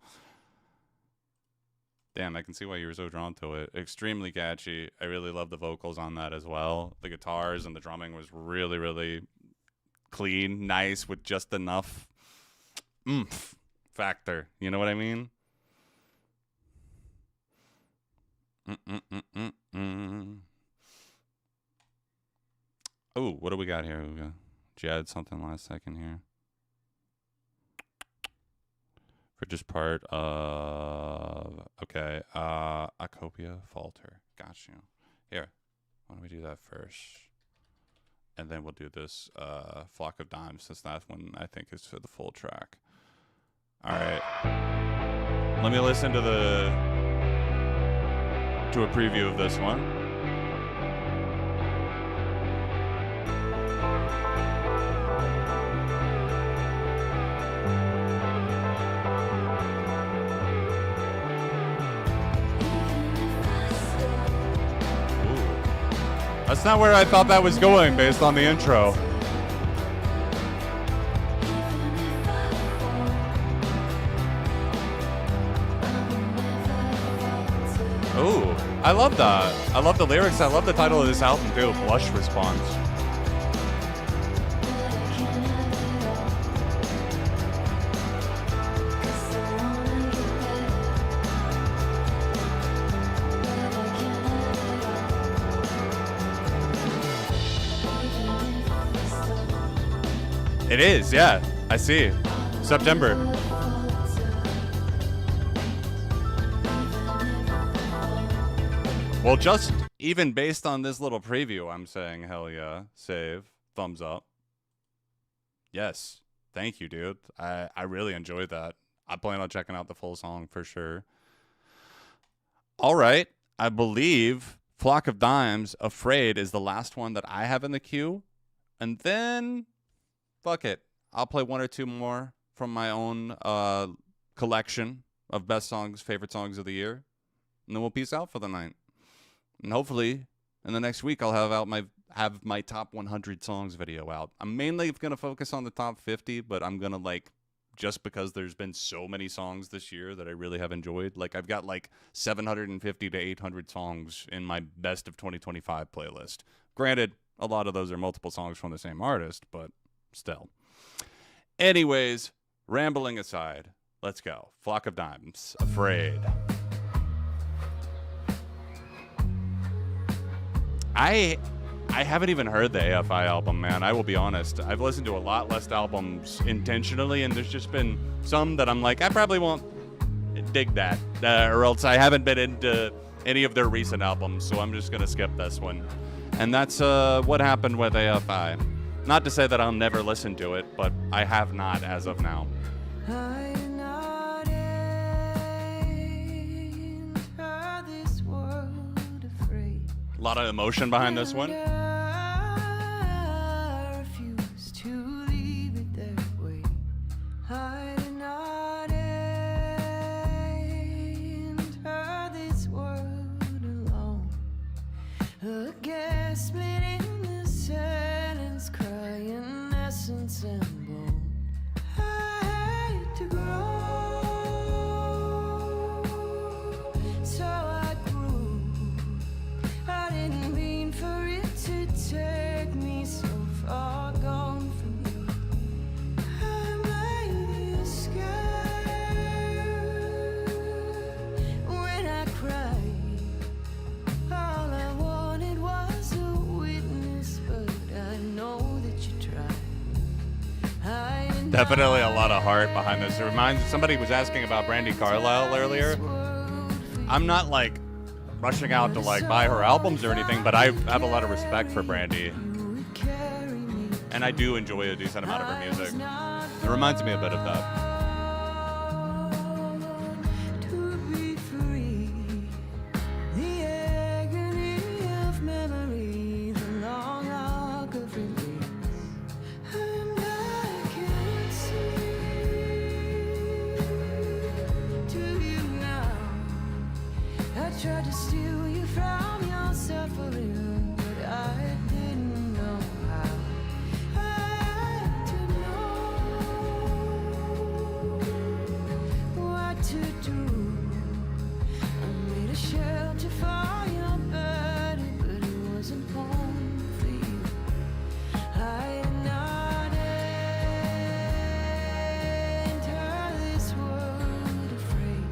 Damn, I can see why you were so drawn to it. Extremely catchy. I really love the vocals on that as well. The guitars and the drumming was really, really clean, nice, with just enough oomph factor. You know what I mean? Oh, what do we got here? Did you add something last second here? For just part of... Okay. Acopia Falter. Got you. Here. Why don't we do that first? And then we'll do this Flock of Dimes, since that one I think is for the full track. All right. Let me listen to a preview of this one. That's not where I thought that was going based on the intro. Ooh, I love that. I love the lyrics. I love the title of this album too, Blush Response. It is, yeah. I see. September. Well, just even based on this little preview, I'm saying hell yeah. Save. Thumbs up. Yes. Thank you, dude. I really enjoyed that. I plan on checking out the full song for sure. All right. I believe Flock of Dimes, Afraid, is the last one that I have in the queue. And then, fuck it. I'll play one or two more from my own collection of best songs, favorite songs of the year. And then we'll peace out for the night. And hopefully, in the next week, I'll have my top 100 songs video out. I'm mainly going to focus on the top 50, but I'm going to, just because there's been so many songs this year that I really have enjoyed. I've got 750 to 800 songs in my best of 2025 playlist. Granted, a lot of those are multiple songs from the same artist, but still. Anyways, rambling aside, let's go. Flock of Dimes, Afraid. I haven't even heard the AFI album, man. I will be honest. I've listened to a lot less albums intentionally, and there's just been some that I'm like, I probably won't dig that, or else I haven't been into any of their recent albums, so I'm just going to skip this one. And that's what happened with AFI. Not to say that I'll never listen to it, but I have not as of now. A lot of emotion behind this one. Definitely a lot of heart behind this. It reminds somebody was asking about Brandi Carlile earlier. I'm not rushing out to buy her albums or anything, but I have a lot of respect for Brandi, and I do enjoy a decent amount of her music. It reminds me a bit of that. Tried to steal you from your suffering, but I didn't know how. I had to know what to do. I made a shelter for your burden, but it wasn't home for you. I did not enter this world afraid.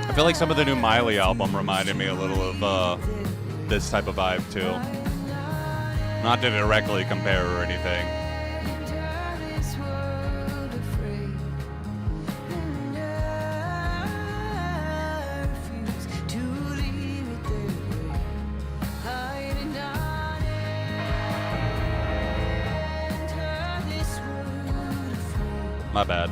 I feel like some of the new Miley album reminded me a little of this type of vibe too. Not to directly compare or anything. My bad.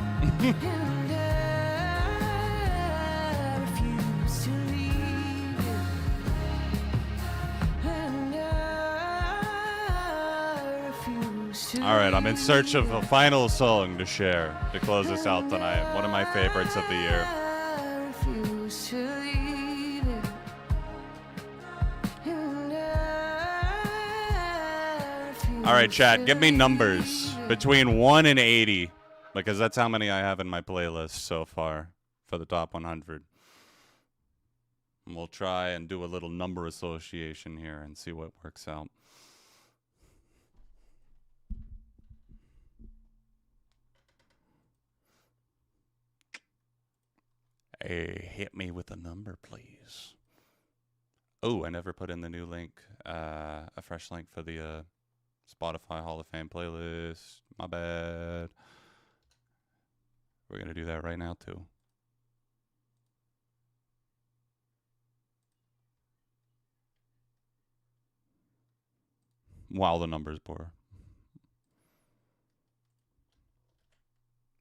All right, I'm in search of a final song to share to close us out tonight. One of my favorites of the year. All right, chat, give me numbers between 1 and 80, because that's how many I have in my playlist so far for the top 100. And we'll try and do a little number association here and see what works out. Hey, hit me with a number, please. Oh, I never put in the new link, a fresh link for the Spotify Hall of Fame playlist. My bad. We're going to do that right now, too. Wow, the numbers poor.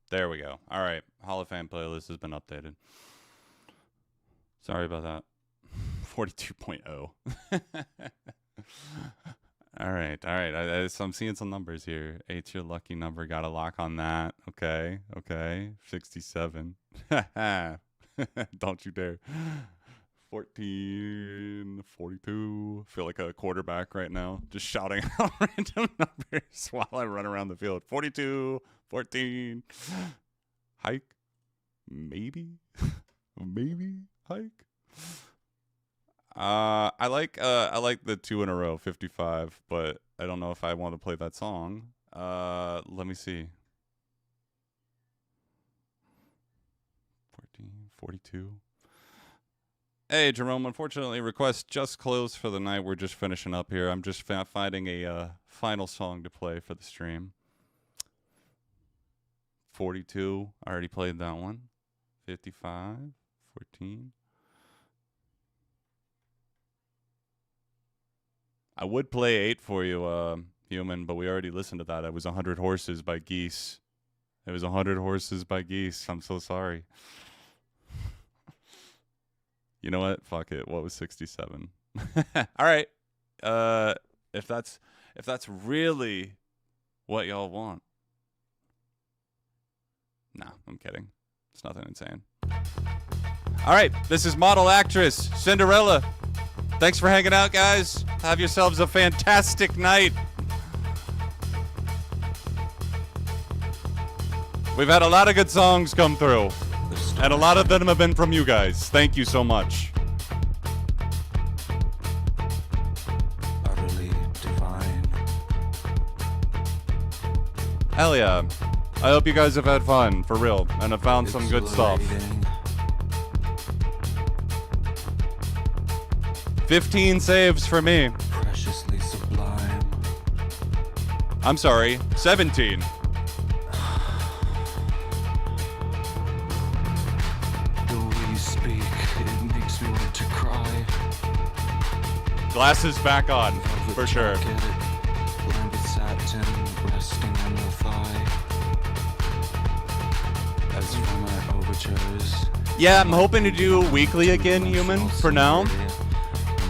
There we go. All right. Hall of Fame playlist has been updated. Sorry about that. 42.0. All right. I'm seeing some numbers here. 8's your lucky number. Got a lock on that. Okay. 67. Don't you dare. 14, 42. Feel like a quarterback right now. Just shouting out random numbers while I run around the field. 42, 14. Hike. Maybe. Hike. I like the 2 in a row, 55, but I don't know if I want to play that song. Let me see. 14, 42. Hey, Jerome, unfortunately, requests just closed for the night. We're just finishing up here. I'm just finding a final song to play for the stream. 42, I already played that one. 55, 14. I would play 8 for you, Human, but we already listened to that. It was 100 Horses by Geese. It was 100 Horses by Geese. I'm so sorry. You know what? Fuck it. What was 67? All right. If that's really what y'all want. Nah, I'm kidding. It's nothing insane. All right. This is model actress Cinderella. Thanks for hanging out, guys. Have yourselves a fantastic night. We've had a lot of good songs come through, and a lot of them have been from you guys. Thank you so much. Utterly divine. Hell yeah. I hope you guys have had fun, for real, and have found some good stuff. Exhilarating. 15 saves for me. Preciously sublime. I'm sorry, 17. The way you speak, it makes me want to cry. Glasses back on, Velvet for sure. jacket, lined with satin, resting on your thigh. As for my overtures, Yeah, I'm hoping to do weekly again, Human, for now.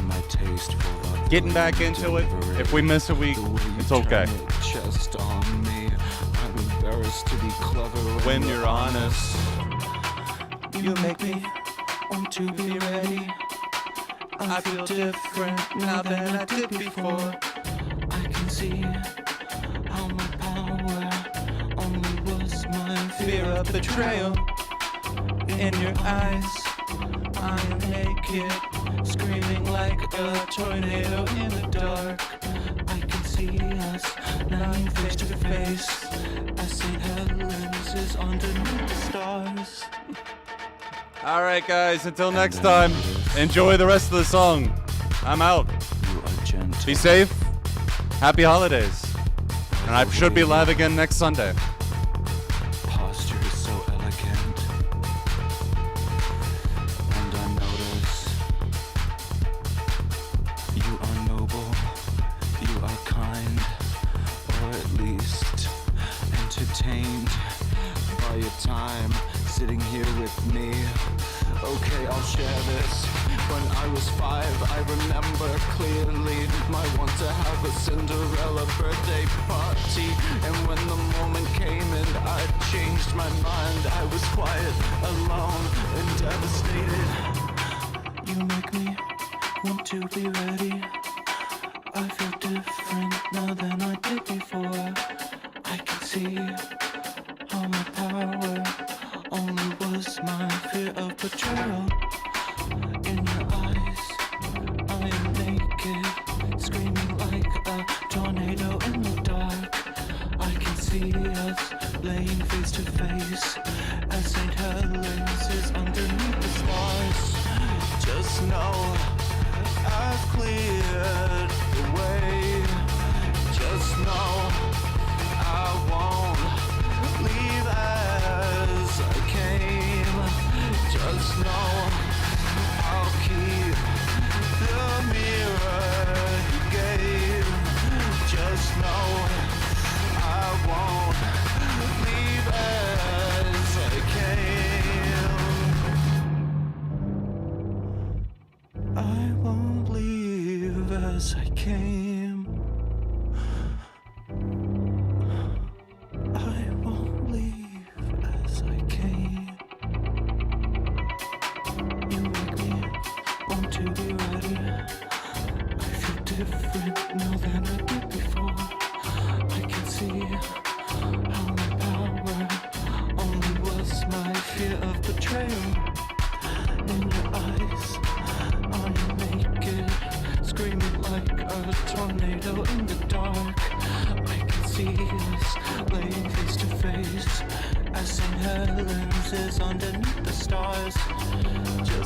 my taste for Getting back into it. If we miss a week, it's okay. Chest on me. I'm embarrassed to be clever When you're honest. You make me want to be ready. I feel different now than I did before. I can see how my power only was my fear of betrayal. In your eyes, I am naked, screaming like a tornado in the dark. I can see us lying face to face as St. Helens is underneath the stars. All right, guys, until next time, enjoy the rest of the song. I'm out. You are gentle. Be safe. Happy holidays. And I should be live again next Sunday. Posture is so elegant. And I notice you are noble, you are kind, or at least entertained by your time sitting here with me. Okay, I'll share this. When I was 5, I remember clearly my want to have a Cinderella birthday party. And when the moment came and I changed my mind, I was quiet, alone, and devastated. You make me want to be ready. I feel different now than I did before. I can see how my power only was my fear of betrayal. In your eyes, I am naked, screaming like a tornado in the dark. I can see us laying face to face as St. Helens is underneath the stars. Just know I've cleared the way. Just know as I came. I won't leave as I came. You make me want to be ready. I feel different now than I did before. I can see how my power only was my fear of betrayal. In your eyes, are you naked? Screaming like a tornado in the dark. I can see us laying face to face as St. Helens is underneath the stars. Just